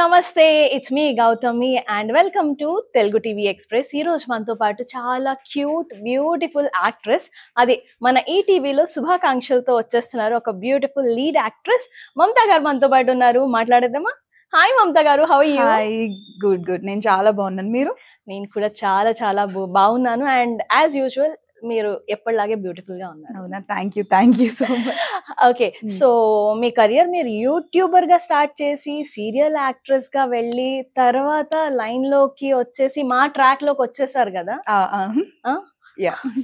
నమస్తే. It's me Gautami and welcome to Telugu TV express. ఈరోజు మనతో పాటు చాలా క్యూట్, బ్యూటిఫుల్ యాక్ట్రెస్, అది మన ఈటీవీలో శుభాకాంక్షలతో వచ్చేస్తున్నారు. ఒక బ్యూటిఫుల్ లీడ్ యాక్ట్రెస్ మమతా గారు మనతో పాటు ఉన్నారు. మాట్లాడేద్దామా? హాయ్ మమతా గారు, how are you? Hi, good. నేను చాలా బాగున్నాను. మీరు? నేను కూడా చాలా చాలా బాగున్నాను. అండ్ యాజ్ యూజువల్ మీరు ఎప్పటిలాగే బ్యూటిఫుల్ గా ఉన్నారు. అవునా? Thank you so much. Okay, so me career మీరు యూట్యూబర్ గా స్టార్ట్ చేసి సీరియల్ యాక్ట్రెస్ గా వెళ్ళి తర్వాత లైన్ లోకి వచ్చేసి మా ట్రాక్ లోకి వచ్చేసారు కదా.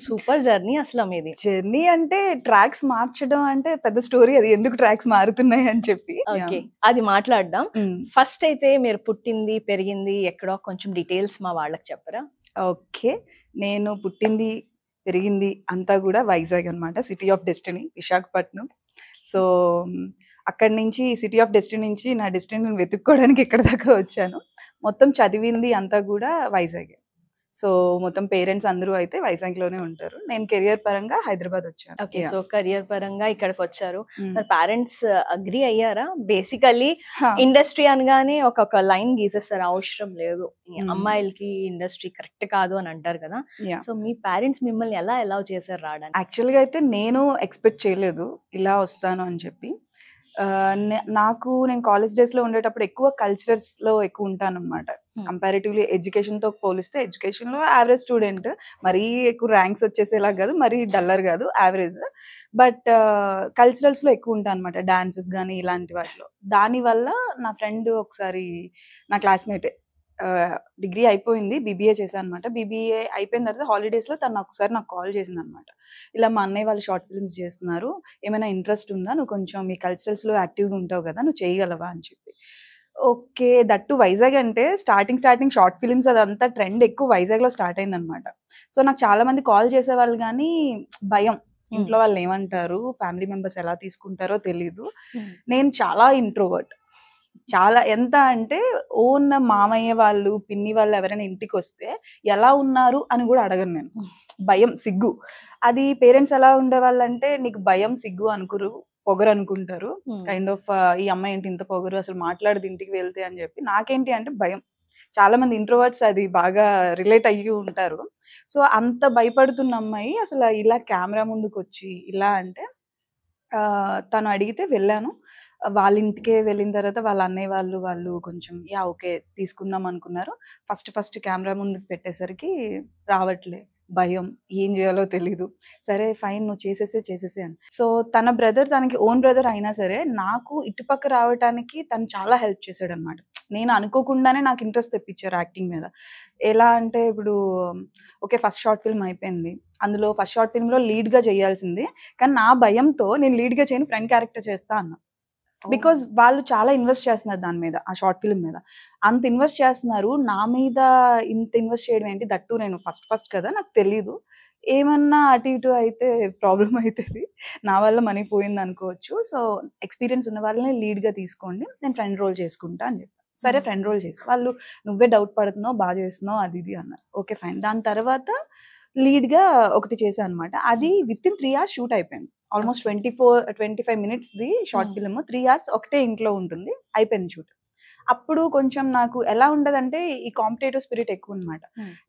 సూపర్ జర్నీ అసలు మీది. జర్నీ అంటే ట్రాక్స్ మార్చడం అంటే పెద్ద స్టోరీ. అది ఎందుకు ట్రాక్స్ మారుతున్నాయి అని చెప్పి ఓకే, అది మాట్లాడదాం. ఫస్ట్ అయితే మీరు పుట్టింది పెరిగింది ఎక్కడో కొంచెం డీటెయిల్స్ మా వాళ్ళకి చెప్పరా? ఓకే, నేను పుట్టింది పెరిగింది అంతా కూడా వైజాగ్ అనమాట, city of destiny, Visakhapatnam. So అక్కడి నుంచి సిటీ ఆఫ్ డెస్టినీ నుంచి నా డెస్టినీని వెతుక్కోవడానికి ఇక్కడ దాకా వచ్చాను. మొత్తం చదివింది అంతా కూడా వైజాగే. సో మొత్తం పేరెంట్స్ అందరూ అయితే వైజాగ్ లోనే ఉంటారు. నేను కెరియర్ పరంగా హైదరాబాద్ వచ్చాను. ఓకే, సో కెరియర్ పరంగా ఇక్కడికి వచ్చారు. మరి పేరెంట్స్ అగ్రీ అయ్యారా? బేసికల్లీ ఇండస్ట్రీ అనగానే ఒక లైన్ గీసేస్తారు, అవసరం లేదు అమ్మాయిలకి ఇండస్ట్రీ కరెక్ట్ కాదు అని అంటారు కదా. సో మీ పేరెంట్స్ మిమ్మల్ని ఎలా అలౌ చేశారు రావడానికి? యాక్చువల్ గా అయితే నేను ఎక్స్పెక్ట్ చేయలేదు ఇలా వస్తాను అని చెప్పి. నేను కాలేజ్ డేస్ లో ఉండేటప్పుడు ఎక్కువ కల్చరల్స్ లో ఎక్కువ ఉంటాను అనమాట. కంపారిటివ్లీ ఎడ్యుకేషన్ తో పోలిస్తే ఎడ్యుకేషన్ లో యావరేజ్ స్టూడెంట్, మరీ ఎక్కువ ర్యాంక్స్ వచ్చేసేలా కాదు, మరీ డల్లర్ కాదు, యావరేజ్. బట్ కల్చరల్స్ లో ఎక్కువ ఉంటాను అనమాట, డాన్సెస్ కానీ ఇలాంటి వాటిలో. దానివల్ల నా ఫ్రెండ్ ఒకసారి, నా క్లాస్మేట్, డిగ్రీ అయిపోయింది, బీబీఏ చేశాను అనమాట. బీబీఏ అయిపోయిన తర్వాత హాలిడేస్ లో తను ఒకసారి నాకు కాల్ చేసింది అనమాట. ఇలా మా అన్నయ్య వాళ్ళు షార్ట్ ఫిల్మ్స్ చేస్తున్నారు, ఏమైనా ఇంట్రెస్ట్ ఉందా, నువ్వు కొంచెం మీ కల్చరల్స్ లో యాక్టివ్గా ఉంటావు కదా, నువ్వు చేయగలవా అని చెప్పి. ఓకే, దట్టు వైజాగ్ అంటే స్టార్టింగ్ షార్ట్ ఫిల్మ్స్ అదంతా ట్రెండ్ ఎక్కువ వైజాగ్ లో స్టార్ట్ అయింది అనమాట. సో నాకు చాలా మంది కాల్ చేసేవాళ్ళు, కానీ భయం, ఇంట్లో వాళ్ళు ఏమంటారు, ఫ్యామిలీ మెంబర్స్ ఎలా తీసుకుంటారో తెలీదు. నేను చాలా ఇంట్రోవర్ట్, చాలా. ఎంత అంటే ఓన్ మామయ్య వాళ్ళు, పిన్ని వాళ్ళు ఎవరైనా ఇంటికి వస్తే ఎలా ఉన్నారు అని కూడా అడగను నేను. భయం, సిగ్గు. అది పేరెంట్స్ ఎలా ఉండేవాళ్ళు అంటే, నీకు భయం సిగ్గు అనుకురు, పొగరు అనుకుంటారు. కైండ్ ఆఫ్ ఈ అమ్మాయి ఏంటి ఇంత పొగరు, అసలు మాట్లాడదు ఇంటికి వెళ్తే అని చెప్పి. నాకేంటి అంటే భయం. చాలా మంది ఇంట్రోవర్ట్స్ అది బాగా రిలేట్ అయ్యి ఉంటారు. సో అంత భయపడుతున్న అమ్మాయి అసలు ఇలా కెమెరా ముందుకు వచ్చి ఇలా అంటే, తను అడిగితే వెళ్ళాను. వాళ్ళ ఇంటికే వెళ్ళిన తర్వాత వాళ్ళ అన్నయ్య వాళ్ళు కొంచెం ఓకే తీసుకుందాం అనుకున్నారు. ఫస్ట్ కెమెరా ముందుకు పెట్టేసరికి రావట్లే, భయం, ఏం చేయాలో తెలీదు. సరే ఫైన్, నువ్వు చేసేసే అని. సో తన బ్రదర్, తనకి ఓన్ బ్రదర్ అయినా సరే నాకు ఇటుపక్క రావడానికి తను చాలా హెల్ప్ చేశాడు అనమాట. నేను అనుకోకుండానే నాకు ఇంట్రెస్ట్ తెప్పించారు యాక్టింగ్ మీద. ఎలా అంటే ఇప్పుడు ఓకే, ఫస్ట్ షార్ట్ ఫిల్మ్ అయిపోయింది. అందులో ఫస్ట్ షార్ట్ ఫిల్మ్ లో లీడ్ గా చేయాల్సింది, కానీ నా భయంతో నేను లీడ్ గా చేయను, ఫ్రెండ్ క్యారెక్టర్ చేస్తా అన్నా. బికాజ్ వాళ్ళు చాలా ఇన్వెస్ట్ చేస్తున్నారు దాని మీద, ఆ షార్ట్ ఫిల్మ్ మీద. అంత ఇన్వెస్ట్ చేస్తున్నారు, నా మీద ఇంత ఇన్వెస్ట్ చేయడం ఏంటి? దట్టు నేను ఫస్ట్ కదా, నాకు తెలీదు. ఏమన్నా అటు ఇటు అయితే ప్రాబ్లం అవుతుంది, నా వల్ల మనీ పోయింది అనుకోవచ్చు. సో ఎక్స్పీరియన్స్ ఉన్న వాళ్ళని లీడ్ గా తీసుకోండి, నేను ఫ్రెండ్ రోల్ చేసుకుంటా అని చెప్పి. సరే ఫ్రెండ్ రోల్ చేసి వాళ్ళు, నువ్వే డౌట్ పడుతున్నావు, బాగా చేస్తున్నావు, అది ఇది అన్నారు. Okay fine. దాని తర్వాత లీడ్ గా ఒకటి చేశాను అనమాట. అది విత్ ఇన్ 3 hours షూట్ అయిపోయింది. Almost 25 minutes the short film. 3 hours ఒకటే ఇంట్లో ఉంటుంది, అయిపోయింది షూట్. అప్పుడు కొంచెం నాకు ఎలా ఉండదంటే, ఈ కాంపిటేటివ్ స్పిరిట్ ఎక్కువ అనమాట.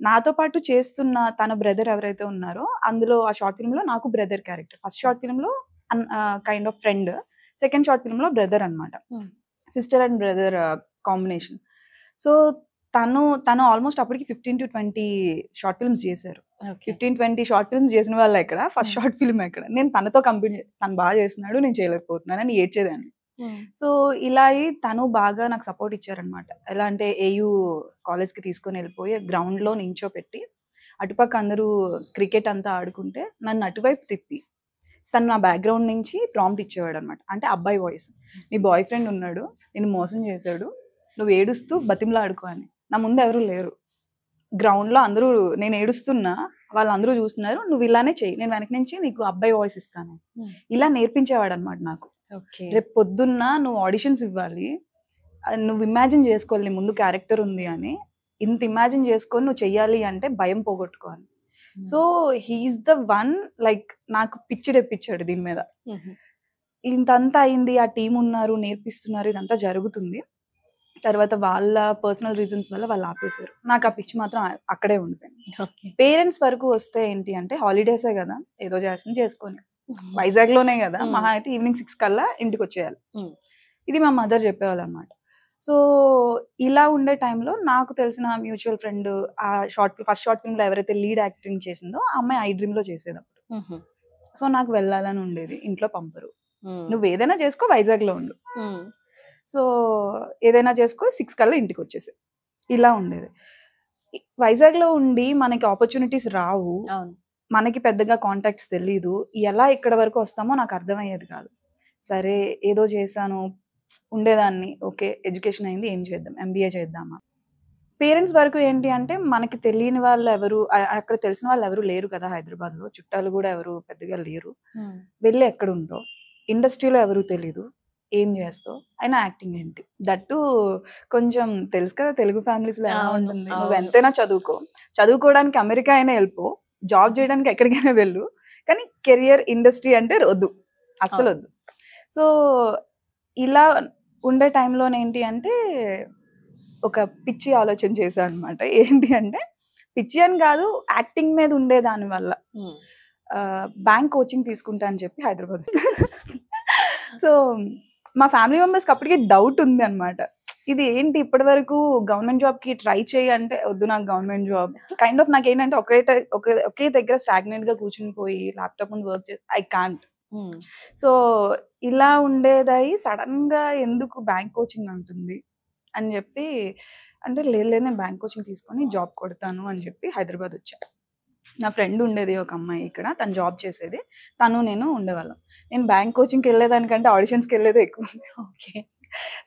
నాతో పాటు చేస్తున్న తన బ్రదర్ ఎవరైతే ఉన్నారో, అందులో ఆ షార్ట్ ఫిల్మ్ లో నాకు brother character. First short film లో kind of friend, second short film లో బ్రదర్ అనమాట, sister and brother combination. So తను ఆల్మోస్ట్ అప్పటికి 15 to 20 షార్ట్ ఫిల్మ్స్ చేశారు. 15-20 షార్ట్ ఫిల్మ్స్ చేసిన వాళ్ళు ఎక్కడ, ఫస్ట్ షార్ట్ ఫిల్మ్ ఎక్కడ. నేను తనతో కంపీట్ చేసి, తను బాగా చేస్తున్నాడు, నేను చేయలేకపోతున్నాను అని ఏడ్చేదాన్ని. సో ఇలా తను బాగా నాకు సపోర్ట్ ఇచ్చారనమాట. ఎలా అంటే ఏయూ కాలేజ్కి తీసుకొని వెళ్ళిపోయి గ్రౌండ్ లో నించోపెట్టి, అటుపక్క అందరూ క్రికెట్ అంతా ఆడుకుంటే నన్ను అటువైపు తిప్పి తను నా బ్యాక్గ్రౌండ్ నుంచి ప్రాంప్ట్ ఇచ్చేవాడు అనమాట. అంటే అబ్బాయి వాయిస్, నీ బాయ్ ఫ్రెండ్ ఉన్నాడు, నేను మోసం చేశాడు, నువ్వు ఏడుస్తూ బతిమలా ఆడుకో అని. నా ముందు ఎవరు లేరు, గ్రౌండ్ లో అందరూ, నేను ఏడుస్తున్నా, వాళ్ళందరూ చూస్తున్నారు, నువ్వు ఇలానే చెయ్యి, నేను వెనక నుంచి నీకు అబ్బాయి వాయిస్ ఇస్తాను, ఇలా నేర్పించేవాడు అనమాట నాకు. రేపు పొద్దున్న నువ్వు ఆడిషన్స్ ఇవ్వాలి, నువ్వు ఇమాజిన్ చేసుకోవాలి నీ ముందు క్యారెక్టర్ ఉంది అని, ఇంత ఇమాజిన్ చేసుకొని నువ్వు చెయ్యాలి అంటే భయం పోగొట్టుకోవాలి. So he's the one, like నాకు పిచ్చి తెప్పించాడు దీని మీద. ఇంతంతా అయింది, ఆ టీం ఉన్నారు, నేర్పిస్తున్నారు, ఇదంతా జరుగుతుంది. తర్వాత వాళ్ళ పర్సనల్ రీజన్స్ వల్ల వాళ్ళు ఆపేశారు. నాకు ఆ పిచ్చి మాత్రం అక్కడే ఉండిపోయింది. ఓకే. పేరెంట్స్ వరకు వస్తే ఏంటి అంటే హాలిడేసే కదా, ఏదో చేస్తుంది చేసుకొని, వైజాగ్లోనే కదా, మహా అయితే ఈవినింగ్ 6 కల్లా ఇంటికి వచ్చేయాలి. ఇది మా మదర్ చెప్పేవాళ్ళు అనమాట. సో ఇలా ఉండే టైంలో నాకు తెలిసిన మ్యూచువల్ ఫ్రెండ్ ఆ ఫస్ట్ షార్ట్ ఫిల్మ్లో ఎవరైతే లీడ్ యాక్టింగ్ చేసిందో ఆ అమ్మాయి ఐ డ్రీమ్లో చేసేది అప్పుడు. సో నాకు వెళ్ళాలని ఉండేది, ఇంట్లో పంపరు. నువ్వు ఏదైనా చేసుకో, వైజాగ్లో ఉండు, సో ఏదైనా చేసుకో, 6 కల్లా ఇంటికి వచ్చేసి, ఇలా ఉండేది. వైజాగ్లో ఉండి మనకి ఆపర్చునిటీస్ రావు, మనకి పెద్దగా కాంటాక్ట్స్ తెలీదు, ఎలా ఇక్కడ వరకు వస్తామో నాకు అర్థమయ్యేది కాదు. సరే ఏదో చేశాను, ఉండేదాన్ని, ఓకే ఎడ్యుకేషన్ అయింది, ఏం చేద్దాం, ఎంబీఏ చేద్దామా. పేరెంట్స్ వరకు ఏంటి అంటే మనకి తెలియని వాళ్ళు ఎవరు, అక్కడ తెలిసిన వాళ్ళు ఎవరు లేరు కదా హైదరాబాద్లో, చుట్టాలు కూడా ఎవరు పెద్దగా లేరు, వెళ్ళి ఎక్కడ ఉంటావు, ఇండస్ట్రీలో ఎవరు తెలీదు, ఏం చేస్తావు, అయినా యాక్టింగ్ ఏంటి, దట్టు కొంచెం తెలుసు కదా తెలుగు ఫ్యామిలీస్లో ఎలా ఉంటుంది, నువ్వు ఎంతైనా చదువుకో, చదువుకోవడానికి అమెరికా అయినా వెళ్ళిపో, జాబ్ చేయడానికి ఎక్కడికైనా వెళ్ళు, కానీ కెరియర్ ఇండస్ట్రీ అంటే వద్దు, అస్సలు వద్దు. సో ఇలా ఉండే టైంలోనే ఏంటి అంటే ఒక పిచ్చి ఆలోచన చేశాను అనమాట. ఏంటి అంటే పిచ్చి అని కాదు, యాక్టింగ్ మీద ఉండే దాని వల్ల బ్యాంక్ కోచింగ్ తీసుకుంటా అని చెప్పి హైదరాబాద్. సో మా ఫ్యామిలీ మెంబర్స్కి అప్పటికే డౌట్ ఉంది అనమాట, ఇది ఏంటి ఇప్పటి వరకు గవర్నమెంట్ జాబ్కి ట్రై చేయి అంటే వద్దు నాకు గవర్నమెంట్ జాబ్, కైండ్ ఆఫ్ నాకు ఏంటంటే ఒకే దగ్గర స్టాగ్నెంట్గా కూర్చుని పోయి ల్యాప్టాప్ ముందు వర్క్ చేసి ఐ కాంట్. సో ఇలా ఉండేదై సడన్ గా ఎందుకు బ్యాంక్ కోచింగ్ అంటుంది అని చెప్పి, అంటే లేదు నేను బ్యాంక్ కోచింగ్ తీసుకొని జాబ్ కొడతాను అని చెప్పి హైదరాబాద్ వచ్చా. నా ఫ్రెండ్ ఉండేది ఒక అమ్మాయి ఇక్కడ, తను జాబ్ చేసేది, తను నేను ఉండేవాళ్ళం. నేను బ్యాంక్ కోచింగ్కి వెళ్ళేదానికంటే ఆడిషన్స్కి వెళ్ళేదే ఎక్కువ. ఓకే.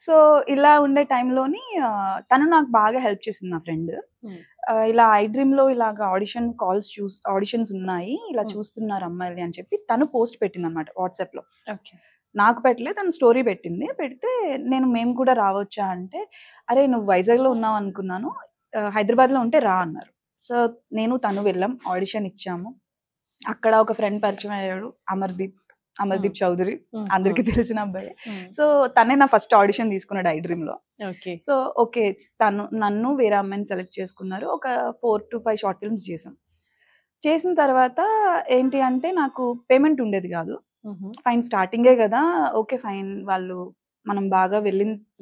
సో ఇలా ఉండే టైంలోని తను నాకు బాగా హెల్ప్ చేసింది నా ఫ్రెండ్. ఇలా ఐ డ్రీమ్లో ఇలాగ ఆడిషన్స్ ఉన్నాయి, ఇలా చూస్తున్నారు అమ్మాయిలు అని చెప్పి తను పోస్ట్ పెట్టింది అనమాట వాట్సాప్లో. నాకు పెట్టలే, తను స్టోరీ పెట్టింది. పెడితే మేము కూడా రావచ్చా అంటే, అరే నువ్వు వైజాగ్లో ఉన్నావు అనుకున్నాను, హైదరాబాద్లో ఉంటే రా అన్నారు. సో నేను తను వెళ్ళాం, ఆడిషన్ ఇచ్చాము. అక్కడ ఒక ఫ్రెండ్ పరిచయం అయ్యాడు, అమర్దీప్ చౌదరి, అందరికి తెలిసిన అబ్బాయి. సో తనే నా ఫస్ట్ ఆడిషన్ తీసుకున్నాడు ఐ డ్రీమ్లో. సో ఓకే, నన్ను వేరే అమ్మాయిని సెలెక్ట్ చేసుకున్నారు. ఒక 4 to 5 షార్ట్ ఫిల్మ్స్ చేసిన తర్వాత ఏంటి అంటే నాకు పేమెంట్ ఉండేది కాదు. ఫైన్ స్టార్టింగే కదా, ఓకే ఫైన్, వాళ్ళు మనం బాగా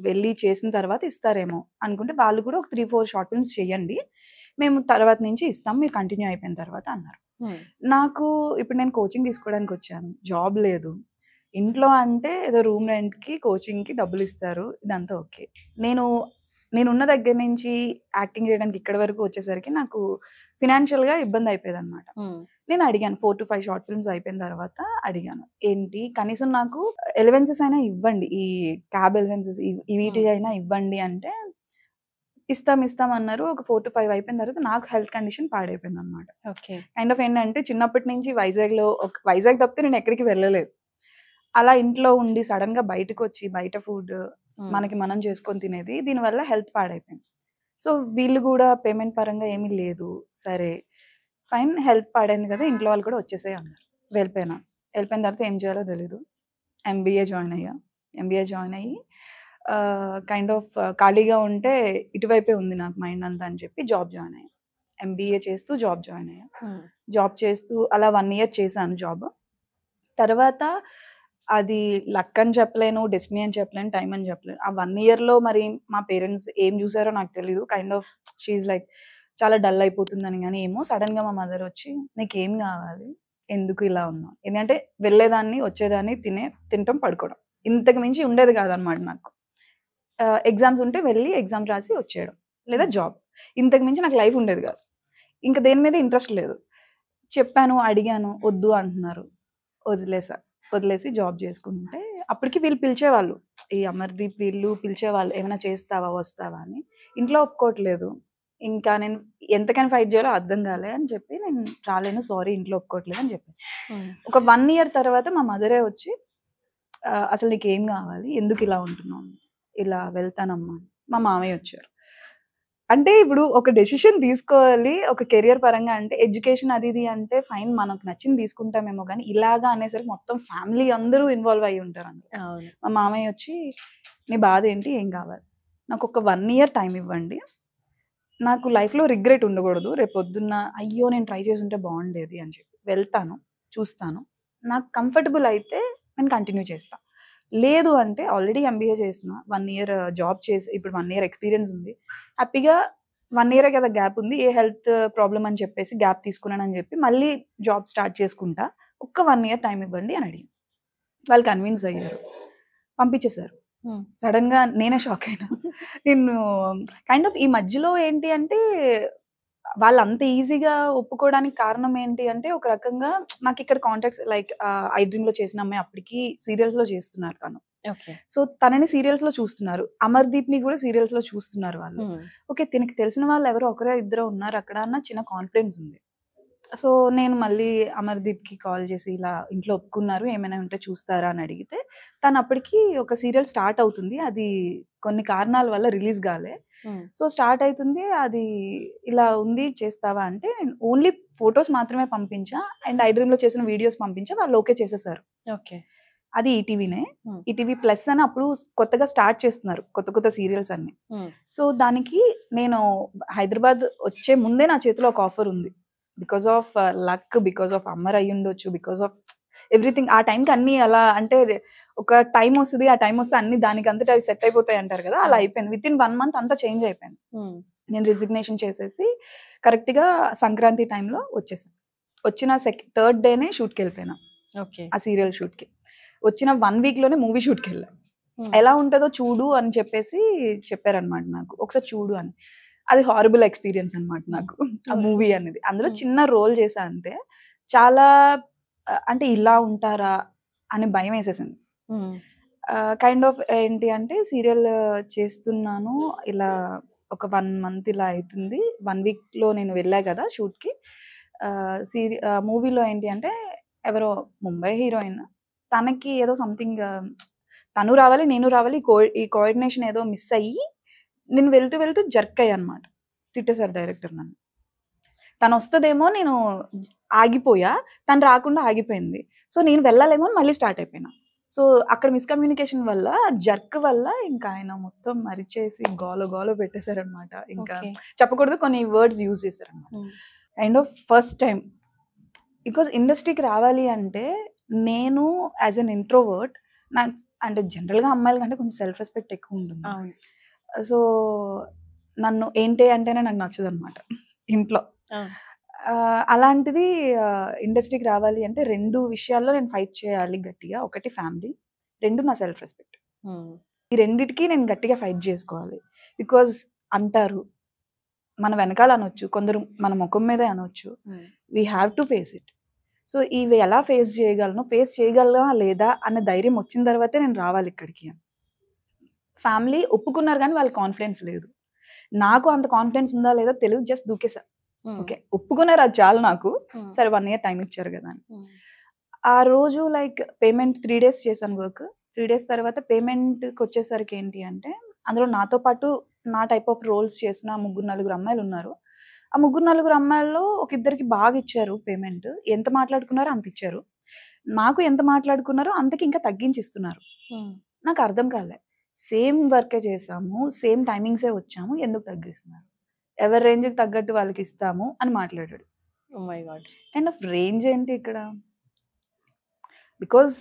వెళ్ళి చేసిన తర్వాత ఇస్తారేమో అనుకుంటే, వాళ్ళు కూడా ఒక 3-4 షార్ట్ ఫిల్మ్స్ చేయండి, మేము తర్వాత నుంచి ఇస్తాం, మీరు కంటిన్యూ అయిపోయిన తర్వాత అన్నారు. నాకు ఇప్పుడు నేను కోచింగ్ తీసుకోవడానికి వచ్చాను, జాబ్ లేదు ఇంట్లో, అంటే ఏదో రూమ్ రెంట్కి కోచింగ్కి డబ్బులు ఇస్తారు, ఇదంతా ఓకే. నేనున్న దగ్గర నుంచి యాక్టింగ్ చేయడానికి ఇక్కడ వరకు వచ్చేసరికి నాకు ఫినాన్షియల్గా ఇబ్బంది అయిపోయేది అనమాట. నేను అడిగాను 4 to 5 షార్ట్ ఫిల్మ్స్ అయిపోయిన తర్వాత అడిగాను, ఏంటి కనీసం నాకు ఎలవెన్సెస్ అయినా ఇవ్వండి, ఈ క్యాబ్ ఎలవెన్సెస్ వీటి అయినా ఇవ్వండి అంటే ఇస్తాం అన్నారు. ఒక 4 to 5 అయిపోయిన తర్వాత నాకు హెల్త్ కండిషన్ పాడైపోయింది అనమాట. కైండ్ ఆఫ్ ఏంటంటే చిన్నప్పటి నుంచి వైజాగ్ తప్పితే నేను ఎక్కడికి వెళ్ళలేదు. అలా ఇంట్లో ఉండి సడన్ గా బయటకు వచ్చి బయట ఫుడ్ మనకి మనం చేసుకొని తినేది, దీనివల్ల హెల్త్ పాడైపోయింది. సో వీళ్ళు కూడా పేమెంట్ పరంగా ఏమీ లేదు, సరే ఫైన్, హెల్త్ పాడైంది కదా, ఇంట్లో వాళ్ళు కూడా వచ్చేసాయి అన్నారు. వెళ్ళిపోయిన తర్వాత ఏం చేయాలో తెలీదు, ఎంబీఏ జాయిన్ అయ్యి కైండ్ ఆఫ్ ఖాళీగా ఉంటే ఇటువైపే ఉంది నాకు మైండ్ అంతా అని చెప్పి జాబ్ జాయిన్ అయ్యా. ఎంబీఏ చేస్తూ జాబ్ జాయిన్ అయ్యా. జాబ్ చేస్తూ అలా 1 year చేశాను జాబ్. తర్వాత అది లక్ అని చెప్పలేను, డెస్టినీ అని చెప్పలేను, టైం అని చెప్పలేను. ఆ 1 yearలో మరి మా పేరెంట్స్ ఏం చూసారో నాకు తెలీదు, కైండ్ ఆఫ్ షీఈ్ లైక్ చాలా డల్ అయిపోతుందని. కానీ ఏమో సడన్గా మా మదర్ వచ్చి, నీకేం కావాలి, ఎందుకు ఇలా ఉన్నావు, ఎందుకంటే వెళ్ళేదాన్ని వచ్చేదాన్ని, తినటం పడుకోవడం, ఇంతకు మించి ఉండేది కాదనమాట నాకు. ఎగ్జామ్స్ ఉంటే వెళ్ళి ఎగ్జామ్ రాసి వచ్చేయడం, లేదా జాబ్, ఇంతకు మించి నాకు లైఫ్ ఉండేది కాదు. ఇంకా దేని మీద ఇంట్రెస్ట్ లేదు. చెప్పాను, అడిగాను, వద్దు అంటున్నారు, వదిలేసి జాబ్ చేసుకుంటే అప్పటికి వీళ్ళు పిలిచేవాళ్ళు, ఈ అమర్దీప్ వీళ్ళు పిలిచేవాళ్ళు, ఏమైనా చేస్తావా వస్తావా అని. ఇంట్లో ఒప్పుకోవట్లేదు, ఇంకా నేను ఎంతకైనా ఫైట్ చేయాలో అర్థం కాలే అని చెప్పి, నేను రాలేను, సారీ ఇంట్లో ఒప్పుకోవట్లేదు అని చెప్పేసి. ఒక 1 year తర్వాత మా మదరే వచ్చి, అసలు నీకు ఏం కావాలి, ఎందుకు ఇలా ఉంటున్నావు, ఇలా వెళ్తానమ్మా, మా మామయ్య వచ్చారు. అంటే ఇప్పుడు ఒక డెసిషన్ తీసుకోవాలి ఒక కెరియర్ పరంగా, అంటే ఎడ్యుకేషన్ అది ఇది అంటే ఫైన్, మనకు నచ్చింది తీసుకుంటామేమో, కానీ ఇలాగా అనేసరికి మొత్తం ఫ్యామిలీ అందరూ ఇన్వాల్వ్ అయ్యి ఉంటారు. మా మామయ్య వచ్చి, నీ బాధ ఏంటి, ఏం కావాలి, నాకు ఒక 1 ఇయర్ టైం ఇవ్వండి. నాకు లైఫ్‌లో రిగ్రెట్ ఉండకూడదు. రేపు పొద్దున్న అయ్యో! నేను ట్రై చేసుంటే బాగుండేది అని చెప్పి. వెళ్తాను, చూస్తాను. నాకు కంఫర్టబుల్ అయితే నేను కంటిన్యూ చేస్తా. లేదు అంటే ఆల్రెడీ ఎంబీఏ చేస్తున్నా. 1 ఇయర్ జాబ్ చేసి ఇప్పుడు 1 ఇయర్ ఎక్స్‌పీరియన్స్ ఉంది. హ్యాపీగా 1 ఇయరే కదా గ్యాప్ ఉంది. ఏ హెల్త్ ప్రాబ్లమ్ అని చెప్పేసి గ్యాప్ తీసుకున్నానని చెప్పి మళ్ళీ జాబ్ స్టార్ట్ చేసుకుంటా. ఒక్క 1 ఇయర్ టైం ఇవ్వండి అని అడిగాను. వాళ్ళు కన్విన్స్ అయ్యారు. పంపించేసారు. సడెన్‌గా నేనే షాక్ అయినా. నేను కైండ్ ఆఫ్ ఈ మధ్యలో ఏంటి అంటే వాళ్ళంత ఈజీగా ఒప్పుకోవడానికి కారణం ఏంటి అంటే ఒక రకంగా నాకిక్కడ కాంటాక్ట్స్ లైక్ 'ఐ డ్రీమ్‌లో' చేసిన అమ్మాయి అప్పటికి సీరియల్స్‌లో చేస్తున్నారు తను. ఓకే. సో, తనని సీరియల్స్‌లో చూస్తున్నారు. 'అమర్‌దీప్‌ని' కూడా సీరియల్స్‌లో చూస్తున్నారు వాళ్ళు. ఓకే. తినకి తెలిసిన వాళ్ళు ఎవరో ఒకరో ఇద్దరో ఉన్నారక్కడ అన్న చిన్న కాన్ఫిడెన్స్ ఉంది. సో, నేను మళ్ళీ అమర్‌దీప్‌కి కాల్ చేసి ఇలా ఇంట్లో ఒప్పుకున్నారు. ఏమైనా ఉంటే చూస్తారా అని అడిగితే, తను అప్పటికి ఒక సీరియల్ స్టార్ట్ అవుతుంది. అది కొన్ని కారణాల వల్ల రిలీజ్ గాలే. సో, స్టార్ట్ అయితుంది. అది ఇలా ఉంది చేస్తావా అంటే, నేను ఓన్లీ ఫోటోస్ మాత్రమే పంపించా. అండ్ 'ఐ డ్రీమ్‌లో' చేసిన వీడియోస్ పంపించా. వాళ్ళు ఓకే చేసేసారు. ఓకే. అది ఈటీవీనే. ఈటీవీ ప్లస్ అని అప్పుడు కొత్తగా స్టార్ట్ చేస్తున్నారు. కొత్త కొత్త సీరియల్స్ అన్ని. సో, దానికి నేను హైదరాబాద్ వచ్చే ముందే నా చేతిలో ఒక ఆఫర్ ఉంది. Because of luck, because of Amar అయ్యుండొచ్చు, బికాస్ ఆఫ్ ఎవ్రీథింగ్. ఆ టైంకి అన్ని అలా అంటే ఒక టైం వస్తది. ఆ టైం వస్తే అన్ని దానికంతట అవి సెట్ అయిపోతాయి అంటారు కదా! అలా అయిపోయింది. వితిన్ 1 మంత్ అంతా చేంజ్ అయిపోయింది. నేను రిజిగ్నేషన్ చేసేసి కరెక్ట్‌గా సంక్రాంతి టైంలో వచ్చేసాను. వచ్చిన థర్డ్ డేనే షూట్‌కెళ్ళిపోయినా. ఓకే. ఆ సీరియల్ షూట్‌కి. వచ్చిన 1 వీక్‌లోనే మూవీ షూట్‌కెళ్ళా. ఎలా ఉంటదో చూడు అని చెప్పేసి చెప్పారనమాట నాకు. ఒకసారి చూడు అని. అది హారిబుల్ ఎక్స్‌పీరియన్స్ అనమాట నాకు. ఆ మూవీ అనేది. అందులో చిన్న రోల్ చేశా అంతే. చాలా అంటే ఇలా ఉంటారా అని భయమేసేసింది. కైండ్ ఆఫ్ ఏంటి అంటే సీరియల్ చేస్తున్నాను. ఇలా ఒక 1 మంత్ ఇలా అయితుంది. 1 వీక్‌లో నేను వెళ్ళా గదా షూట్‌కి. మూవీలో ఏంటి అంటే ఎవరో ముంబై హీరోయిన్. తనకి ఏదో సంథింగ్ తను రావాలి, నేను రావాలి. ఈ కోఆర్డినేషన్ ఏదో మిస్ అయ్యి నేను వెళ్తూ వెళ్తూ జర్క్ అయ్యానన్నమాట. తిట్టేసారు డైరెక్టర్ నన్ను. తనొస్తదేమో నేను ఆగిపోయా. తను రాకుండా ఆగిపోయింది. సో, నేను వెళ్ళాలేమో అని మళ్ళీ స్టార్ట్ అయిపోయినా. సో, అక్కడ మిస్‌కమ్యూనికేషన్ వల్ల జర్క్ వల్ల ఇంకా ఆయన మొత్తం అరిచేసి గోల గోల పెట్టేసారన్నమాట. ఇంకా ఓకే. చెప్పకూడదు కొన్ని వర్డ్స్ యూజ్ చేశారన్నమాట. Kind of first time because ఇండస్ట్రీకి రావాలి అంటే నేను యాజ్ ఎన్ ఇంట్రోవర్ట్ నాకు అంటే జనరల్‌గా అమ్మాయిల కంటే కొంచెం సెల్ఫ్ రెస్పెక్ట్ ఎక్కువ ఉంటుంది. అవును. సో, నన్ను ఏంటి అంటేనే నాకు నచ్చదనమాట ఇంట్లో. అలాంటిది ఇండస్ట్రీకి రావాలి అంటే 2 విషయాల్లో నేను ఫైట్ చేయాలి గట్టిగా. ఒకటి ఫ్యామిలీ, 2 నా సెల్ఫ్ రెస్పెక్ట్. ఈ రెండిటికి నేను గట్టిగా ఫైట్ చేసుకోవాలి. బికాజ్ అంటారు మన వెనకాల అనొచ్చు, కొందరు మన ముఖం మీదే అనొచ్చు. We have to face it. So, ఇవి ఎలా ఫేస్ చేయగలనా లేదా అన్న ధైర్యం వచ్చిన తర్వాతే నేను రావాలి ఇక్కడికి అని. ఫ్యామిలీ ఒప్పుకున్నారు కానీ వాళ్ళకి కాన్ఫిడెన్స్ లేదు. నాకు అంత కాన్ఫిడెన్స్ ఉందా లేదా తెలీదు. జస్ట్ దూకేసా. ఓకే. ఒప్పుకున్నారు అది చాలు నాకు. సరే 1 ఇయర్ టైం ఇచ్చారు కదా అని. ఆ రోజు లైక్ పేమెంట్ 3 డేస్ చేశాను వర్క్. 3 డేస్ తర్వాత పేమెంట్‌కి వచ్చేసరికి ఏంటి అంటే అందులో నాతో పాటు నా టైప్ ఆఫ్ రోల్స్ చేసిన 3, 4 అమ్మాయిలు ఉన్నారు. ఆ 3, 4 అమ్మాయిల్లో ఒక ఇద్దరికి బాగా ఇచ్చారు పేమెంట్. ఎంత మాట్లాడుకున్నారో అంత ఇచ్చారు. నాకు ఎంత మాట్లాడుకున్నారో అంతకి ఇంకా తగ్గించి ఇస్తున్నారు. నాకు అర్థం కాలే. సేమ్ వర్కే చేసాము. సేమ్ టైమింగ్సే వచ్చాము. ఎందుకు తగ్గిస్తున్నారు? ఎవరి రేంజ్‌కి తగ్గట్టు వాళ్ళకి ఇస్తాము అని మాట్లాడాడు. Oh my God! Kind of range ఏంటి ఇక్కడ? బికాజ్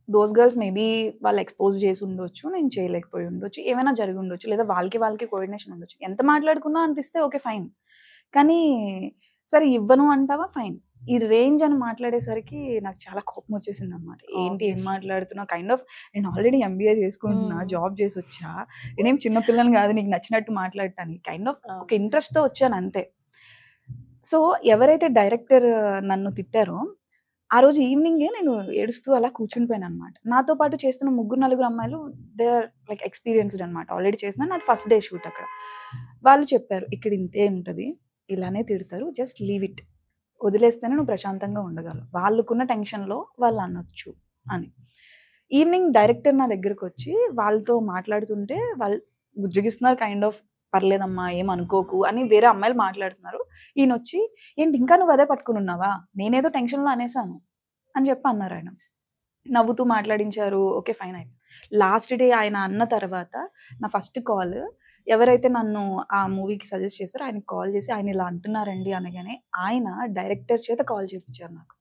దోస్ గర్ల్స్ మేబీ వాళ్ళు ఎక్స్‌పోజ్ చేసి ఉండొచ్చు. నేను చేయలేకపోయి ఉండొచ్చు. ఏమైనా జరిగి ఉండొచ్చు. లేదా వాళ్ళకి కోఆర్డినేషన్ ఉండొచ్చు. ఎంత మాట్లాడుకున్నా అంత ఇస్తే ఓకే ఫైన్. కానీ సరే ఇవ్వను అంటావా ఫైన్. ఈ రేంజ్ అని మాట్లాడేసరికి నాకు చాలా కోపం వచ్చేసిందన్నమాట. ఏంటి ఏం మాట్లాడుతున్నావు? కైండ్ ఆఫ్ నేను ఆల్రెడీ ఎంబీఏ చేసుకుంటున్నా. జాబ్ చేసి వచ్చా. నేనేం చిన్న పిల్లని కాదు నీకు నచ్చినట్టు మాట్లాడటానికి. కైండ్ ఆఫ్ ఒక ఇంట్రెస్ట్‌తో వచ్చాను అంతే. సో, ఎవరైతే డైరెక్టర్ నన్ను తిట్టారో ఆ రోజు ఈవినింగే నేను ఏడుస్తూ అలా కూర్చునిపోయానన్నమాట. నాతో పాటు చేస్తున్న 3, 4 అమ్మాయిలు దే ఆర్ లైక్ ఎక్స్‌పీరియన్స్‌డ్ అన్నమాట. ఆల్రెడీ చేసిన నాది ఫస్ట్ డే షూట్ అక్కడ. వాళ్ళు చెప్పారు, "ఇక్కడ ఇంతే ఉంటది. ఇలానే తిడతారు. Just leave it. వదిలేస్తేనే నువ్వు ప్రశాంతంగా ఉండగలవు. వాళ్ళకున్న టెన్షన్‌లో వాళ్ళు అనొచ్చు" అని. ఈవినింగ్ డైరెక్టర్ నా దగ్గరకొచ్చి వాళ్ళతో మాట్లాడుతుంటే వాళ్ళు బుజ్జగిస్తున్నారు కైండ్ ఆఫ్ "పర్లేదమ్మా ఏమనుకోకు" అని వేరే అమ్మాయిలు మాట్లాడుతున్నారు. ఈయనొచ్చి "ఏంటి ఇంకా నువ్వు అదే పట్టుకొని ఉన్నావా? నేనేదో టెన్షన్‌లో అనేసాను" అని చెప్పి అన్నారాయన. నవ్వుతూ మాట్లాడించారు. ఓకే. ఫైన్ అయిపోయింది. లాస్ట్ డే ఆయన అన్న తర్వాత నా ఫస్ట్ కాల్ ఎవరైతే నన్ను ఆ మూవీకి సజెస్ట్ చేశారో ఆయనకి కాల్ చేసి ఆయన ఇలా అంటున్నారండి అనగానే ఆయన డైరెక్టర్ చేత కాల్ చేపించారు నాకు.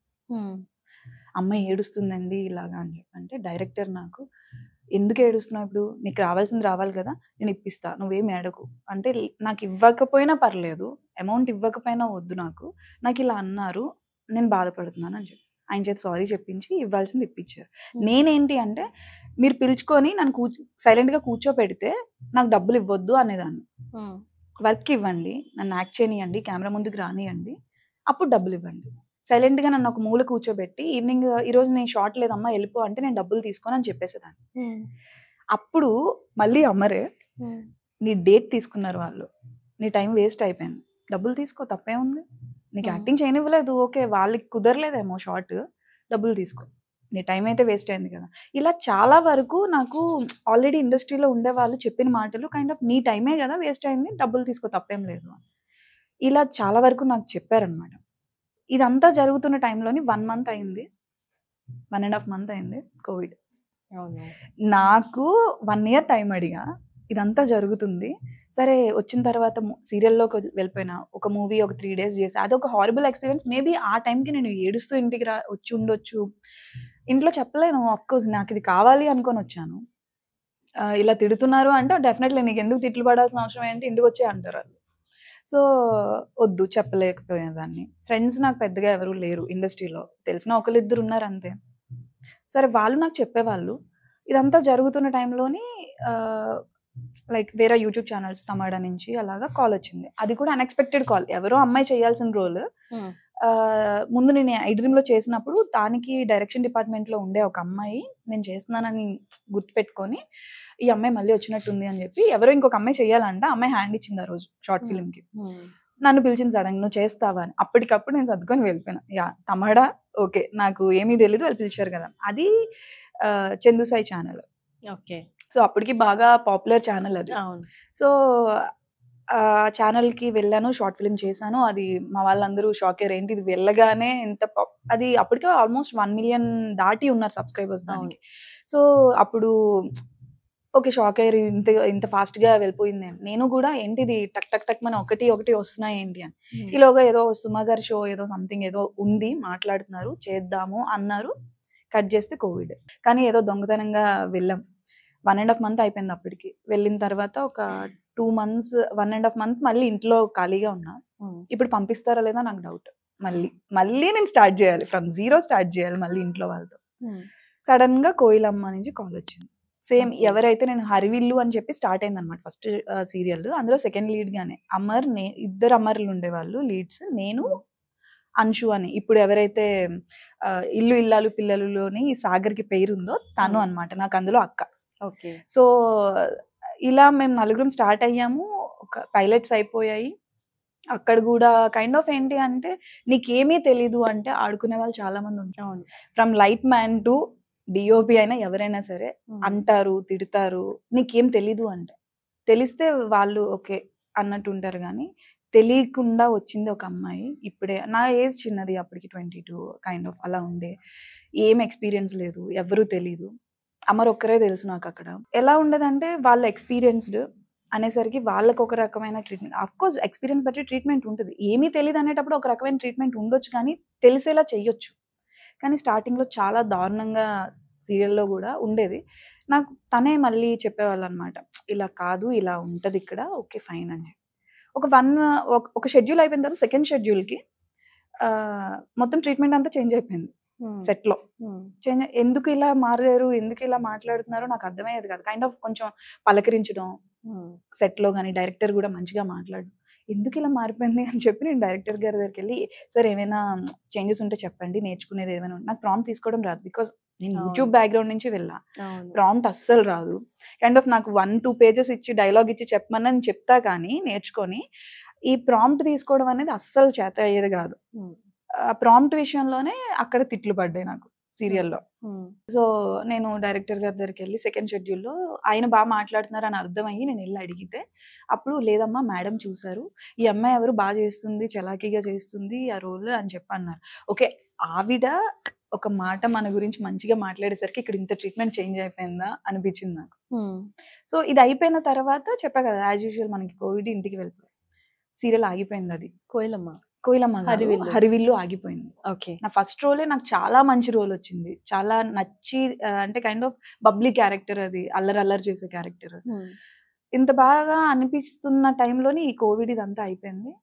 అమ్మాయి ఏడుస్తుందండి ఇలాగా అని చెప్పి. అంటే డైరెక్టర్ నాకు ఎందుకు ఏడుస్తున్నావు, ఇప్పుడు నీకు రావాల్సింది రావాలి కదా, నేను ఇప్పిస్తా, నువ్వేం ఏడకు అంటే, నాకు ఇవ్వకపోయినా పర్లేదు, అమౌంట్ ఇవ్వకపోయినా వద్దు, నాకు ఇలా అన్నారు, నేను బాధపడుతున్నాను అని చెప్పి ఆయన చేత సారీ చెప్పించి ఇవ్వాల్సింది ఇప్పించారు. నేనేంటి అంటే మీరు పిలుచుకొని నన్ను సైలెంట్గా కూర్చోపెడితే నాకు డబ్బులు ఇవ్వద్దు అనేదాన్ని. వర్క్ ఇవ్వండి, నన్ను యాక్ట్ చేయనియండి, కెమెరా ముందుకు రానియండి, అప్పుడు డబ్బులు ఇవ్వండి. సైలెంట్గా నన్ను ఒక మూల కూర్చోబెట్టి ఈవినింగ్ ఈరోజు నేను షార్ట్ లేదమ్మా వెళ్ళిపో అంటే నేను డబ్బులు తీసుకొని అని చెప్పేసేదాన్ని. అప్పుడు మళ్ళీ అమ్మరే నీ డేట్ తీసుకున్నారు వాళ్ళు, నీ టైం వేస్ట్ అయిపోయింది, డబ్బులు తీసుకో తప్పే ఉంది, నీకు యాక్టింగ్ చేయనివ్వలేదు, ఓకే వాళ్ళకి కుదరలేదేమో షార్ట్, డబ్బులు తీసుకో, నీ టైం అయితే వేస్ట్ అయింది కదా. ఇలా చాలా వరకు నాకు ఆల్రెడీ ఇండస్ట్రీలో ఉండే వాళ్ళు చెప్పిన మాటలు కైండ్ ఆఫ్ నీ టైమే కదా వేస్ట్ అయింది, డబ్బులు తీసుకో తప్పేం లేదు, ఇలా చాలా వరకు నాకు చెప్పారనమాట. ఇదంతా జరుగుతున్న టైంలోని 1 మంత్ అయింది, 1.5 మంత్ అయింది కోవిడ్. నాకు 1 ఇయర్ టైం అడిగా, ఇదంతా జరుగుతుంది. సరే వచ్చిన తర్వాత సీరియల్లోకి వెళ్ళిపోయినా, ఒక మూవీ ఒక 3 days చేసి, అదొక హారబుల్ ఎక్స్పీరియన్స్. మేబీ ఆ టైంకి నేను ఏడుస్తూ ఇంటికి వచ్చి ఉండొచ్చు, ఇంట్లో చెప్పలేను. ఆఫ్కోర్స్ నాకు ఇది కావాలి అనుకొని వచ్చాను, ఇలా తిడుతున్నారు అంటే డెఫినెట్లీ నీకు ఎందుకు తిట్లు పడాల్సిన అవసరం ఏంటి, ఇంటికి వచ్చే అంటారు వాళ్ళు. సో వద్దు, చెప్పలేకపోయేదాన్ని. ఫ్రెండ్స్ నాకు పెద్దగా ఎవరు లేరు ఇండస్ట్రీలో, తెలిసిన ఒకరిద్దరు ఉన్నారు అంతే. సరే వాళ్ళు నాకు చెప్పేవాళ్ళు. ఇదంతా జరుగుతున్న టైంలోని లైక్ వేరే యూట్యూబ్ ఛానల్స్ తమిళ నుంచి అలాగా కాల్ వచ్చింది. అది కూడా అన్ఎక్స్పెక్టెడ్ కాల్, ఎవరో అమ్మాయి చేయాల్సిన రోల్. ముందు నేను ఐ డ్రీమ్లో చేసినప్పుడు దానికి డైరెక్షన్ డిపార్ట్మెంట్లో ఉండే ఒక అమ్మాయి నేను చేస్తున్నానని గుర్తుపెట్టుకొని ఈ అమ్మాయి మళ్ళీ వచ్చినట్టుంది అని చెప్పి ఎవరో ఇంకొక అమ్మాయి చేయాలంట, అమ్మాయి హ్యాండ్ ఇచ్చింది ఆ రోజు షార్ట్ ఫిల్మ్కి. నన్ను పిలిచింది సడన్, నువ్వు చేస్తావా అని. అప్పటికప్పుడు నేను సర్దుకొని వెళ్ళిపోయినా. యా తమిళ ఓకే, నాకు ఏమీ తెలీదు, వాళ్ళు పిలిచారు కదా. అది Chandu Sai channel. Okay. So అప్పటికి బాగా పాపులర్ ఛానల్ అది. సో ఛానల్కి వెళ్ళాను, షార్ట్ ఫిల్మ్ చేశాను. అది మా వాళ్ళందరూ షాక్ అయ్యారు, ఏంటి ఇది వెళ్ళగానే ఇంత అది అప్పటికే ఆల్మోస్ట్ 1 million దాటి ఉన్నారు సబ్స్క్రైబర్స్ దానికి. సో అప్పుడు ఓకే షాక్ అయ్యారు, ఇంత ఫాస్ట్గా వెళ్ళిపోయింది. నేను కూడా ఏంటిది టక్ టక్ టక్ మన ఒకటి వస్తున్నాయి ఏంటి అని. ఈలోగా ఏదో సుమా గారి షో ఏదో సంథింగ్ ఏదో ఉంది, మాట్లాడుతున్నారు, చేద్దాము అన్నారు. కట్ చేస్తే కోవిడ్. కానీ ఏదో దొంగతనంగా వెళ్ళాం. 1.5 month అయిపోయింది అప్పటికి. వెళ్ళిన తర్వాత ఒక 2 months 1.5 month మళ్ళీ ఇంట్లో ఖాళీగా ఉన్నా. ఇప్పుడు పంపిస్తారా లేదా నాకు డౌట్. మళ్ళీ నేను స్టార్ట్ చేయాలి, ఫ్రమ్ జీరో స్టార్ట్ చేయాలి మళ్ళీ ఇంట్లో వాళ్ళతో. సడన్ గా కోయిలమ్మ నుంచి కాల్ వచ్చింది. సేమ్ ఎవరైతే నేను హరివిల్లు అని చెప్పి స్టార్ట్ అయింది అనమాట ఫస్ట్ సీరియల్. అందులో సెకండ్ లీడ్ గానే అమర్, ఇద్దరు అమర్లు ఉండేవాళ్ళు లీడ్స్, నేను అన్షు అని. ఇప్పుడు ఎవరైతే ఇల్లు ఇల్లాలు పిల్లలులోని సాగర్కి పేరుందో తను అనమాట, నాకు అందులో అక్క. ఓకే. సో ఇలా మేము నలుగురం స్టార్ట్ అయ్యాము. ఒక పైలట్స్ అయిపోయాయి. అక్కడ కూడా కైండ్ ఆఫ్ ఏంటి అంటే నీకేమీ తెలీదు అంటే ఆడుకునే వాళ్ళు చాలా మంది ఉంటారు. From light man to DOP అయినా ఎవరైనా సరే అంటారు, తిడతారు, నీకేం తెలీదు అంటే. తెలిస్తే వాళ్ళు ఓకే అన్నట్టు ఉంటారు. కానీ తెలియకుండా వచ్చింది ఒక అమ్మాయి. ఇప్పుడే నా ఏజ్ చిన్నది, అప్పటికి 22 కైండ్ ఆఫ్ అలా ఉండే. ఏం ఎక్స్పీరియన్స్ లేదు, ఎవరూ తెలీదు. అమర్ ఒక్కరే తెలుసు నాకు అక్కడ. ఎలా ఉండదంటే వాళ్ళు ఎక్స్పీరియన్స్డ్ అనేసరికి వాళ్ళకి ఒక రకమైన ట్రీట్మెంట్. ఆఫ్ కోర్స్ ఎక్స్పీరియన్స్ బట్టి ట్రీట్మెంట్ ఉంటుంది. ఏమీ తెలియదు అనేటప్పుడు ఒక రకమైన ట్రీట్మెంట్ ఉండొచ్చు, కానీ తెలిసేలా చెయ్యొచ్చు. కానీ స్టార్టింగ్లో చాలా దారుణంగా సీరియల్లో కూడా ఉండేది. నాకు తనే మళ్ళీ చెప్పేవాళ్ళు అనమాట, ఇలా కాదు ఇలా ఉంటుంది ఇక్కడ, ఓకే ఫైన్ అని. ఒక షెడ్యూల్ అయిపోయిన తర్వాత సెకండ్ షెడ్యూల్కి మొత్తం ట్రీట్మెంట్ అంతా చేంజ్ అయిపోయింది సెట్లో. చేంజ్ ఎందుకు ఇలా మారారు, ఎందుకు ఇలా మాట్లాడుతున్నారో నాకు అర్థమయ్యేది కాదు. కైండ్ ఆఫ్ కొంచెం పలకరించడం సెట్లో, కానీ డైరెక్టర్ కూడా మంచిగా మాట్లాడు, ఎందుకు ఇలా మారిపోయింది అని చెప్పి నేను డైరెక్టర్ గారి దగ్గరికి వెళ్ళి, సార్ ఏమైనా చేంజెస్ ఉంటే చెప్పండి, నేర్చుకునేది ఏమైనా. నాకు ప్రాంప్ట్ తీసుకోవడం రాదు, బికాస్ నేను యూట్యూబ్ బ్యాక్గ్రౌండ్ నుంచి వెళ్ళా. ప్రాంప్ట్ అస్సలు రాదు. కైండ్ ఆఫ్ నాకు 1-2 pages ఇచ్చి డైలాగ్ ఇచ్చి చెప్పమని నేను చెప్తా, కానీ నేర్చుకొని ఈ ప్రాంప్ట్ తీసుకోవడం అనేది అస్సలు చేత అయ్యేది కాదు. ప్రాంప్ట్ విషయంలోనే అక్కడ తిట్లు పడ్డాయి నాకు సీరియల్లో. సో నేను డైరెక్టర్ గారి దగ్గరికి వెళ్ళి సెకండ్ షెడ్యూల్లో ఆయన బాగా మాట్లాడుతున్నారు అని అర్థమయ్యి నేను వెళ్ళి అడిగితే, అప్పుడు లేదమ్మా మేడం చూసారు, ఈ అమ్మాయి ఎవరు బాగా చేస్తుంది, చలాకీగా చేస్తుంది ఆ రోల్ అని చెప్పి అన్నారు. ఓకే ఆవిడ ఒక మాట మన గురించి మంచిగా మాట్లాడేసరికి ఇక్కడ ఇంత ట్రీట్మెంట్ చేంజ్ అయిపోయిందా అనిపించింది నాకు. సో ఇది అయిపోయిన తర్వాత చెప్పా కదా, యాజ్ యూజువల్ మనకి కోవిడ్, ఇంటికి వెళ్ళిపోయి సీరియల్ ఆగిపోయింది. అది కోయిలమ్మ కాదు, హరివిల్లు. హరివిల్లు ఆగిపోయింది. ఓకే. నా ఫస్ట్ రోలే నాకు చాలా మంచి రోల్ వచ్చింది, చాలా నచ్చి, అంటే కైండ్ ఆఫ్ బబ్లీ క్యారెక్టర్, అది అల్లరి అల్లరి చేసే క్యారెక్టర్. ఇంత బాగా అనిపిస్తున్న టైంలోని ఈ కోవిడ్ ఇదంతా అయిపోయింది.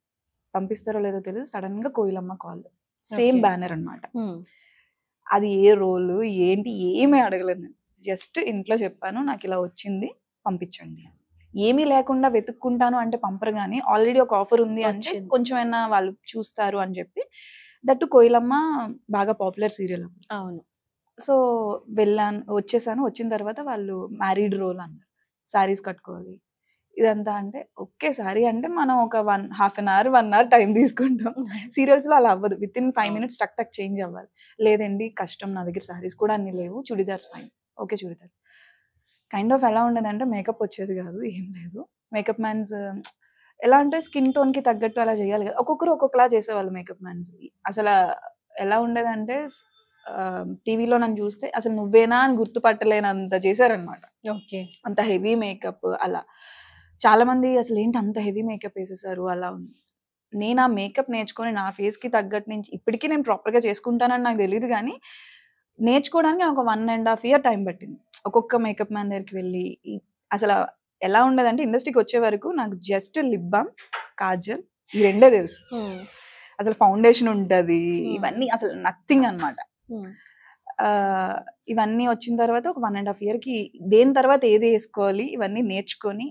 పంపిస్తారో లేదో తెలియదు, సడన్ గా కోయిలమ్మ కాల్, సేమ్ బ్యానర్ అన్నమాట. అది ఏ రోలు ఏంటి ఏమీ అడగలేదు నేను, జస్ట్ ఇంట్లో చెప్పాను నాకు ఇలా వచ్చింది పంపించండి అని. ఏమీ లేకుండా వెతుక్కుంటాను అంటే పంపరు, కానీ ఆల్రెడీ ఒక ఆఫర్ ఉంది అంటే వచ్చింది. కొంచెమైనా వాళ్ళు చూస్తారు అని చెప్పి. దట్టు కోయిలమ్మ బాగా పాపులర్ సీరియల్. అవును. సో వెళ్ళాను, వచ్చేసాను. వచ్చిన తర్వాత వాళ్ళు మ్యారీడ్ రోల్ అన్నారు, శారీస్ కట్టుకోవాలి ఇదంతా. అంటే ఓకే, సారీ అంటే మనం ఒక half an hour 1 hour time తీసుకుంటాం. సీరియల్స్ లో అలా అవ్వదు, విత్ ఇన్ 5 minutes టక్ టక్ చేంజ్ అవ్వాలి. లేదండి కష్టం, నా దగ్గర సారీస్ కూడా అన్ని లేవు, churidars fine. Okay churidar. Kind of ఎలా ఉండేదంటే మేకప్ వచ్చేది కాదు, ఏం లేదు. మేకప్ మ్యాన్స్ ఎలా అంటే స్కిన్ టోన్ కి తగ్గట్టు అలా చేయాలి కదా, ఒక్కొక్కరు ఒక్కొక్కలా చేసేవాళ్ళు మేకప్ మ్యాన్స్. అసలు ఎలా ఉండేదంటే టీవీలో నన్ను చూస్తే అసలు నువ్వేనా అని గుర్తుపట్టలేనంత చేశారనమాట. ఓకే. అంత హెవీ మేకప్. అలా చాలా మంది అసలు ఏంటి అంత హెవీ మేకప్ వేసేసారు అలా ఉంది. నేను ఆ మేకప్ నేర్చుకొని నా ఫేస్ కి తగ్గట్టు నుంచి ఇప్పటికీ నేను ప్రాపర్ గా చేసుకుంటానని నాకు తెలియదు, కానీ నేర్చుకోవడానికి నాకు 1.5 year టైం పట్టింది. ఒక్కొక్క మేకప్ మ్యాన్ దగ్గరికి వెళ్ళి అసలు ఎలా ఉండదంటే ఇండస్ట్రీకి వచ్చే వరకు నాకు జస్ట్ లిప్ బామ్, కాజల్ ఈ రెండే తెలుసు. అసలు ఫౌండేషన్ ఉంటది, ఇవన్నీ అసలు నథింగ్ అన్నమాట. ఇవన్నీ వచ్చిన తర్వాత ఒక 1.5 year కి దేని తర్వాత ఏది వేసుకోవాలి ఇవన్నీ నేర్చుకొని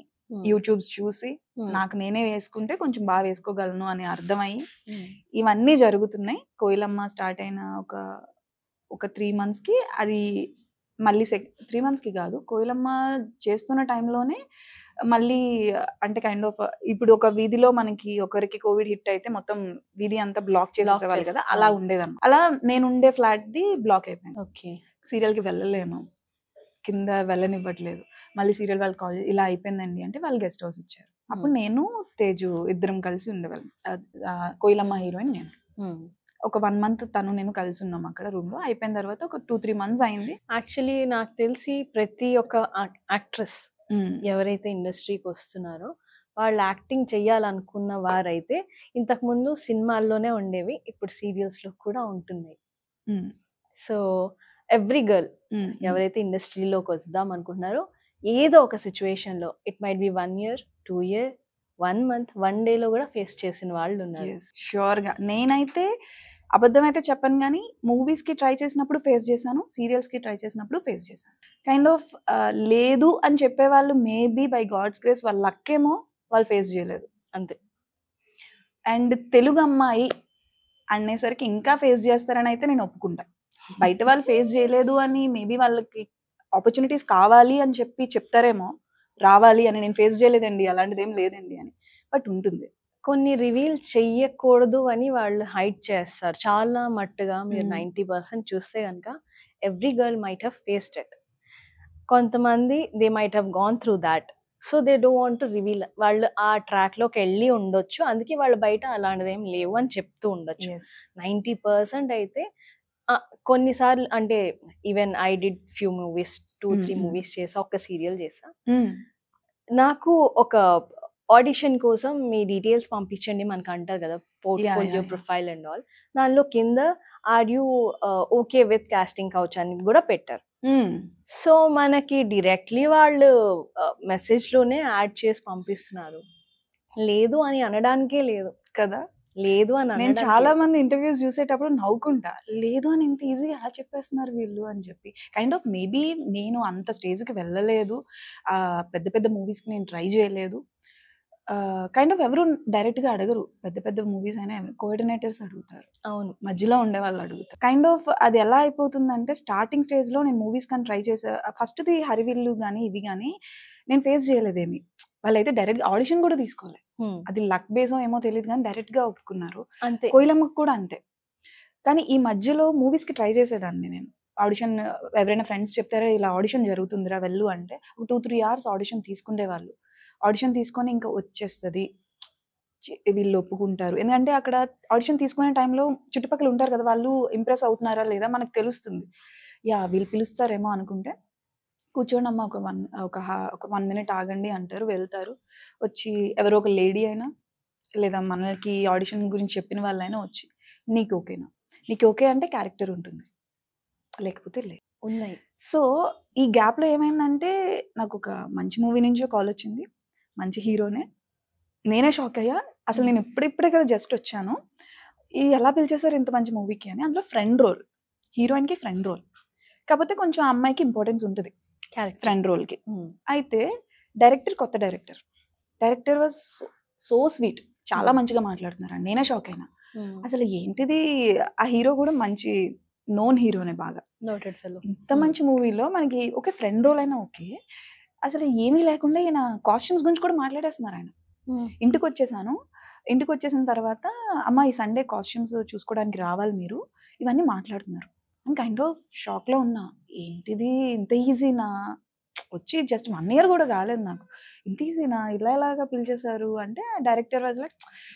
యూట్యూబ్స్ చూసి నాకు నేనే వేసుకుంటే కొంచెం బాగా వేసుకోగలను అని అర్థమయ్యి ఇవన్నీ జరుగుతున్నాయి. కోయిలమ్మ స్టార్ట్ అయిన ఒక 3 months కి అది మళ్ళీ 3 months కి కాదు, కోయిలమ్మ చేస్తున్న టైంలోనే మళ్ళీ అంటే కైండ్ ఆఫ్ ఇప్పుడు ఒక వీధిలో మనకి ఒకరికి కోవిడ్ హిట్ అయితే మొత్తం వీధి అంతా బ్లాక్ చేసేసేవాళ్ళు కదా, అలా ఉండేదన్నమాట. అలా నేను ఉండే ఫ్లాట్ ది బ్లాక్ అయిపోయింది. ఓకే. సీరియల్ కి వెళ్ళలేను, కింద వెళ్ళనివ్వట్లేదు. మళ్ళీ సీరియల్ వాళ్ళు కాల్ ఇలా అయిపోయిందండి అంటే వాళ్ళు గెస్ట్ హౌస్ ఇచ్చారు. అప్పుడు నేను తేజు ఇద్దరం కలిసి ఉండేవాళ్ళం. కోయిలమ్మ హీరోయిన్ నేను. ఒక 1 month తను నేను కలిసి ఉన్నాం అక్కడ రూమ్ లో. అయిపోయిన తర్వాత ఒక 2-3 months అయింది. యాక్చువల్లీ నాకు తెలిసి ప్రతి ఒక్క యాక్ట్రెస్ ఎవరైతే ఇండస్ట్రీకి వస్తున్నారో వాళ్ళు యాక్టింగ్ చెయ్యాలనుకున్న వారైతే ఇంతకు ముందు సినిమాల్లోనే ఉండేవి, ఇప్పుడు సీరియల్స్ లో కూడా ఉంటున్నాయి. సో ఎవ్రీ గర్ల్ ఎవరైతే ఇండస్ట్రీలోకి వద్దాం అనుకుంటున్నారో ఏదో ఒక సిచ్యువేషన్ లో, it might be 1 year, 2 year, 1 month, 1 day లో కూడా ఫేస్ చేసిన వాళ్ళు ఉన్నారు. షూర్ గా. నేనైతే అబద్ధం అయితే చెప్పను, కానీ మూవీస్ కి ట్రై చేసినప్పుడు ఫేస్ చేశాను, సీరియల్స్ కి ట్రై చేసినప్పుడు ఫేస్ చేశాను. కైండ్ ఆఫ్ లేదు అని చెప్పేవాళ్ళు మేబీ బై గాడ్స్ గ్రేస్ వాళ్ళ లక్కేమో వాళ్ళు ఫేస్ చేయలేదు అంతే. అండ్ తెలుగు అమ్మాయి అనేసరికి ఇంకా ఫేస్ చేస్తారని అయితే నేను ఒప్పుకుంటా. బయట వాళ్ళు ఫేస్ చేయలేదు అని మేబీ వాళ్ళకి ఆపర్చునిటీస్ కావాలి అని చెప్పి చెప్తారేమో, రావాలి అని. నేను ఫేస్ చేయలేదండి అలాంటిది ఏం లేదండి అని, బట్ ఉంటుంది. కొన్ని రివీల్ చెయ్యకూడదు అని వాళ్ళు హైడ్ చేస్తారు చాలా మట్టుగా. మీరు 90% చూస్తే కనుక every girl might have faced it. కొంతమంది they might have gone through that, so they don't want to reveal. వాళ్ళు ఆ ట్రాక్ లోకి వెళ్ళి ఉండొచ్చు, అందుకే వాళ్ళు బయట అలాంటిది ఏం లేవు అని చెప్తూ ఉండొచ్చు. 90% అయితే కొన్నిసార్లు అంటే even I did few movies, 2-3 movies చేసా, ఒక సీరియల్ చేసా. నాకు ఒక ఆడిషన్ కోసం మీ డీటెయిల్స్ పంపించండి మనకు అంటారు కదా, పోర్ట్ఫోలియో ప్రొఫైల్ అండ్ ఆల్. దానిలో కింద are you okay with casting couch అని కూడా పెట్టారు. సో మనకి డైరెక్ట్లీ వాళ్ళు మెసేజ్ లోనే యాడ్ చేసి పంపిస్తున్నారు. లేదు అని అనడానికే లేదు కదా, లేదు అని. నేను చాలా మంది ఇంటర్వ్యూస్ చూసేటప్పుడు నవ్వుకుంటా, లేదు అని ఇంత ఈజీగా ఎలా చెప్పేస్తున్నారు వీళ్ళు అని చెప్పి. కైండ్ ఆఫ్ మేబీ నేను అంత స్టేజ్కి వెళ్ళలేదు, పెద్ద పెద్ద మూవీస్కి నేను ట్రై చేయలేదు. కైండ్ ఆఫ్ ఎవరు డైరెక్ట్గా అడగరు, పెద్ద పెద్ద మూవీస్ అయినా కోఆర్డినేటర్స్ అడుగుతారు. అవును, మధ్యలో ఉండే వాళ్ళు అడుగుతారు. కైండ్ ఆఫ్ అది ఎలా అయిపోతుందంటే స్టార్టింగ్ స్టేజ్లో నేను మూవీస్ కానీ ట్రై చేసా, ఫస్ట్ది హరివిల్లు కానీ ఇవి కానీ నేను ఫేస్ చేయలేదేమి. వాళ్ళైతే డైరెక్ట్ ఆడిషన్ కూడా తీసుకోలేదు, అది లక్ బేసో ఏమో తెలియదు కానీ డైరెక్ట్ గా ఒప్పుకున్నారు. అంతే. కోయిలమ్మకు కూడా అంతే. కానీ ఈ మధ్యలో మూవీస్ కి ట్రై చేసేదాన్ని నేను. ఆడిషన్ ఎవరైనా ఫ్రెండ్స్ చెప్తారా ఇలా ఆడిషన్ జరుగుతుందిరా వెళ్ళు అంటే 2-3 hours ఆడిషన్ తీసుకునే వాళ్ళు. ఆడిషన్ తీసుకొని ఇంకా వచ్చేస్తుంది వీళ్ళు ఒప్పుకుంటారు. ఎందుకంటే అక్కడ ఆడిషన్ తీసుకునే టైంలో చుట్టుపక్కల ఉంటారు కదా! వాళ్ళు ఇంప్రెస్ అవుతున్నారా లేదా మనకు తెలుస్తుంది. యాహ్! వీళ్ళు పిలుస్తారేమో అనుకుంటే, కూర్చోండమ్మా ఒక 1 మినిట్ ఆగండి అంటారు. వెళ్తారు. వచ్చి ఎవరో ఒక లేడీ అయినా, లేదా మనకి ఆడిషన్ గురించి చెప్పిన వాళ్ళైనా వచ్చి, "నీకు ఓకేనా? నీకు ఓకే అంటే క్యారెక్టర్ ఉంటుంది. లేకపోతే లేదు." ఉన్నాయి. సో, ఈ గ్యాప్‌లో ఏమైందంటే, నాకొక మంచి మూవీ నుంచో కాలొచ్చింది. మంచి హీరోనే. నేనే షాకయ్యా. అసలు నేను ఇప్పుడిప్పుడే కదా జస్ట్ వచ్చాను. ఎలా పిలిచేసారు ఇంత మంచి మూవీకి అని. అందులో ఫ్రెండ్ రోల్. హీరోయిన్‌కి ఫ్రెండ్ రోల్. కాపోతే కొంచెం ఆ అమ్మాయికి ఇంపార్టెన్స్ ఉంటది. క్యారెక్టర్. ఫ్రెండ్ రోల్‌కి. అయితే డైరెక్టర్ కొత్త director. Director was so sweet. చాలా మంచిగా మాట్లాడుతున్నారండి. నేనే షాక్ అయినా. అసలు ఏంటిది, ఆ హీరో కూడా మంచి నోన్ హీరోనే బాగా. Noted fellow. ఇంత మంచి మూవీలో మనకి ఓకే ఫ్రెండ్ రోల్ అయినా ఓకే. అసలు ఏమీ లేకుండా ఈయన కాస్ట్యూమ్స్ గురించి కూడా మాట్లాడేస్తున్నారు ఆయన. ఇంటికొచ్చేసాను. ఇంటికొచ్చేసిన తర్వాత, "అమ్మ ఈ సండే కాస్ట్యూమ్స్ చూసుకోవడానికి రావాలి మీరు." ఇవన్నీ మాట్లాడుతున్నారు. నేను కైండ్ ఆఫ్ షాక్‌లో ఉన్నా. ఏంటిది ఇంత ఈజీనా? వచ్చి జస్ట్ 1 ఇయర్ కూడా కాలేదు నాకు. ఇంత ఈజీనా? ఇలా ఎలాగా పిలిచేశారు అంటే, డైరెక్టర్ వాజ్ లైక్,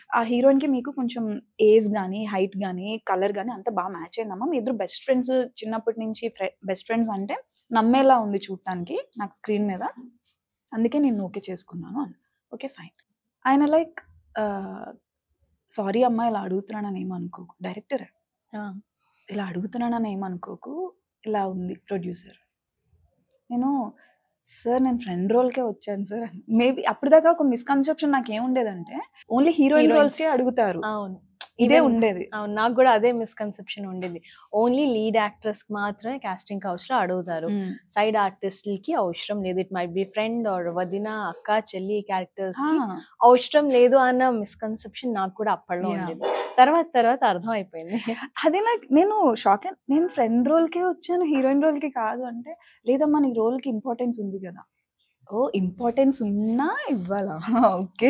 "ఆ హీరోయిన్‌కి మీకు కొంచెం ఏజ్ గాని, హైట్ గాని, కలర్ గాని అంతా బాగా మ్యాచ్ అయిందమ్మా. మీ ఇద్దరు బెస్ట్ ఫ్రెండ్స్ చిన్నప్పటి నుంచి బెస్ట్ ఫ్రెండ్స్ అంటే నమ్మేలా ఉంది చూడటానికి నాకు స్క్రీన్ మీద. అందుకే నేను ఓకే చేసుకున్నాను" అని. Okay fine. ఆయన లైక్ "సారీ అమ్మా ఇలా అడుగుతున్నానని ఏమనుకోకు." డైరెక్టరే. "ఇలా అడుగుతున్నానని ఏమనుకోకు. ఇలా ఉంది ప్రొడ్యూసర్." నేను, "సార్ నేను ఫ్రెండ్ రోల్‌కే వచ్చాను సార్." మేబీ అప్పటిదాకా ఒక మిస్‌కన్సెప్షన్ నాకేముండేదంటే, ఓన్లీ హీరోయిన్ రోల్స్‌కే అడుగుతారు. అవును. ఇదే ఉండేది. అవును. నాకు కూడా అదే మిస్‌కన్సెప్షన్ ఉండింది. ఓన్లీ లీడ్ యాక్టర్స్‌కి మాత్రమే కాస్టింగ్ కౌచ్‌లో అడుగుతారు. సైడ్ ఆర్టిస్ట్‌లకి అవసరం లేదు. It might be friend or వదిన, అక్క, చెల్లి క్యారెక్టర్స్‌కి అవసరం లేదు అన్న మిస్‌కన్సెప్షన్ నాకు కూడా అప్పట్లో ఉండేది. తర్వాత అర్థం అయిపోయింది. అదే నేను షాక్ అయ్యాను. నేను ఫ్రెండ్ రోల్‌కే వచ్చాను హీరోయిన్ రోల్‌కి కాదు అంటే, "లేదమ్మా నీ రోల్‌కి ఇంపార్టెన్స్ ఉంది కదా." ఓహ్! ఇంపార్టెన్స్ ఉన్నా ఇవ్వాలా? ఓకే.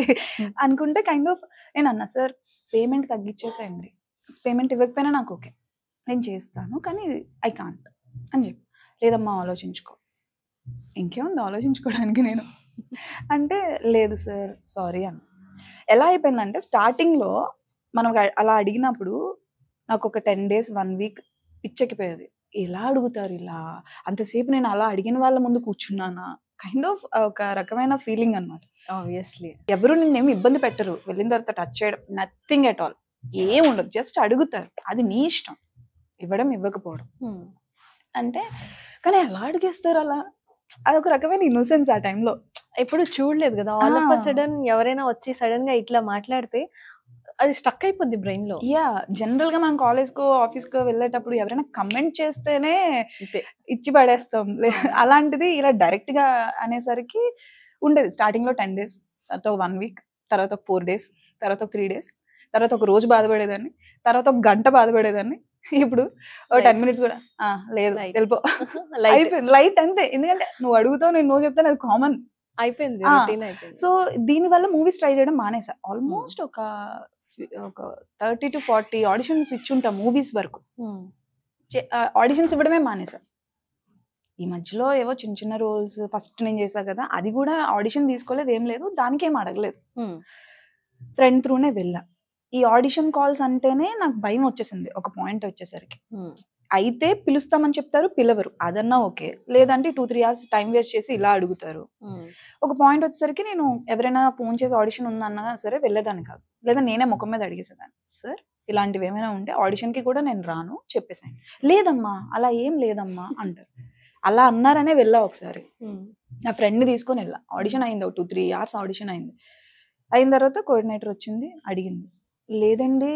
అనుకుంటే కైండ్ ఆఫ్ నేనన్నా, "సార్ పేమెంట్ తగ్గిచ్చేసేయండి. పేమెంట్ ఇవ్వకపోయినా నాకు ఓకే. నేను చేస్తాను. కానీ ఐ కాంట్" అని చెప్పి. "లేదమ్మా ఆలోచించుకో." ఇంకేముంది ఆలోచించుకోవడానికి నేను. అంటే, "లేదు సార్ సారీ" అన్నా. ఎలా అయిపోయిందంటే స్టార్టింగ్‌లో మనం అలా అడిగినప్పుడు నాకొక 10 డేస్, 1 వీక్ పిచ్చెక్కిపోయేది. ఎలా అడుగుతారు ఇలా? అంతసేపు నేను అలా అడిగిన వాళ్ళ ముందు కూర్చున్నానా? కైండ్ ఆఫ్ ఒక రకమైన ఫీలింగ్ అన్నమాట. ఆబ్వియస్లీ. ఎవరు నిన్నేమి ఇబ్బంది పెట్టరు. వెళ్ళిన తర్వాత టచ్ చేయడం నథింగ్ ఎట్ ఆల్. ఏముండదు. జస్ట్ అడుగుతారు. అది నీ ఇష్టం. ఇవ్వడం, ఇవ్వకపోవడం. అంటే కానీ ఎలా అడిగేస్తారు అలా? అదొక రకమైన ఇన్నోసెన్స్ ఆ టైంలో. ఎప్పుడు చూడలేదు కదా! ఆల్ ఆఫ్ ఎ సడన్ ఎవరైనా వచ్చి సడెన్‌గా ఇట్లా మాట్లాడితే అది స్టక్ అయిపోద్ది బ్రెయిన్‌లో. యాహ్! జనరల్‌గా మనం కాలేజ్‌కో, ఆఫీస్‌కో వెళ్ళేటప్పుడు ఎవరైనా కమెంట్ చేస్తేనే అంతే. ఇచ్చి పడేస్తాం. అలాంటిది ఇలా డైరెక్ట్‌గా అనేసరికి ఉండేది. స్టార్టింగ్‌లో 10 డేస్, తర్వాత ఒక 1 వీక్, తర్వాత ఒక 4 డేస్, తర్వాత ఒక 3 డేస్, తర్వాత ఒక రోజు బాధపడేదాన్ని, తర్వాత ఒక గంట బాధపడేదాన్ని. ఇప్పుడు ఓ 10 మినిట్స్ కూడా లేదు వెళ్ళిపో. అయిపోయింది. లైట్ అంతే. ఎందుకంటే నువ్వు అడుగుతావు, నేను నో చెప్తాను, అది కామన్. అయిపోయింది. రొటీన్ అయిపోయింది. సో దీనివల్ల మూవీస్ ట్రై చేయడం మానేసా. ఆల్మోస్ట్ ఒక 30-40 ఆడిషన్స్ ఇచ్చుంటా మూవీస్ వరకు. ఆడిషన్స్ ఇవ్వడమే మానేసా. ఈ మధ్యలో ఏవో చిన్న చిన్న రోల్స్ ఫస్ట్ నేను చేశా కదా, అది కూడా ఆడిషన్ తీసుకోలేదు, ఏం లేదు, దానికేం అడగలేదు. ఫ్రెండ్ త్రూనే వెళ్ళా. ఈ ఆడిషన్ కాల్స్ అంటేనే నాకు భయం వచ్చేసింది ఒక పాయింట్ వచ్చేసరికి. అయితే పిలుస్తామని చెప్తారు, పిలవరు. అదన్నా ఓకే. లేదంటే 2-3 అవర్స్ టైం వేస్ట్ చేసి ఇలా అడుగుతారు. ఒక పాయింట్ వచ్చేసరికి నేను ఎవరైనా ఫోన్ చేసి ఆడిషన్ ఉందన్నా సరే వెళ్ళేదాన్ని కాదు. లేదా నేనే ముఖం మీద అడిగేసేదాన్ని, "సార్ ఇలాంటివి ఏమైనా ఉంటే ఆడిషన్‌కి కూడా నేను రాను చెప్పేసాను." "లేదమ్మా అలా ఏం లేదమ్మా" అంటారు. అలా అన్నారనే వెళ్ళా ఒకసారి. నా ఫ్రెండ్‌ని తీసుకొని వెళ్ళా. ఆడిషన్ అయింది. ఒక 2-3 అవర్స్ ఆడిషన్ అయింది. అయిన తర్వాత కోఆర్డినేటర్ వచ్చింది, అడిగింది. "లేదండి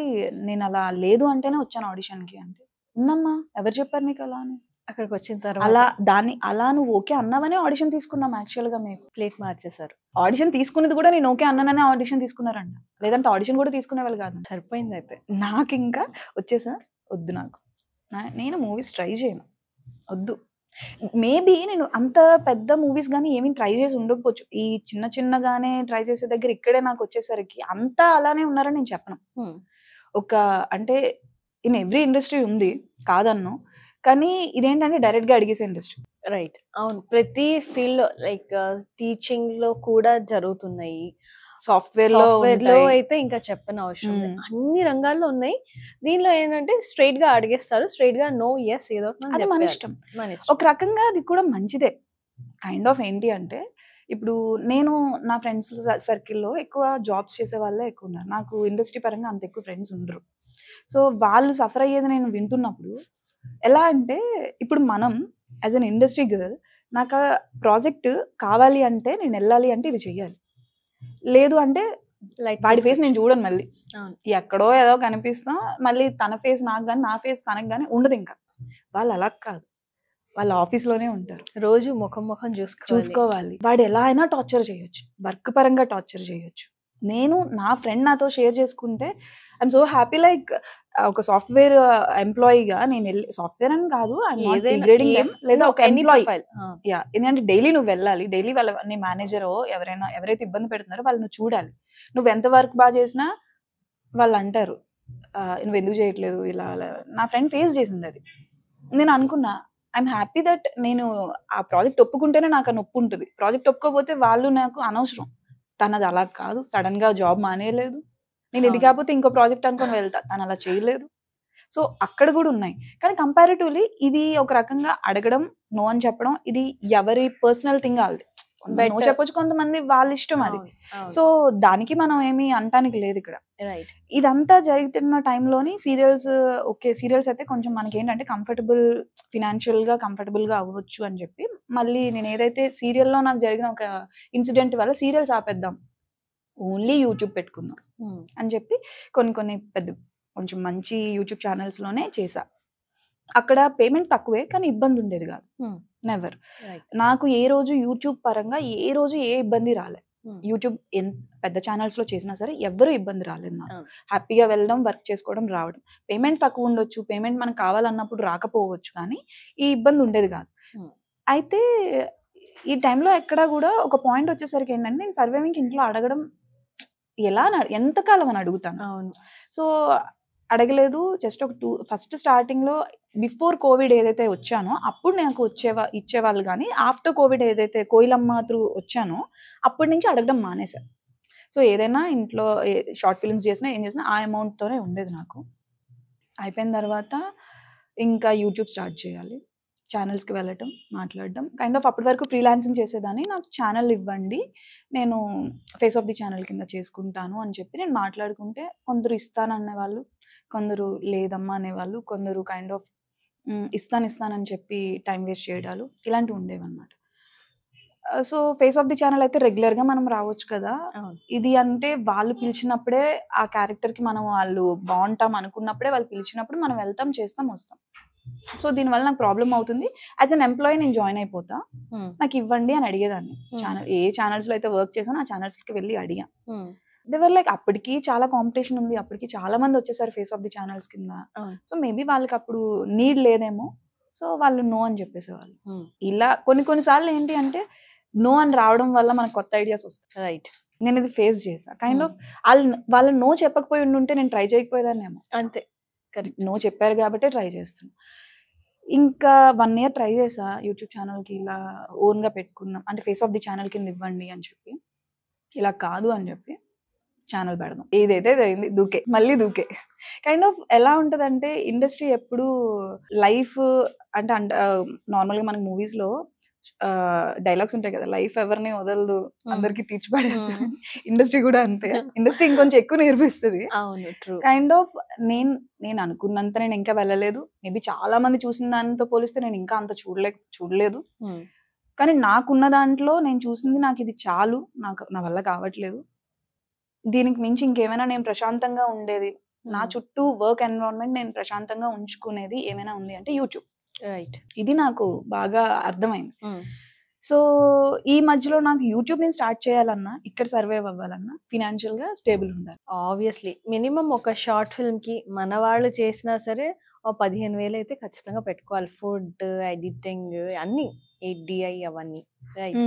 నేను అలా లేదు అంటేనే వచ్చాను ఆడిషన్‌కి" అంటే, "ఉందమ్మా ఎవరు చెప్పారు మీకు అలా" అని. అక్కడికి వచ్చిన అలా తర్వాత అలా నువ్వు ఓకే అన్నావనే ఆడిషన్ తీసుకున్నాం యాక్చువల్‌గా మేము. ప్లేట్ మార్చేశారు. ఆడిషన్ తీసుకున్నది కూడా నేను ఓకే అన్నాననే ఆడిషన్ తీసుకున్నారంట. లేదంటే ఆడిషన్ కూడా తీసుకునేవాళ్ళు కాదు. సరిపోయిందయితే. నాకింకా వచ్చేసా, వద్దు నాకు. నేను మూవీస్ ట్రై చేయను. వద్దు. మేబీ నేను అంత పెద్ద మూవీస్ గాని ఏమి ట్రై చేసి ఉండకపోవచ్చు. ఈ చిన్న చిన్నగానే ట్రై చేసే దగ్గర ఇక్కడే నాకొచ్చేసరికి అంతా అలానే ఉన్నారని నేను చెప్పను. ఒక అంటే ఇన్ ఎవ్రీ ఇండస్ట్రీ ఉంది, కాదన్ను. కానీ ఇదేంటంటే డైరెక్ట్‌గా అడిగేసే ఇండస్ట్రీ. రైట్. అవును. ప్రతి ఫీల్డ్‌లో లైక్ టీచింగ్‌లో కూడా జరుగుతున్నాయి. సాఫ్ట్వేర్ సాఫ్ట్వేర్ లో లో అయితే ఇంకా చెప్పని అవసరం లేదు. అన్ని రంగాల్లో ఉన్నాయి. దీనిలో ఏంటంటే స్ట్రైట్ గా అడిగేస్తారు, స్ట్రైట్ గా నో ఎస్ ఏదో ఒకటి మనం అది మన చెప్పేయాలి. ఇష్టం. మన ఒక ఇష్టం. రకంగా అది కూడా మంచిదే. కైండ్ ఆఫ్ ఏంటి అంటే ఇప్పుడు నేను నా ఫ్రెండ్స్ సర్కిల్‌లో ఎక్కువ జాబ్స్ చేసే వాళ్ళే ఎక్కువ ఉన్నారు. నాకు ఇండస్ట్రీ పరంగా అంత ఎక్కువ ఫ్రెండ్స్ ఉండరు. సో వాళ్ళు సఫర్ అయ్యేది నేను వింటున్నప్పుడు ఎలా అంటే ఇప్పుడు మనం యాజ్ అన్ ఇండస్ట్రీ గర్ల్ నాకు ఆ ప్రాజెక్ట్ కావాలి అంటే నేను వెళ్ళాలి అంటే ఇది చెయ్యాలి. లేదు అంటే లైట్ వాడి ఫేస్ నేను చూడను మళ్ళీ. అవును. ఎక్కడో ఏదో కనిపిస్తాం. మళ్ళీ తన ఫేస్ నాకు గాని, నా ఫేస్ తనకి గాని ఉండదు ఇంకా. వాళ్ళు అలా కాదు. వాళ్ళు ఆఫీస్‌లోనే ఉంటారు. రోజు ముఖం ముఖం చూసుకోవాలి. వాడు ఎలా అయినా టార్చర్ చేయొచ్చు. వర్క్ పరంగా టార్చర్ చేయొచ్చు. నేను నా ఫ్రెండ్ నాతో షేర్ చేసుకుంటే ఐయామ్ సో హ్యాపీ లైక్ ఒక సాఫ్ట్‌వేర్ ఎంప్లాయీగా నేను సాఫ్ట్‌వేర్ అని కాదు. ఐయామ్ నాట్ ఏదైనా డిగ్రేడింగ్ దెమ్. లేదా ఒక ఎనీ ఎంప్లాయీ. ప్రొఫైల్. యాహ్! ఎందుకంటే డైలీ నువ్వు వెళ్ళాలి. డైలీ వాళ్ళ నీ మేనేజరో ఎవరైతే ఇబ్బంది పెడుతున్నారో వాళ్ళని నువ్వు చూడాలి. నువ్వు ఎంత వర్క్ బాగా చేసినా వాళ్ళు అంటారు. నువ్వెందుకు చేయట్లేదు ఇలా అలా. నా ఫ్రెండ్ ఫేస్ చేసింది అది. నేను అనుకున్నా ఐయామ్ హ్యాపీ దట్ నేను ఆ ప్రాజెక్ట్ ఒప్పుకుంటేనే నాకు ఆ నొప్పి ఉంటది. ప్రాజెక్ట్ ఒప్పుకోకపోతే వాళ్ళు నాకు అనవసరం. తనది అలా కాదు. సడెన్‌గా జాబ్ మానేయలేదు. నేను ఇది అవును. కాకపోతే ఇంకో ప్రాజెక్ట్ అనుకొని వెళ్తా. తను అలా చేయలేదు. సో అక్కడ కూడా ఉన్నాయి. కానీ కంపారిటివ్‌లీ ఇది ఒక రకంగా అడగడం, నో అని చెప్పడం ఇది ఎవరి పర్సనల్ థింగ్ ఆళ్ళది. No better. చెప్పొచ్చు, కొంతమంది వాళ్ళ ఇష్టం అది. అవును. అవును. సో దానికి మనం ఏమి అనటానికి లేదు ఇక్కడ. రైట్. ఇదంతా జరుగుతున్న టైంలోని సీరియల్స్ అయితే కొంచెం మనకేంటంటే ఫినాన్షియల్‌గా కంఫర్టబుల్‌గా అవ్వచ్చు అని చెప్పి, మళ్ళీ నేను ఏదైతే సీరియల్‌లో నాకు జరిగిన ఒక ఇన్సిడెంట్ వల్ల సీరియల్స్ ఆపేద్దాం. ఓన్లీ యూట్యూబ్ పెట్టుకుందాం అని చెప్పి కొన్ని కొంచెం మంచి యూట్యూబ్ ఛానల్స్‌లోనే చేశా. అక్కడ పేమెంట్ తక్కువే కానీ ఇబ్బంది ఉండేది కాదు. నెవర్. రైట్. నాకు ఏ రోజు యూట్యూబ్ పరంగా ఏ ఇబ్బంది రాలే. యూట్యూబ్ పెద్ద ఛానల్స్‌లో చేసినా సరే ఎవ్వరు ఇబ్బంది రాలేదు నాకు. అవును. హ్యాపీగా వెళ్ళడం, వర్క్ చేసుకోవడం, రావడం. పేమెంట్ తక్కువ ఉండొచ్చు, పేమెంట్ మనకు కావాలన్నప్పుడు రాకపోవచ్చు కానీ ఈ ఇబ్బంది ఉండేది కాదు. Hmm. అయితే ఈ టైంలో ఎక్కడా కూడా ఒక పాయింట్ వచ్చేసరికి ఏంటంటే నేను సర్వైవింగ్‌కి ఇంట్లో అడగడం ఎంతకాలం అని అడుగుతాను. అవును. సో అడగలేదు. జస్ట్ ఫస్ట్ స్టార్టింగ్‌లో బిఫోర్ కోవిడ్ ఏదైతే వచ్చానో అప్పుడు నాకు ఇచ్చేవాళ్ళు గానీ, ఆఫ్టర్ కోవిడ్ ఏదైతే కోయిలమ్మ త్రూ వచ్చానో అప్పటి నుంచి అడగడం మానేశా. సో ఏదైనా ఇంట్లో షార్ట్ ఫిల్మ్స్ చేసినా, ఏం చేసినా ఆ అమౌంట్‌తోనే ఉండేది నాకు. అయిపోయిన తర్వాత ఇంకా యూట్యూబ్ స్టార్ట్ చేయాలి. ఛానల్స్‌కి వెళ్ళటం, మాట్లాడడం. కైండ్ ఆఫ్ అప్పటి వరకు ఫ్రీలాన్సింగ్ చేసేదాన్ని. నాకు ఛానల్ ఇవ్వండి. నేను ఫేస్ ఆఫ్ ది ఛానల్ కింద చేసుకుంటాను అని చెప్పి నేను మాట్లాడుకుంటే కొందరు ఇస్తాననేవాళ్ళు, కొందరు లేదమ్మా అనేవాళ్ళు, కొందరు కైండ్ ఆఫ్ ఇస్తానని చెప్పి టైం వేస్ట్ చేయడాలు ఇలాంటివి ఉండేవన్నమాట. So face of the channel అయితే రెగ్యులర్‌గా మనం రావచ్చు కదా! అవును. ఇది అంటే వాళ్ళు పిలిచినప్పుడే ఆ క్యారెక్టర్‌కి వాళ్ళు బావుంటాం అనుకున్నప్పుడే వాళ్ళు పిలిచినప్పుడు మనం వెళ్తాం, చేస్తాం, వస్తాం. సో దీనివల్ల నాకు ప్రాబ్లమ్ అవుతుంది. యాజ్ అన్ ఎంప్లాయీ నేను జాయిన్ అయిపోతా. నాకు ఇవ్వండి అని అడిగేదాన్ని. ఏ ఛానల్స్‌లో అయితే వర్క్ చేశానో ఆ ఛానల్స్‌కి వెళ్ళి అడిగా. దే వర్ లైక్ అప్పటికి చాలా కాంపిటీషన్ ఉంది. అప్పటికి చాలా మంది వచ్చేసారు ఫేస్ ఆఫ్ ది ఛానల్స్ కింద. సో మేబీ వాళ్ళకి అప్పుడు నీడ్ లేదేమో. సో వాళ్ళు నో అని చెప్పేసేవాళ్ళు. ఇలా కొన్ని సార్లు ఏంటి అంటే నో అని రావడం వల్ల మనకు కొత్త ఐడియాస్ వస్తాయి. రైట్. నేను ఇది ఫేస్ చేశా. కైండ్ ఆఫ్ వాళ్ళు నో చెప్పకపోయి ఉంటే నేను ట్రై చేయకపోయేదాన్నేమో. అంతే. కరెక్ట్. నో చెప్పారు కాబట్టే ట్రై చేస్తున్నా. ఇంకా 1 ఇయర్ ట్రై చేశా. యూట్యూబ్ ఛానల్‌కి ఇలా ఓన్‌గా పెట్టుకుందాం. అంటే ఫేస్ ఆఫ్ ది ఛానల్ కింద ఇవ్వండి అని చెప్పి. ఇలా కాదు అని చెప్పి ఛానల్ పెడదాం. ఏదైతే అయింది. మళ్ళీ దూకే. కైండ్ ఆఫ్ ఎలా ఉంటదంటే ఇండస్ట్రీ ఎప్పుడు లైఫ్ అంటే నార్మల్‌గా మనకి మూవీస్‌లో డైలాగ్స్ ఉంటాయి కదా! లైఫ్ ఎవరిని వదలదు. అందరికి తీర్చి పడేస్తది. ఇండస్ట్రీ కూడా అంతే. ఇండస్ట్రీ ఇంకొంచెం ఎక్కువ నేర్పిస్తది. అవును. ట్రూ. కైండ్ ఆఫ్ నేను అనుకున్నంత నేను ఇంకా వెళ్ళలేదు. మేబీ చాలా మంది చూసిన దానితో పోలిస్తే నేను ఇంకా అంత చూడలేదు. కానీ నాకున్న దాంట్లో నేను చూసింది నాకు ఇది చాలు. నా వల్ల కావట్లేదు. దీనికి మించి ఇంకేమైనా నేను ప్రశాంతంగా ఉండేది, నా చుట్టూ వర్క్ ఎన్విరాన్మెంట్ నేను ప్రశాంతంగా ఉంచుకునేది ఏమైనా ఉంది అంటే యూట్యూబ్. రైట్. ఇది నాకు బాగా అర్థమైంది. సో ఈ మధ్యలో నాకు యూట్యూబ్ నేను స్టార్ట్ చేయాలన్నా, ఇక్కడ సర్వైవ్ అవ్వాలన్నా ఫినాన్షియల్‌గా స్టేబుల్ ఉండాలి. ఆబ్వియస్లీ మినిమం ఒక షార్ట్ ఫిల్మ్‌కి మన వాళ్ళు చేసినా సరే ఓ 15,000 అయితే ఖచ్చితంగా పెట్టుకోవాలి. ఫుడ్, ఎడిటింగ్ అన్నీ, ADI అవన్నీ. రైట్.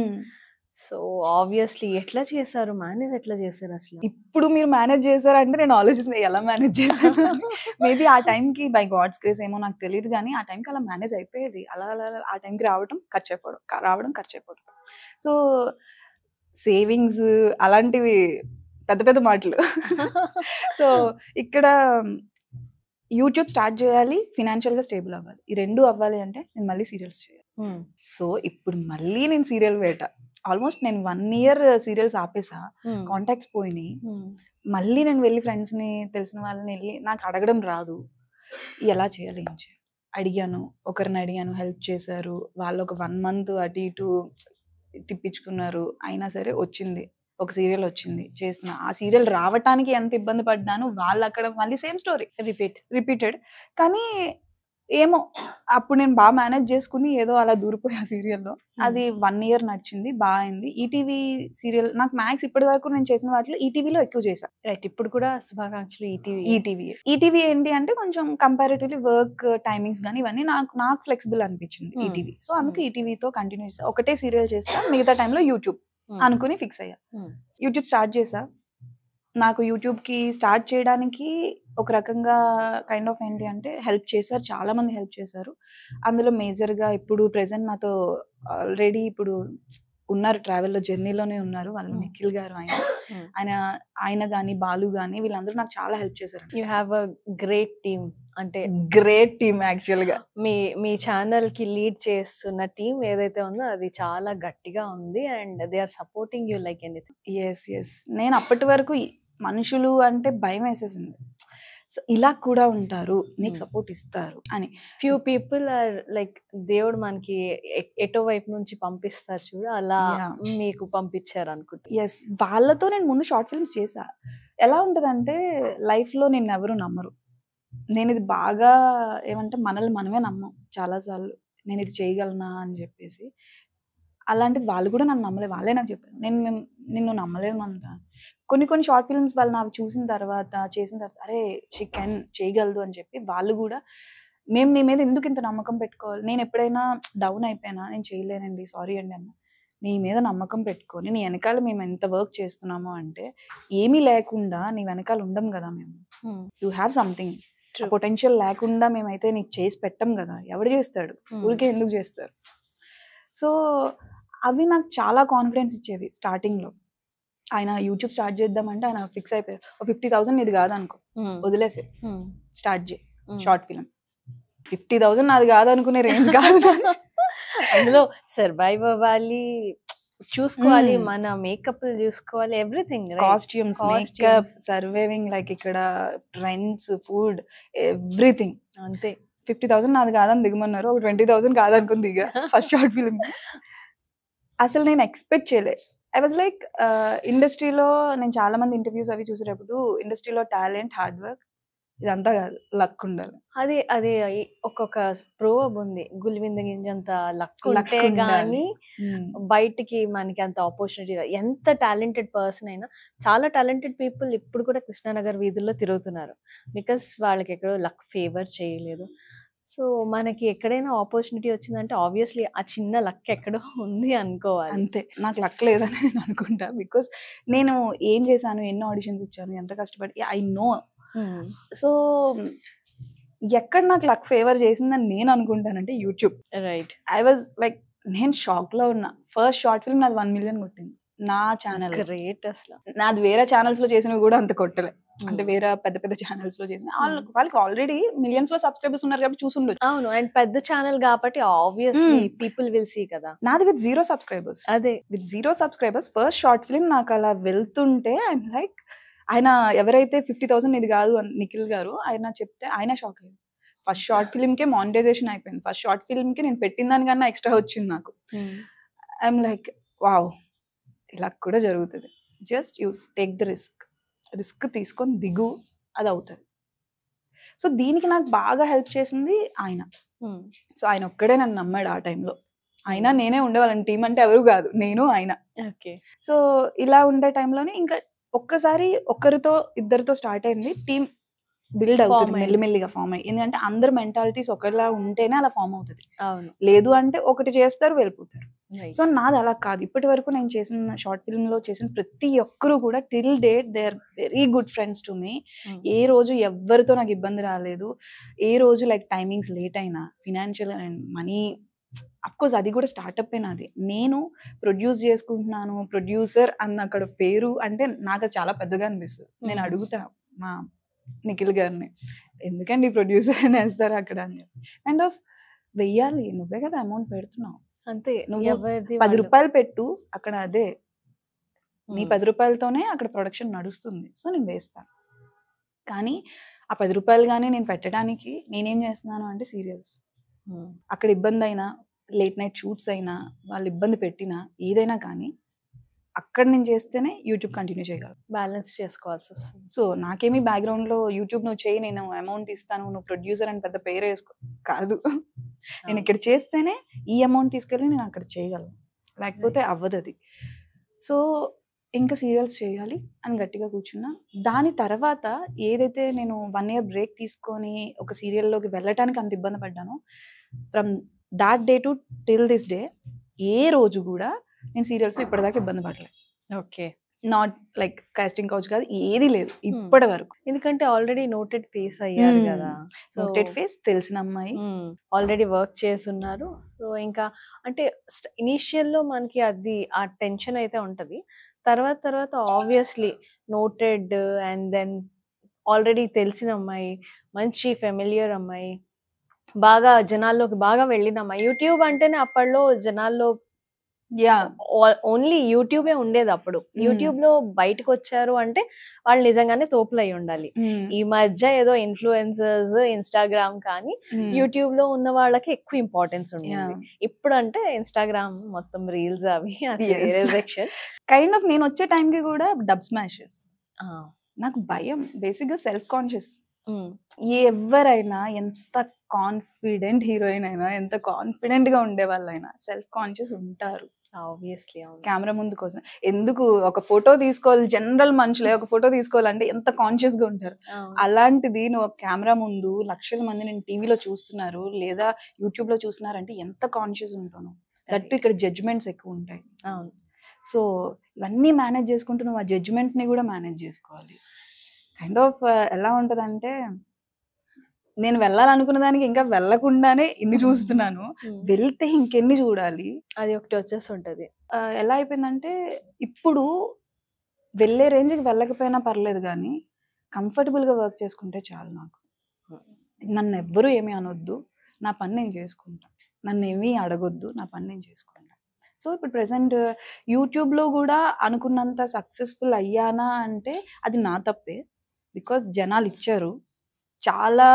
సో ఆబ్వియస్లీ ఎట్లా చేశారు? మేనేజ్ ఎట్లా చేశారు అసలు? ఇప్పుడు మీరు మేనేజ్ చేశారంటే నేను ఆలోచిస్తున్నా ఎలా మేనేజ్ చేశాను. మేబీ ఆ టైంకి బై గాడ్స్ గ్రేస్ ఏమో నాకు తెలియదు కానీ ఆ టైంకి అలా మేనేజ్ అయిపోయేది. అలా ఆ టైంకి రావడం, ఖర్చు అయిపోవడం. సో సేవింగ్స్ అలాంటివి పెద్ద పెద్ద మాటలు. సో ఇక్కడ యూట్యూబ్ స్టార్ట్ చేయాలి, ఫినాన్షియల్గా స్టేబుల్ అవ్వాలి. ఈ 2 అవ్వాలి అంటే నేను మళ్ళీ సీరియల్స్ చేయాలి. సో ఇప్పుడు మళ్ళీ నేను సీరియల్ వేట. ఆల్మోస్ట్ నేను 1 year సీరియల్స్ ఆపేసా, కాంటాక్ట్స్ పోయినాయి. మళ్ళీ నేను వెళ్ళి ఫ్రెండ్స్ని, తెలిసిన వాళ్ళని వెళ్ళి, నాకు అడగడం రాదు, ఎలా చేయాలి ఏం చేయాలి అడిగాను, ఒకరిని అడిగాను, హెల్ప్ చేశారు. వాళ్ళు ఒక 1 month అటు ఇటు తిప్పించుకున్నారు. అయినా సరే వచ్చింది, ఒక సీరియల్ వచ్చింది, చేసిన. ఆ సీరియల్ రావటానికి ఎంత ఇబ్బంది పడ్డాను, వాళ్ళు అక్కడ మళ్ళీ సేమ్ స్టోరీ రిపీటెడ్. కానీ ఏమో అప్పుడు నేను బాగా మేనేజ్ చేసుకుని ఏదో అలా దూరిపోయి ఆ సీరియల్లో. అది 1 year నడిచింది, బాగా అయింది. ఈటీవీ సీరియల్ నాకు మ్యాక్స్ ఇప్పటి వరకు నేను చేసిన వాటిలో ఈటీవీలో ఎక్కువ చేశాను. రైట్, ఇప్పుడు కూడా శుభాకాంక్షలు ఈటీవీ ఏంటి అంటే కొంచెం కంపారిటివ్లీ వర్క్ టైమింగ్స్ కానీ ఇవన్నీ నాకు ఫ్లెక్సిబుల్ అనిపించింది ఈటీవీ. సో అందుకు ఈటీవీతో కంటిన్యూ చేస్తా. ఒకటే సీరియల్ చేస్తా, మిగతా టైంలో యూట్యూబ్ అనుకుని ఫిక్స్ అయ్యా. యూట్యూబ్ స్టార్ట్ చేసా. నాకు యూట్యూబ్కి స్టార్ట్ చేయడానికి ఒక రకంగా కైండ్ ఆఫ్ ఏంటి అంటే హెల్ప్ చేశారు, చాలా మంది హెల్ప్ చేశారు. అందులో మేజర్గా ఇప్పుడు ప్రెసెంట్ నాతో ఆల్రెడీ ఇప్పుడు ఉన్నారు, ట్రావెల్లో జర్నీలోనే ఉన్నారు, వాళ్ళు నిఖిల్ గారు. ఆయన కానీ బాలు కానీ వీళ్ళందరూ నాకు చాలా హెల్ప్ చేశారు. You have a great team. అంటే గ్రేట్ టీమ్ యాక్చువల్గా. మీ ఛానల్ కి లీడ్ చేస్తున్న టీం ఏదైతే ఉందో అది చాలా గట్టిగా ఉంది, and they are supporting you like anything. Yes నేను అప్పటి వరకు మనుషులు అంటే భయం వేసేసింది. సో ఇలా కూడా ఉంటారు, నీకు సపోర్ట్ ఇస్తారు అని. ఫ్యూ పీపుల్ ఆర్ లైక్ దేవుడు మనకి ఎటో వైపు నుంచి పంపిస్తారు చూడు, అలా మీకు పంపించారు అనుకుంటా. ఎస్, వాళ్ళతో నేను ముందు షార్ట్ ఫిల్మ్స్ చేశా. ఎలా ఉంటుందంటే లైఫ్లో నిన్ను ఎవరు నమ్మరు. నేను ఇది బాగా ఏమంటే మనల్ని మనమే నమ్మం చాలాసార్లు, నేను ఇది చేయగలనా అని చెప్పేసి. అలాంటిది వాళ్ళు కూడా నన్ను నమ్మలేదు. వాళ్ళే నాకు చెప్పారు, నిన్ను నమ్మలేదు అంత. కొన్ని షార్ట్ ఫిల్మ్స్ వాళ్ళు నాకు చూసిన తర్వాత చేసిన తర్వాత అరే షీ కెన్, చేయగలదు అని చెప్పి వాళ్ళు కూడా మేము నీ మీద ఎందుకు ఇంత నమ్మకం పెట్టుకోవాలి. నేను ఎప్పుడైనా డౌన్ అయిపోయినా నేను చేయలేనండి సారీ అండి అన్న, నీ మీద నమ్మకం పెట్టుకొని నీ వెనకాల మేము ఎంత వర్క్ చేస్తున్నామో అంటే ఏమీ లేకుండా నీ వెనకాల ఉండం కదా మేము. యూ హ్యావ్ సంథింగ్, పొటెన్షియల్ లేకుండా మేమైతే నీకు చేసి పెట్టం కదా, ఎవడు చేస్తాడు, ఊరికే ఎందుకు చేస్తారు. సో అవి నాకు చాలా కాన్ఫిడెన్స్ ఇచ్చేవి స్టార్టింగ్లో. ఆయన యూట్యూబ్ స్టార్ట్ చేద్దామంటే ఆయన ఫిక్స్ అయిపోయారు, 50,000 ఇది కాదనుకో, వదిలేసే స్టార్ట్ చేయి షార్ట్ ఫిల్మ్. 50,000 నాది కాదనుకునే రేంజ్ కాదు, అందులో సర్వైవ్ అవ్వాలి, చూసుకోవాలి, మన మేకప్ చూసుకోవాలి, everything, costumes, makeup, surviving, like ఇక్కడ రెంట్స్, ఫుడ్, ఎవ్రీథింగ్. అంతే. 50,000 నాది కాదని దిగమన్నారు, ఒక 20,000 కాదనుకుని దిగా ఫస్ట్ షార్ట్ ఫిల్మ్. అసలు నేను ఎక్స్పెక్ట్ చేయలే. ఐ వాజ్ లైక్ ఇండస్ట్రీలో నేను చాలా మంది ఇంటర్వ్యూస్ అవి చూసేటప్పుడు ఇండస్ట్రీలో టాలెంట్, హార్డ్ వర్క్ ఇదంతా కాదు, లక్ ఉండాలి. అది ఒక్కొక్క ప్రోవర్బ్ ఉంది, గులివింద గింజంత లక్ ఉంటే గానీ బయటికి మనకి అంత ఆపర్చునిటీ. ఎంత టాలెంటెడ్ పర్సన్ అయినా, చాలా టాలెంటెడ్ పీపుల్ ఇప్పుడు కూడా కృష్ణానగర్ వీధుల్లో తిరుగుతున్నారు, బికాస్ వాళ్ళకి ఎక్కడో లక్ ఫేవర్ చేయలేదు. సో మనకి ఎక్కడైనా ఆపర్చునిటీ వచ్చిందంటే ఆబ్వియస్లీ ఆ చిన్న లక్ ఎక్కడో ఉంది అనుకోవాలి. అంతే, నాకు లక్ లేదని నేను అనుకుంటా. బికాస్ నేను ఏం చేశాను, ఎన్నో ఆడిషన్స్ ఇచ్చాను, ఎంత కష్టపడి, ఐ నో. సో ఎక్కడ నాకు లక్ ఫేవర్ చేసిందని నేను అనుకుంటానంటే YouTube. Right. I was like, నేను షాక్ లో ఉన్నా. ఫస్ట్ షార్ట్ ఫిల్మ్ నాది 1 million కొట్టింది నా ఛానల్. గ్రేట్. అసలు నాది వేరే ఛానల్స్ లో చేసినవి కూడా అంత కొట్టలే, అంటే వేరే పెద్ద పెద్ద ఛానల్స్ లో చేసిన వాళ్ళకి ఆల్రెడీ మిలియన్స్ లో సబ్స్క్రైబర్స్ ఉన్నారు కాబట్టి చూసుండొచ్చు. అవును, అండ్ పెద్ద ఛానల్ కాబట్టి ఆబ్వియస్లీ పీపుల్ విల్ సీ కదా. నాది విత్ 0 subscribers. అదే, with 0 subscribers first short film నాకు అలా వెళ్తుంటే ఐఎమ్ లైక్, ఆయన ఎవరైతే 50,000 ఇది కాదు అని నిఖిల్ గారు ఆయన చెప్తే ఆయన షాక్ అయ్యారు. ఫస్ట్ షార్ట్ ఫిల్మ్ కే మానిటైజేషన్ అయిపోయింది, ఫస్ట్ షార్ట్ ఫిల్మ్ కి నేను పెట్టిన దానికన్నా ఎక్స్ట్రా వచ్చింది నాకు. ఐఎమ్ లైక్ వావ్, ఇలా కూడా జరుగుతుంది. Just you take the risk తీసుకొని దిగు, అది అవుతుంది. సో దీనికి నాకు బాగా హెల్ప్ చేసింది ఆయన. సో ఆయన ఒక్కడే నన్ను నమ్మాడు ఆ టైంలో. అయినా నేనే ఉండేవాళ్ళని, టీం అంటే ఎవరు కాదు, నేను ఆయన. ఓకే. సో ఇలా ఉండే టైంలోనే ఇంకా ఒక్కసారి ఒకరితో ఇద్దరితో స్టార్ట్ అయింది, టీం బిల్డ్ అవుతుంది, మెల్లిమెల్లిగా ఫామ్ అయ్యి. ఎందుకంటే అందరు మెంటాలిటీస్ ఒకలా ఉంటేనే అలా ఫామ్ అవుతుంది. అవును, లేదు అంటే ఒకటి చేస్తారు వెళ్ళిపోతారు. సో నాది అలా కాదు. ఇప్పటి వరకు నేను చేసిన షార్ట్ ఫిల్మ్ లో చేసిన ప్రతి ఒక్కరు కూడా till date they are very good friends to me. ఏ రోజు ఎవరితో నాకు ఇబ్బంది రాలేదు. ఏ రోజు లైక్ టైమింగ్స్ లేట్ అయినా, financial and money of course అది కూడా స్టార్టప్ నాది. నేను ప్రొడ్యూస్ చేసుకుంటున్నాను, ప్రొడ్యూసర్ అన్న అక్కడ పేరు అంటే నాకు అది చాలా పెద్దగా అనిపిస్తుంది. నేను అడుగుతా మా నిఖిల్ గారిని, ఎందుకండి ప్రొడ్యూసర్ అని వేస్తారు అక్కడ అని. అండ్ ఆఫ్ వెయ్యాలి, నువ్వే కదా అమౌంట్ పెడుతున్నావు, అంతే. నువ్వు ఎవరిది 10 వాళ్ళు. రూపాయలు పెట్టు అక్కడ, అదే నీ 10 రూపాయలతోనే అక్కడ ప్రొడక్షన్ నడుస్తుంది, సో నేను వేస్తాను. కానీ ఆ 10 రూపాయలు కానీ నేను పెట్టడానికి నేనేం చేస్తున్నాను అంటే సీరియల్స్. అక్కడ ఇబ్బంది అయినా, లేట్ నైట్ షూట్స్ అయినా, వాళ్ళు ఇబ్బంది పెట్టినా, ఏదైనా కానీ అక్కడ నేను చేస్తేనే యూట్యూబ్ కంటిన్యూ చేయగలను. బ్యాలెన్స్ చేసుకోవాల్సి వస్తుంది. సో నాకేమీ బ్యాక్గ్రౌండ్లో యూట్యూబ్ నువ్వు చేయి, నేను అమౌంట్ ఇస్తాను, నువ్వు ప్రొడ్యూసర్ అని పెద్ద పేరు వేసుకో కాదు. నేను ఇక్కడ చేస్తేనే ఈ అమౌంట్ తీసుకెళ్ళి నేను అక్కడ చేయగలను, లేకపోతే అవ్వదు అది. సో ఇంకా సీరియల్స్ చేయాలి అని గట్టిగా కూర్చున్నా. దాని తర్వాత ఏదైతే నేను 1 year బ్రేక్ తీసుకొని ఒక సీరియల్లోకి వెళ్ళటానికి అంత ఇబ్బంది పడ్డానో, from that day to till this day ఏ రోజు కూడా నేను సీరియల్స్లో ఇప్పటిదాకా ఇబ్బంది పడలేదు. Okay. Not like casting couch కాదు, ఏది లేదు ఇప్పటి వరకు. ఎందుకంటే ఆల్రెడీ నోటెడ్ ఫేస్ అయ్యారు కదా. సో నోటెడ్ ఫేస్, తెలిసిన అమ్మాయి, ఆల్రెడీ వర్క్ చేస్తున్నారు. సో ఇంకా అంటే ఇనీషియల్లో మనకి అది ఆ టెన్షన్ అయితే ఉంటది. తర్వాత obviously noted and then already తెలిసిన అమ్మాయి, మంచి ఫెమిలియర్ అమ్మాయి, బాగా జనాల్లోకి బాగా వెళ్ళిన అమ్మాయి. యూట్యూబ్ అంటేనే అప్పట్లో జనాల్లో యా ఓన్లీ యూట్యూబే ఉండేది అప్పుడు. యూట్యూబ్ లో బయటకు వచ్చారు అంటే వాళ్ళు నిజంగానే తోపులు అయి ఉండాలి. ఈ మధ్య ఏదో ఇన్ఫ్లుయెన్సర్స్, ఇన్స్టాగ్రామ్ కానీ యూట్యూబ్ లో ఉన్న వాళ్ళకి ఎక్కువ ఇంపార్టెన్స్ ఉండేది. ఇప్పుడు అంటే ఇన్స్టాగ్రామ్ మొత్తం రీల్స్ అవి సెక్షన్. కైండ్ ఆఫ్ నేను వచ్చే టైంకి కూడా డబ్ స్మాషెస్. నాకు భయం, బేసిక్గా సెల్ఫ్ కాన్షియస్. ఎవరైనా ఎంత కాన్ఫిడెంట్ హీరోయిన్ అయినా, ఎంత కాన్ఫిడెంట్ గా ఉండే వాళ్ళైనా సెల్ఫ్ కాన్షియస్ ఉంటారు. ఆబ్వియస్లీ కెమెరా ముందు కోసం ఎందుకు ఒక ఫోటో తీసుకోవాలి, జనరల్ మనుషులే ఒక ఫోటో తీసుకోవాలంటే ఎంత కాన్షియస్ గా ఉంటారు. అలాంటిది నువ్వు ఒక కెమెరా ముందు లక్షల మంది నేను టీవీలో చూస్తున్నారు లేదా యూట్యూబ్ లో చూస్తున్నారంటే ఎంత కాన్షియస్ ఉంటాను. దట్టు ఇక్కడ జడ్జ్మెంట్స్ ఎక్కువ ఉంటాయి. సో ఇవన్నీ మేనేజ్ చేసుకుంటూ నువ్వు ఆ జడ్జ్మెంట్స్ ని కూడా మేనేజ్ చేసుకోవాలి. కైండ్ ఆఫ్ ఎలా ఉంటదంటే, నేను వెళ్ళాలనుకున్న దానికి ఇంకా వెళ్ళకుండానే ఇన్ని చూస్తున్నాను, వెళ్తే ఇంకెన్ని చూడాలి, అది ఒకటి వచ్చేస్తుంటది. ఎలా అయిపోయిందంటే ఇప్పుడు వెళ్ళే రేంజ్కి వెళ్ళకపోయినా పర్లేదు కానీ కంఫర్టబుల్గా వర్క్ చేసుకుంటే చాలు. నాకు నన్ను ఎవ్వరూ ఏమీ అనొద్దు, నా పని నేను చేసుకుంటా, నన్ను ఏమీ అడగొద్దు, నా పని నేను చేసుకుంటా. సో ఇప్పుడు ప్రెసెంట్ యూట్యూబ్లో కూడా అనుకున్నంత సక్సెస్ఫుల్ అయ్యానా అంటే అది నా తప్పే. బికాస్ జనాలు ఇచ్చారు, చాలా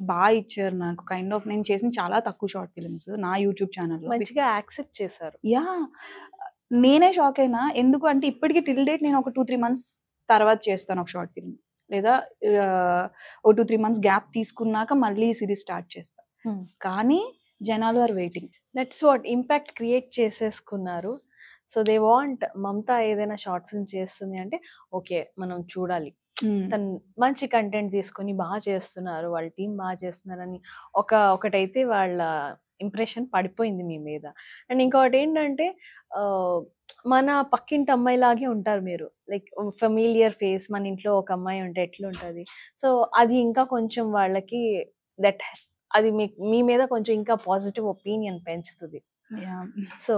బాగా ఇచ్చారు నాకు. కైండ్ ఆఫ్ నేను చేసిన చాలా తక్కువ షార్ట్ ఫిల్మ్స్ నా యూట్యూబ్ ఛానల్లో మంచిగా యాక్సెప్ట్ చేశారు. యా, నేనే షాక్ అయినా. ఎందుకు అంటే ఇప్పటికీ టిల్ డేట్ నేను ఒక 2-3 months తర్వాత చేస్తాను ఒక షార్ట్ ఫిల్మ్, లేదా ఒక 2-3 months గ్యాప్ తీసుకున్నాక మళ్ళీ సిరీస్ స్టార్ట్ చేస్తాను. కానీ జనాలు are waiting. That's what impact create చేసేసుకున్నారు. సో దే వాంట్ మమత ఏదైనా షార్ట్ ఫిల్మ్ చేస్తుంది అంటే ఓకే మనం చూడాలి, తను మంచి కంటెంట్ తీసుకొని బాగా చేస్తున్నారు, వాళ్ళ టీం బాగా చేస్తున్నారని ఒకటైతే వాళ్ళ ఇంప్రెషన్ పడిపోయింది మీ మీద. అండ్ ఇంకొకటి ఏంటంటే మన పక్కింటి అమ్మాయిలాగే ఉంటారు మీరు, లైక్ ఫెమిలియర్ ఫేస్. మన ఇంట్లో ఒక అమ్మాయి ఉంటే ఎట్లుంటుంది, సో అది ఇంకా కొంచెం వాళ్ళకి అది మీ మీద కొంచెం ఇంకా పాజిటివ్ ఒపీనియన్ పెంచుతుంది. So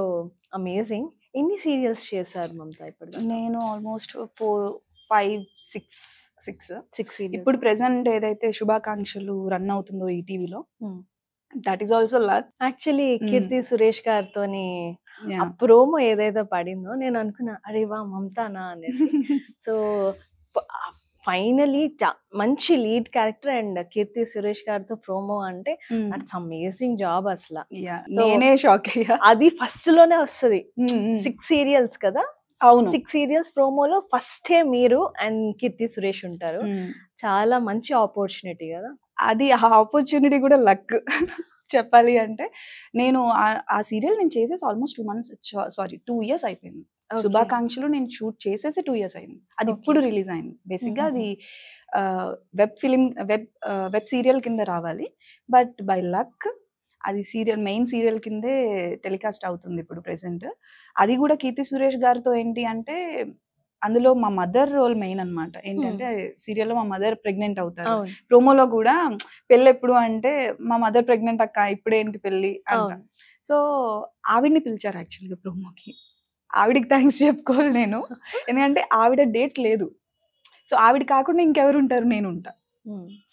amazing. ఎన్ని సీరియల్స్ చేశారు మమత ఇప్పుడు? నేను ఆల్మోస్ట్ 4-5-6 సీరియల్స్. ఇప్పుడు ప్రెసెంట్ ఏదైతే శుభాకాంక్షలు రన్ అవుతుందో ఈ టీవీలో, that is also luck. Actually Keerthy Suresh గారితోని ఆ ప్రోమో ఏదైతే పడిందో నేను అనుకున్నా అరే వా మమతానా అనేసి. సో ఫైనలీ మంచి lead character and Keerthy Suresh గారితో ప్రోమో అంటే దట్స్ అమేజింగ్ జాబ్ అసలు. నేనే షాక్ అయ్యా. అది ఫస్ట్ లోనే వస్తుంది. 6 సీరియల్స్ కదా. అవును, 6 సీరియల్స్ ప్రోమోలో ఫస్టే మీరు అండ్ కీర్తి సురేష్ ఉంటారు. చాలా మంచి ఆపర్చునిటీ కదా అది. ఆ ఆపర్చునిటీ కూడా లక్ చెప్పాలి అంటే. నేను ఆ సీరియల్ నేను చేసేసి ఆల్మోస్ట్ 2 years అయిపోయింది. శుభాకాంక్షలు నేను షూట్ చేసేసి 2 years అయింది. అది ఇప్పుడు రిలీజ్ అయింది. బేసిక్గా అది వెబ్ సీరియల్ కింద రావాలి, బట్ బై లక్ అది మెయిన్ సీరియల్ కిందే టెలికాస్ట్ అవుతుంది ఇప్పుడు ప్రెసెంట్. అది కూడా కీర్తి సురేష్ గారితో ఏంటి అంటే అందులో మా మదర్ రోల్ మెయిన్ అన్నమాట. ఏంటంటే సీరియల్లో మా మదర్ ప్రెగ్నెంట్ అవుతారు. అవును ప్రోమోలో కూడా పెళ్ళి ఎప్పుడు అంటే మా మదర్ ప్రెగ్నెంట్ అక్క ఇప్పుడేంటి పెళ్ళి అంట. అవును సో ఆవిడ్ని పిలిచారు యాక్చువల్గా ప్రోమోకి. ఆవిడికి థ్యాంక్స్ చెప్పుకోవాలి నేను, ఎందుకంటే ఆవిడ డేట్ లేదు. సో ఆవిడ కాకుండా ఇంకెవరు ఉంటారు, నేను ఉంటా.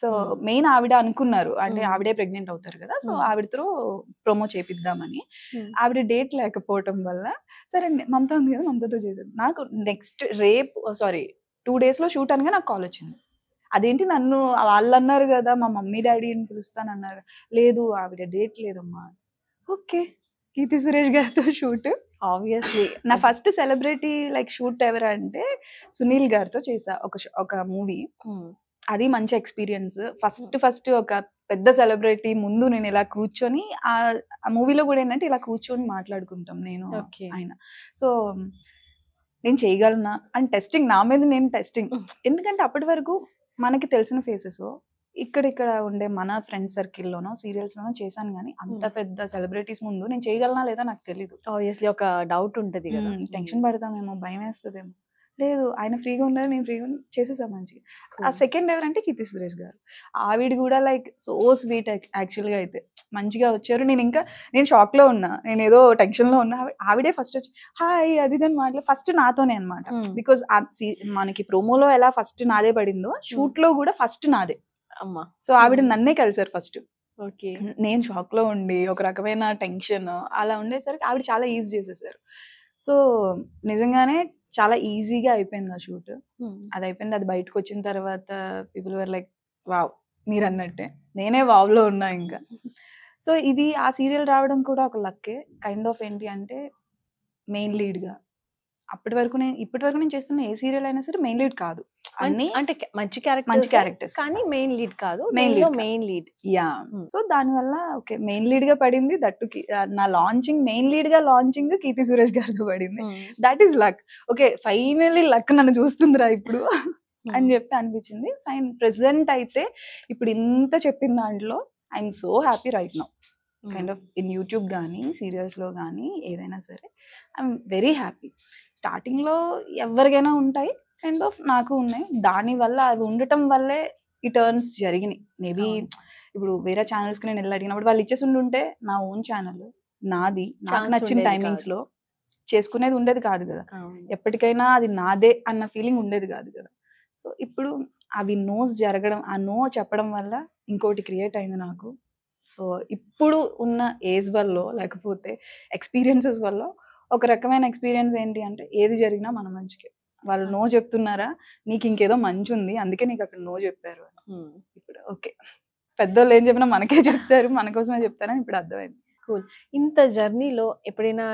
సో మెయిన్ ఆవిడ అనుకున్నారు, అంటే ఆవిడే ప్రెగ్నెంట్ అవుతారు కదా, సో ఆవిడతో ప్రొమో చేపిద్దామని. ఆవిడ డేట్ లేకపోవటం వల్ల సరే మమత ఉంది కదా మమతతో చేశాను. నాకు నెక్స్ట్ సారీ 2 days లో షూట్ అనగా నాకు కాల్ వచ్చింది. అదేంటి నన్ను వాళ్ళు అన్నారు కదా మా మమ్మీ డాడీని పిలుస్తానన్నారు, లేదు ఆవిడ డేట్ లేదమ్మా. ఓకే, కీర్తి సురేష్ గారితో షూట్. ఆబ్వియస్లీ నా ఫస్ట్ సెలబ్రిటీ లైక్ షూట్ ఎవరంటే సునీల్ గారితో చేసా ఒక మూవీ. అది మంచి ఎక్స్పీరియన్స్. ఫస్ట్ ఒక పెద్ద సెలబ్రిటీ ముందు నేను ఇలా కూర్చొని ఆ మూవీలో కూడా ఏంటంటే ఇలా కూర్చొని మాట్లాడుకుంటాం నేను ఆయన. సో నేను చేయగలనా అని టెస్టింగ్, నా మీద నేను టెస్టింగ్. ఎందుకంటే అప్పటి వరకు మనకి తెలిసిన ఫేసెస్ ఇక్కడ ఉండే మన ఫ్రెండ్ సర్కిల్లోనో సీరియల్స్లోనో చేశాను, కానీ అంత పెద్ద సెలబ్రిటీస్ ముందు నేను చేయగలనా లేదా నాకు తెలీదు. ఆబ్వియస్లీ ఒక డౌట్ ఉంటుంది కదా, టెన్షన్ పడతామేమో, భయం వేస్తుందేమో. లేదు, ఆయన ఫ్రీగా ఉన్నారు, నేను ఫ్రీగా చేసేసా మంచిగా. ఆ సెకండ్ ఎవరంటే కీర్తి సురేష్ గారు. ఆవిడ కూడా లైక్ సో స్వీట్ యాక్చువల్గా. అయితే మంచిగా వచ్చారు. నేను షాక్ లో ఉన్నా, నేను ఏదో టెన్షన్ లో ఉన్నా. ఆవిడే ఫస్ట్ వచ్చి హాయ్ అది దాన్ని మాట్లాడి ఫస్ట్ నాతోనే అనమాట. బికాస్ మనకి ప్రోమోలో ఎలా ఫస్ట్ నాదే పడిందో షూట్ లో కూడా ఫస్ట్ నాదే అమ్మా. సో ఆవిడ నన్నే కలిసారు ఫస్ట్. నేను షాక్ లో ఉండి ఒక రకమైన టెన్షన్ అలా ఉండేసరికి ఆవిడ చాలా ఈజీ చేసేసారు. సో నిజంగానే చాలా ఈజీగా అయిపోయింది ఆ షూట్. అది అయిపోయింది. అది బయటకు వచ్చిన తర్వాత పీపుల్ వర్ లైక్ వావ్, మీరు అన్నట్టే నేనే వావ్ లో ఉన్నా ఇంకా. సో ఇది ఆ సీరియల్ రావడం కూడా ఒక లక్కే కైండ్ ఆఫ్. ఏంటి అంటే మెయిన్ లీడ్ గా ఇప్పటి వరకు నేను చేస్తున్న ఏ సీరియల్ అయినా సరే మెయిన్ లీడ్ కాదు, అన్ని అంటే మంచి క్యారెక్టర్స్ కానీ మెయిన్ లీడ్ కాదు, మెయిన్ లీడ్. యా, సో దానివల్ల ఓకే మెయిన్ లీడ్ గా పడింది. దట్టు నా లాంచింగ్ మెయిన్ లీడ్ గా లాంచింగ్ కీర్తి సురేష్ గారితో పడింది. That is luck. Okay finally luck నన్ను చూస్తుందిరా ఇప్పుడు అని చెప్పి అనిపించింది. ఫైన్, ప్రెసెంట్ అయితే ఇప్పుడు ఇంత చెప్పిన దాంట్లో I'm so happy right now. Kind of in YouTube కానీ సీరియల్స్లో కానీ ఏదైనా సరే ఐఎమ్ వెరీ హ్యాపీ. స్టార్టింగ్లో ఎవరికైనా ఉంటాయి, కైండ్ ఆఫ్ నాకు ఉన్నాయి. దానివల్ల అవి ఉండటం వల్లే ఈ టర్న్స్ జరిగినాయి. మేబీ ఇప్పుడు వేరే ఛానల్స్కి నేను వెళ్ళి అడిగినప్పుడు వాళ్ళు ఇచ్చేసి ఉండుంటే నా ఓన్ ఛానల్ నాది, నాకు నచ్చిన టైమింగ్స్లో చేసుకునేది ఉండేది కాదు కదా. ఎప్పటికైనా అది నాదే అన్న ఫీలింగ్ ఉండేది కాదు కదా. సో ఇప్పుడు అవి నోస్ జరగడం, ఆ నో చెప్పడం వల్ల ఇంకోటి క్రియేట్ అయింది నాకు. సో ఇప్పుడు ఉన్న ఏజ్ వల్ల లేకపోతే ఎక్స్పీరియన్సెస్ వల్ల ఒక రకమైన ఎక్స్పీరియన్స్ ఏంటి అంటే ఏది జరిగినా మన మంచికి. వాళ్ళు నో చెప్తున్నారా, నీకు ఇంకేదో మంచి ఉంది అందుకే నీకు అక్కడ నో చెప్పారు. ఇప్పుడు ఓకే, పెద్దోళ్ళు ఏం చెప్పినా మనకే చెప్తారు, మన కోసమే చెప్తారని ఇప్పుడు అర్థమైంది. కూల్. ఇంత జర్నీలో ఎప్పుడైనా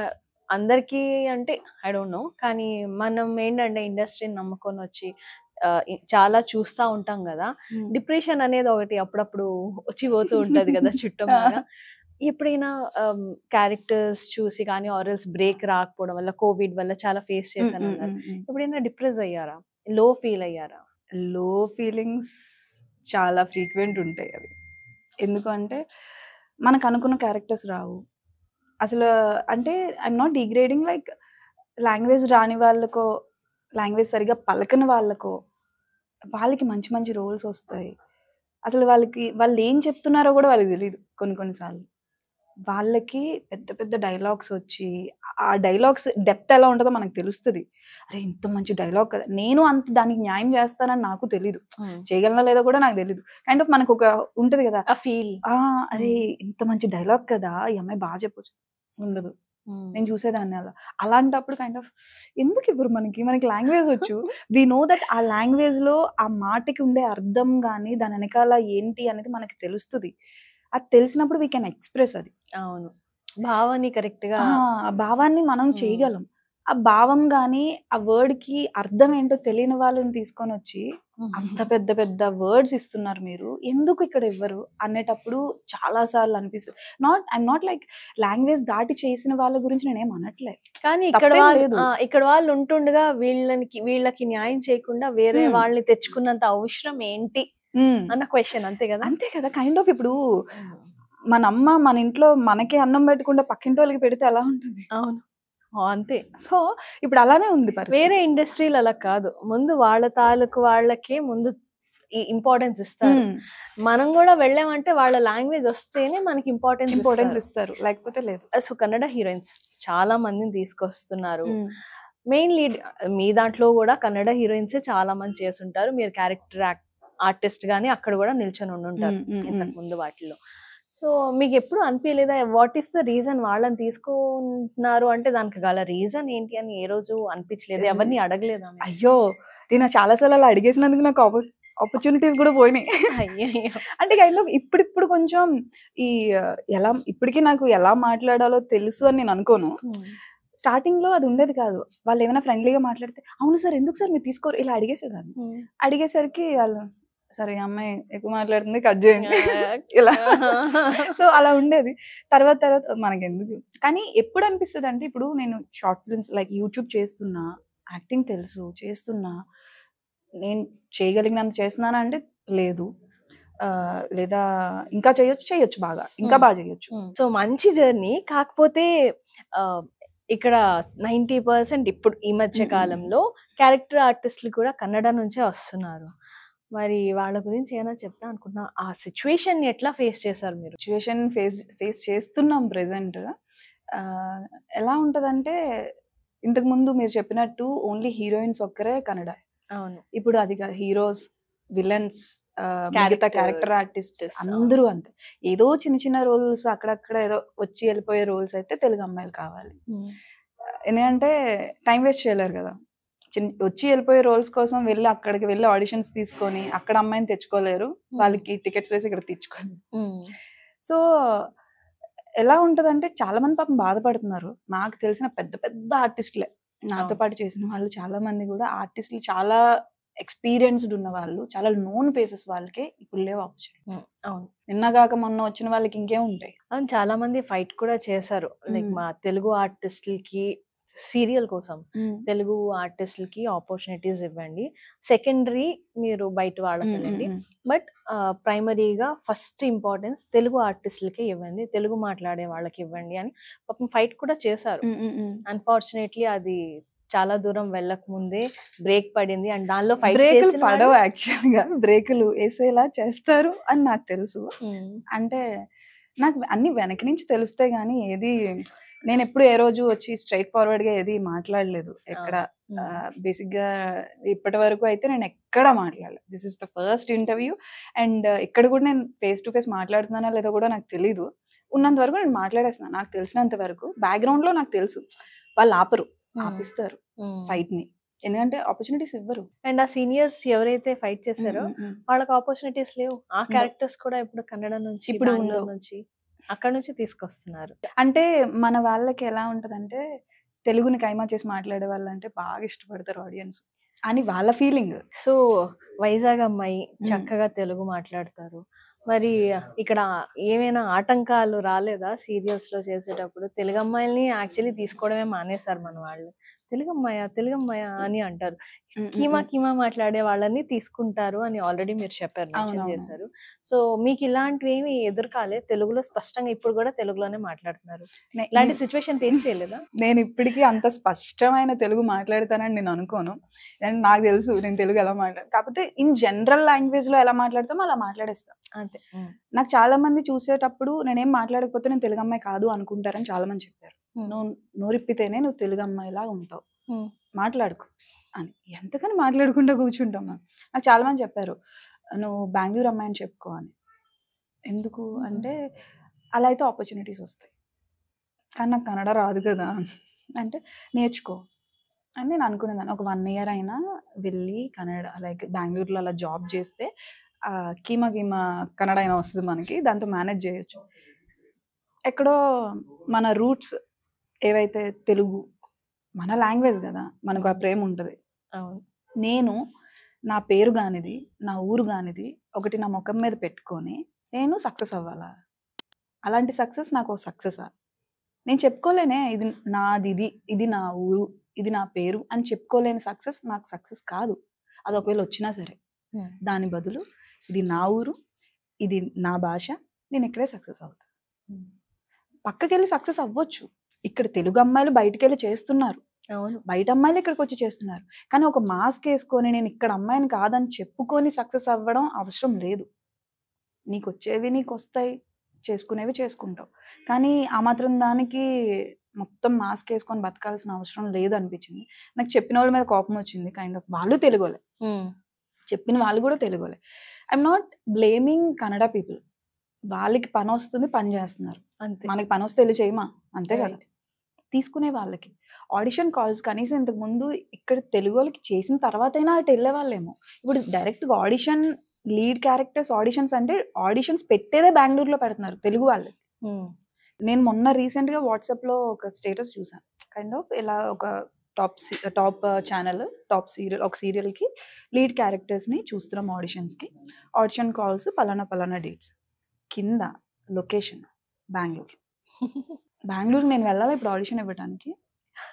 అందరికీ అంటే ఐ డోంట్ నో, కానీ మనం ఏంటంటే ఇండస్ట్రీని నమ్ముకొని వచ్చి చాలా చూస్తూ ఉంటాం కదా, డిప్రెషన్ అనేది ఒకటి అప్పుడప్పుడు వచ్చి పోతూ ఉంటుంది కదా చుట్టంగా. ఎప్పుడైనా క్యారెక్టర్స్ చూసి కానీ ఆర్ఎల్స్ బ్రేక్ రాకపోవడం వల్ల, కోవిడ్ వల్ల చాలా ఫేస్ చేశాను అన్నారు. ఎప్పుడైనా డిప్రెస్ అయ్యారా, లో ఫీల్ అయ్యారా? లో ఫీలింగ్స్ చాలా ఫ్రీక్వెంట్ ఉంటాయి అవి. ఎందుకంటే మనకు అనుకున్న క్యారెక్టర్స్ రావు అసలు. అంటే I'm not degrading, like language రాని వాళ్ళకో, లాంగ్వేజ్ సరిగా పలకని వాళ్ళకి మంచి మంచి రోల్స్ వస్తాయి. అసలు వాళ్ళు ఏం చెప్తున్నారో కూడా వాళ్ళకి తెలియదు కొన్నిసార్లు. వాళ్ళకి పెద్ద పెద్ద డైలాగ్స్ వచ్చి ఆ డైలాగ్స్ డెప్త్ ఎలా ఉంటుందో మనకు తెలుస్తుంది. అరే ఇంత మంచి డైలాగ్ కదా, నేను అంత దానికి న్యాయం చేస్తానని నాకు తెలీదు, చేయగలనా లేదో కూడా నాకు తెలీదు. కైండ్ ఆఫ్ మనకు ఒక ఉంటది కదా ఆ ఫీల్, అరే ఇంత మంచి డైలాగ్ కదా ఈ అమ్మాయి బాగా చెప్పొచ్చు, ఉండదు. నేను చూసేదాన్ని అలా. అలాంటప్పుడు కైండ్ ఆఫ్ ఎందుకు ఇవ్వరు మనకి లాంగ్వేజ్ వచ్చు, వి నో దట్ ఆ లాంగ్వేజ్ లో ఆ మాటకి ఉండే అర్థం కానీ దాని వెనకాల ఏంటి అనేది మనకి తెలుస్తుంది. అది తెలిసినప్పుడు వీ కెన్ ఎక్స్ప్రెస్ అది. అవును, భావాన్ని కరెక్ట్ గా, ఆ భావాన్ని మనం చేయగలం. ఆ భావం గానీ ఆ వర్డ్ కి అర్థం ఏంటో తెలియని వాళ్ళని తీసుకొని వచ్చి అంత పెద్ద పెద్ద వర్డ్స్ ఇస్తున్నారు మీరు, ఎందుకు ఇక్కడ ఇవ్వరు అనేటప్పుడు చాలా సార్లు అనిపిస్తుంది. ఐఎమ్ నాట్ లైక్ లాంగ్వేజ్ దాటి చేసిన వాళ్ళ గురించి నేనేం అనట్లేదు, కానీ ఇక్కడ వాళ్ళు ఉంటుండగా వీళ్ళకి న్యాయం చేయకుండా వేరే వాళ్ళని తెచ్చుకున్నంత అవసరం ఏంటి అన్న క్వశ్చన్. అంతే కదా. కైండ్ ఆఫ్ ఇప్పుడు మన అమ్మ మన ఇంట్లో మనకి అన్నం పెట్టకుండా పక్కింటి వాళ్ళకి పెడితే ఎలా ఉంటుంది? అవును, అంతే. సో ఇప్పుడు అలానే ఉంది పరిస్థితి. వేరే ఇండస్ట్రీలు అలా కాదు. ముందు వాళ్ళ తాలూకు వాళ్ళకే ముందు ఇంపార్టెన్స్ ఇస్తారు. మనం కూడా వెళ్ళామంటే వాళ్ళ లాంగ్వేజ్ వస్తేనే మనకి ఇంపార్టెన్స్ ఇంపార్టెన్స్ ఇస్తారు, లేకపోతే లేదు. సో కన్నడ హీరోయిన్స్ చాలా మందిని తీసుకొస్తున్నారు. మెయిన్ లీడ్ మీ దాంట్లో కూడా కన్నడ హీరోయిన్స్ చాలా మంది చేస్తుంటారు. మీరు క్యారెక్టర్ ఆర్టిస్ట్ గానీ అక్కడ కూడా నిల్చొని ఉండుంటారు ఇంతకు ముందు వాటిల్లో. సో మీకు ఎప్పుడు అనిపించలేదా వాట్ ఈస్ ద రీజన్ వాళ్ళని తీసుకుంటున్నారు అంటే దానికి గల రీజన్ ఏంటి అని ఏ రోజు అనిపించలేదు? ఎవరిని అడగలేదా మీరు? అయ్యో, నేను చాలా సార్లు అలా అడిగేసినందుకు నాకు ఆపర్చునిటీస్ కూడా పోయినాయి. అయ్యయ్యో. అంటే కైండ్ ఆఫ్ ఇప్పుడు కొంచెం ఈ ఎలా ఇప్పటికీ నాకు ఎలా మాట్లాడాలో తెలుసు అని నేను అనుకోను. స్టార్టింగ్ లో అది ఉండేది కాదు. వాళ్ళు ఏమైనా ఫ్రెండ్లీగా మాట్లాడితే అవును సార్ ఎందుకు సార్ మీరు తీసుకోరు ఇలా అడిగేసేదాన్ని. అడిగేసరికి వాళ్ళు సరే ఈ అమ్మాయి ఎక్కువ మాట్లాడుతుంది కట్ చేయండి ఇలా. సో అలా ఉండేది. తర్వాత మనకి ఎందుకు. కానీ ఎప్పుడు అనిపిస్తుంది అంటే ఇప్పుడు నేను షార్ట్ ఫిల్మ్స్ లైక్ యూట్యూబ్ చేస్తున్నా, యాక్టింగ్ తెలుసు చేస్తున్నా, నేను చేయగలిగినంత చేస్తున్నానా అంటే లేదు. లేదా ఇంకా చేయొచ్చు బాగా, ఇంకా బాగా చేయొచ్చు. సో మంచి జర్నీ. కాకపోతే ఇక్కడ 90% ఇప్పుడు ఈ మధ్య కాలంలో క్యారెక్టర్ ఆర్టిస్టులు కూడా కన్నడ నుంచే వస్తున్నారు. మరి వాళ్ళ గురించి ఏమైనా చెప్తా అనుకుంటున్నా. ఆ సిచ్యువేషన్ ఎట్లా ఫేస్ చేశారు మీరు? సిచ్యువేషన్ ఫేస్ చేస్తున్నాం ప్రెసెంట్. ఎలా ఉంటదంటే ఇంతకు ముందు మీరు చెప్పినట్టు ఓన్లీ హీరోయిన్స్ ఒక్కరే కన్నడ. అవును. ఇప్పుడు అది కాదు, హీరోస్, విలన్స్, క్యారెక్టర్ ఆర్టిస్ట్ అందరూ అంతే. ఏదో చిన్న చిన్న రోల్స్ అక్కడక్కడ ఏదో వచ్చి వెళ్ళిపోయే రోల్స్ అయితే తెలుగు అమ్మాయిలు కావాలి. ఎందుకంటే టైం వేస్ట్ చేయలేరు కదా. వచ్చి వెళ్ళిపోయే రోల్స్ కోసం అక్కడికి వెళ్ళి ఆడిషన్స్ తీసుకొని అక్కడ అమ్మాయిని తెచ్చుకోలేరు, వాళ్ళకి టికెట్స్ వేసి ఇక్కడ తెచ్చుకోలేరు. సో ఎలా ఉంటదంటే చాలా మంది పాపం బాధపడుతున్నారు. నాకు తెలిసిన పెద్ద పెద్ద ఆర్టిస్టులే, నాతో పాటు చేసిన వాళ్ళు చాలా మంది కూడా ఆర్టిస్టులు, చాలా ఎక్స్పీరియన్స్డ్ ఉన్న వాళ్ళు, చాలా నోన్ ఫేసెస్ వాళ్ళకే ఇప్పుడు లేవు ఆపర్చునిటీ. అవును. నిన్నగాక మొన్న వచ్చిన వాళ్ళకి ఇంకేం ఉంటాయి. అవును, చాలా మంది ఫైట్ కూడా చేశారు. లైక్ మా తెలుగు ఆర్టిస్టులకి సీరియల్ కోసం తెలుగు ఆర్టిస్టులకి ఆపర్చునిటీస్ ఇవ్వండి, సెకండరీ మీరు బయట వాళ్ళకి వెళ్ళండి, బట్ ప్రైమరీగా ఫస్ట్ ఇంపార్టెన్స్ తెలుగు ఆర్టిస్టులకే ఇవ్వండి, తెలుగు మాట్లాడే వాళ్ళకి ఇవ్వండి అని పాపం ఫైట్ కూడా చేశారు. అన్ఫార్చునేట్లీ అది చాలా దూరం వెళ్ళక ముందే బ్రేక్ పడింది. అండ్ దానిలో ఫైట్ చేసిన పడవ యాక్చువల్ గా బ్రేకులు వేసేలా చేస్తారు అని నాకు తెలుసు. అంటే నాకు అన్ని వెనక నుంచి తెలుస్తే గానీ ఏది నేను ఎప్పుడు ఏ రోజు వచ్చి స్ట్రైట్ ఫార్వర్డ్ గా ఏది మాట్లాడలేదు ఎక్కడ. బేసిక్ గా ఇప్పటి వరకు అయితే నేను ఎక్కడ మాట్లాడలేదు. This is the first interview. And ఇక్కడ కూడా నేను ఫేస్ టు ఫేస్ మాట్లాడుతున్నానా లేదో కూడా నాకు తెలీదు. ఉన్నంత వరకు నేను మాట్లాడేస్తున్నాను నాకు తెలిసినంత వరకు. బ్యాక్గ్రౌండ్ లో నాకు తెలుసు వాళ్ళు ఆపిస్తారు ఫైట్ ని, ఎందుకంటే ఆపర్చునిటీస్ ఇవ్వరు. అండ్ ఆ సీనియర్స్ ఎవరైతే ఫైట్ చేశారో వాళ్ళకి ఆపర్చునిటీస్ లేవు. ఆ క్యారెక్టర్స్ కూడా ఇప్పుడు కన్నడ నుంచి, ఇప్పుడు నుంచి, అక్కడ నుంచి తీసుకొస్తున్నారు. అంటే మన వాళ్ళకి ఎలా ఉంటదంటే తెలుగుని కైమా చేసి మాట్లాడే వాళ్ళంటే బాగా ఇష్టపడతారు ఆడియన్స్ అని వాళ్ళ ఫీలింగ్. సో వైజాగ్ అమ్మాయి చక్కగా తెలుగు మాట్లాడతారు. మరి ఇక్కడ ఏమైనా ఆటంకాలు రాలేదా సీరియల్స్ లో చేసేటప్పుడు? తెలుగు అమ్మాయిల్ని యాక్చువల్లీ తీసుకోవడమే మానేశారు మన వాళ్ళు. తెలుగు అమ్మాయ అని అంటారు. కీమా మాట్లాడే వాళ్ళని తీసుకుంటారు అని ఆల్రెడీ మీరు చెప్పారు, మెన్షన్ చేశారు. సో మీకు ఇలాంటివి ఏమి ఎదురు కాలే? తెలుగులో స్పష్టంగా ఇప్పుడు కూడా తెలుగులోనే మాట్లాడుతున్నారు. ఇలాంటి సిచ్యువేషన్ ఫేస్ చేయలేదా? నేను ఇప్పటికీ అంత స్పష్టమైన తెలుగు మాట్లాడతానని నేను అనుకోను. అండ్ నాకు తెలుసు నేను తెలుగు ఎలా మాట్లాడు, కాకపోతే ఇన్ జనరల్ లాంగ్వేజ్ లో ఎలా మాట్లాడతామో అలా మాట్లాడేస్తాం అంతే. నాకు చాలా మంది చూసేటప్పుడు నేనేం మాట్లాడకపోతే నేను తెలుగు అమ్మాయి కాదు అనుకుంటారని చాలా మంది చెప్పారు. నువ్వు నోరిప్పితేనే నువ్వు తెలుగు అమ్మాయిలా ఉంటావు, మాట్లాడుకో అని. ఎంతకని మాట్లాడుకుంటూ కూర్చుంటాం. నాకు చాలా మంది చెప్పారు నువ్వు బెంగళూరు అమ్మాయి అని చెప్పుకో అని. ఎందుకు అంటే అలా అయితే ఆపర్చునిటీస్ వస్తాయి, కానీ నాకు కన్నడ రాదు కదా అంటే నేర్చుకో అని నేను అనుకునేదాన్ని. ఒక 1 year అయినా వెళ్ళి కన్నడ లైక్ బెంగళూరులో అలా జాబ్ చేస్తే కీమా కన్నడ అయినా వస్తుంది మనకి, దాంతో మేనేజ్ చేయొచ్చు. ఎక్కడో మన రూట్స్ ఏవైతే తెలుగు మన లాంగ్వేజ్ కదా, మనకు ఆ ప్రేమ ఉంటుంది. నేను నా పేరు కానిది, నా ఊరు కానిది ఒకటి నా ముఖం మీద పెట్టుకొని నేను సక్సెస్ అవ్వాలా? అలాంటి సక్సెస్ నాకు సక్సెసా? నేను చెప్పుకోలేనే ఇది నాది, ఇది నా ఊరు, ఇది నా పేరు అని చెప్పుకోలేని సక్సెస్ నాకు సక్సెస్ కాదు. అది ఒకవేళ వచ్చినా సరే దాని బదులు ఇది నా ఊరు, ఇది నా భాష, నేను ఇక్కడే సక్సెస్ అవుతాను. పక్కకెళ్ళి సక్సెస్ అవ్వచ్చు, ఇక్కడ తెలుగు అమ్మాయిలు బయటికి వెళ్ళి చేస్తున్నారు, అవును. బయట అమ్మాయిలు ఇక్కడికి వచ్చి చేస్తున్నారు. కానీ ఒక మాస్క్ వేసుకొని నేను ఇక్కడ అమ్మాయిని కాదని చెప్పుకొని సక్సెస్ అవ్వడం అవసరం లేదు. నీకు వచ్చేవి నీకు వస్తాయి, చేసుకునేవి చేసుకుంటావు. కానీ ఆ మాత్రం దానికి మొత్తం మాస్క్ వేసుకొని బతకాల్సిన అవసరం లేదు అనిపించింది. నాకు చెప్పిన వాళ్ళ మీద కోపం వచ్చింది. కైండ్ ఆఫ్ వాళ్ళు తెలుగోలే, చెప్పిన వాళ్ళు కూడా తెలుగోలే. I'm not blaming Kannada people. వాళ్ళకి పని వస్తుంది, పని చేస్తున్నారు. అంతే. మనకి పని వస్తే వెళ్ళి చేయమా, అంతే కదా. తీసుకునే వాళ్ళకి ఆడిషన్ కాల్స్ కనీసం ఇంతకు ముందు ఇక్కడ తెలుగు వాళ్ళకి చేసిన తర్వాత అయినా అటు వెళ్ళే వాళ్ళేమో. ఇప్పుడు డైరెక్ట్గా ఆడిషన్, లీడ్ క్యారెక్టర్స్ ఆడిషన్స్ అంటే ఆడిషన్స్ పెట్టేదే బెంగళూరులో పెడుతున్నారు తెలుగు వాళ్ళు. నేను మొన్న రీసెంట్గా వాట్సాప్లో ఒక స్టేటస్ చూసాను. కైండ్ ఆఫ్ ఇలా ఒక టాప్ ఛానల్, టాప్ సీరియల్, ఒక సీరియల్కి లీడ్ క్యారెక్టర్స్ని చూస్తున్నాం ఆడిషన్స్కి. ఆడిషన్ కాల్స్ పలానా డేట్స్, కింద లొకేషన్ బెంగళూరు. బెంగళూరుకి నేను వెళ్ళాలి ఇప్పుడు ఆడిషన్ ఇవ్వడానికి.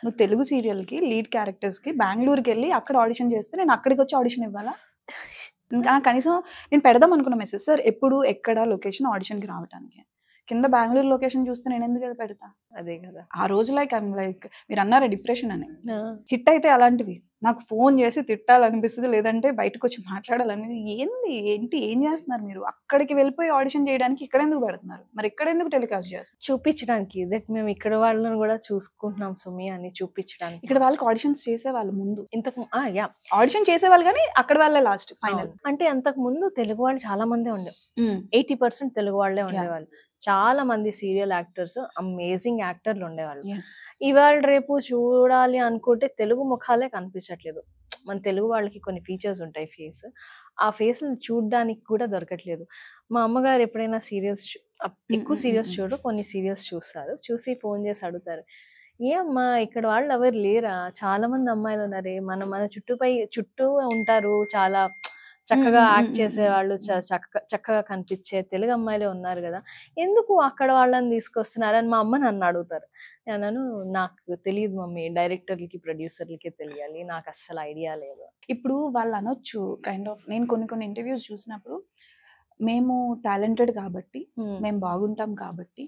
నువ్వు తెలుగు సీరియల్కి లీడ్ క్యారెక్టర్స్కి బెంగళూరుకి వెళ్ళి అక్కడ ఆడిషన్ చేస్తే నేను అక్కడికి వచ్చి ఆడిషన్ ఇవ్వాలా? ఇంకా కనీసం నేను పెడదాం అనుకున్న మెసేజ్, సార్ ఎప్పుడు ఎక్కడ లొకేషన్ ఆడిషన్కి రావడానికి, కింద బెంగళూరు లొకేషన్ చూస్తే నేను ఎందుకు అది పెడతా? అదే కదా. ఆ రోజు లైక్ మీరు అన్నారా డిప్రెషన్ అని, హిట్ అయితే అలాంటివి నాకు ఫోన్ చేసి తిట్టాలనిపిస్తుంది, లేదంటే బయటకు వచ్చి మాట్లాడాలనిపిస్తుంది. ఏంటి ఏం చేస్తున్నారు మీరు? అక్కడికి వెళ్ళిపోయి ఆడిషన్ చేయడానికి ఇక్కడ ఎందుకు పెడుతున్నారు? మరి ఇక్కడ ఎందుకు టెలికాస్ట్ చేస్తారు? చూపించడానికి, దట్ మేము ఇక్కడ వాళ్ళని కూడా చూసుకుంటున్నాం సుమి అని చూపించడానికి. ఇక్కడ వాళ్ళకి ఆడిషన్స్ చేసేవాళ్ళు ముందు, ఇంతకు ఆడిషన్ చేసేవాళ్ళు, కానీ అక్కడ వాళ్ళే లాస్ట్ ఫైనల్. అంటే అంతకు ముందు తెలుగు వాళ్ళు చాలా మందే ఉండేవాళ్ళు. 80% తెలుగు వాళ్ళే ఉండేవాళ్ళు. చాలా మంది సీరియల్ యాక్టర్స్, అమేజింగ్ యాక్టర్లు ఉండేవాళ్ళు. ఇవాళ రేపు చూడాలి అనుకుంటే తెలుగు ముఖాలే కనిపించట్లేదు. మన తెలుగు వాళ్ళకి కొన్ని ఫీచర్స్ ఉంటాయి ఫేస్, ఆ ఫేస్ చూడడానికి కూడా దొరకట్లేదు. మా అమ్మగారు ఎప్పుడైనా సీరియల్స్ ఎక్కువ సీరియల్స్ చూడరు, కొన్ని సీరియల్స్ చూస్తారు. చూసి ఫోన్ చేసి అడుగుతారు, ఏ అమ్మా ఇక్కడ వాళ్ళు ఎవరు లేరా? చాలా మంది అమ్మాయిలు ఉన్నారే, మన చుట్టూ ఉంటారు, చాలా చక్కగా యాక్ట్ చేసేవాళ్ళు, చక్కగా కనిపించే తెలుగు అమ్మాయిలే ఉన్నారు కదా, ఎందుకు అక్కడ వాళ్ళని తీసుకొస్తున్నారని మా అమ్మ నన్ను అడుగుతారు. నేను నాకు తెలియదు మమ్మీ, డైరెక్టర్లకి ప్రొడ్యూసర్లకి తెలియాలి, నాకు అస్సలు ఐడియా లేదు. ఇప్పుడు వాళ్ళు అనొచ్చు కైండ్ ఆఫ్, నేను కొన్ని ఇంటర్వ్యూస్ చూసినప్పుడు, మేము టాలెంటెడ్ కాబట్టి, మేము బాగుంటాం కాబట్టి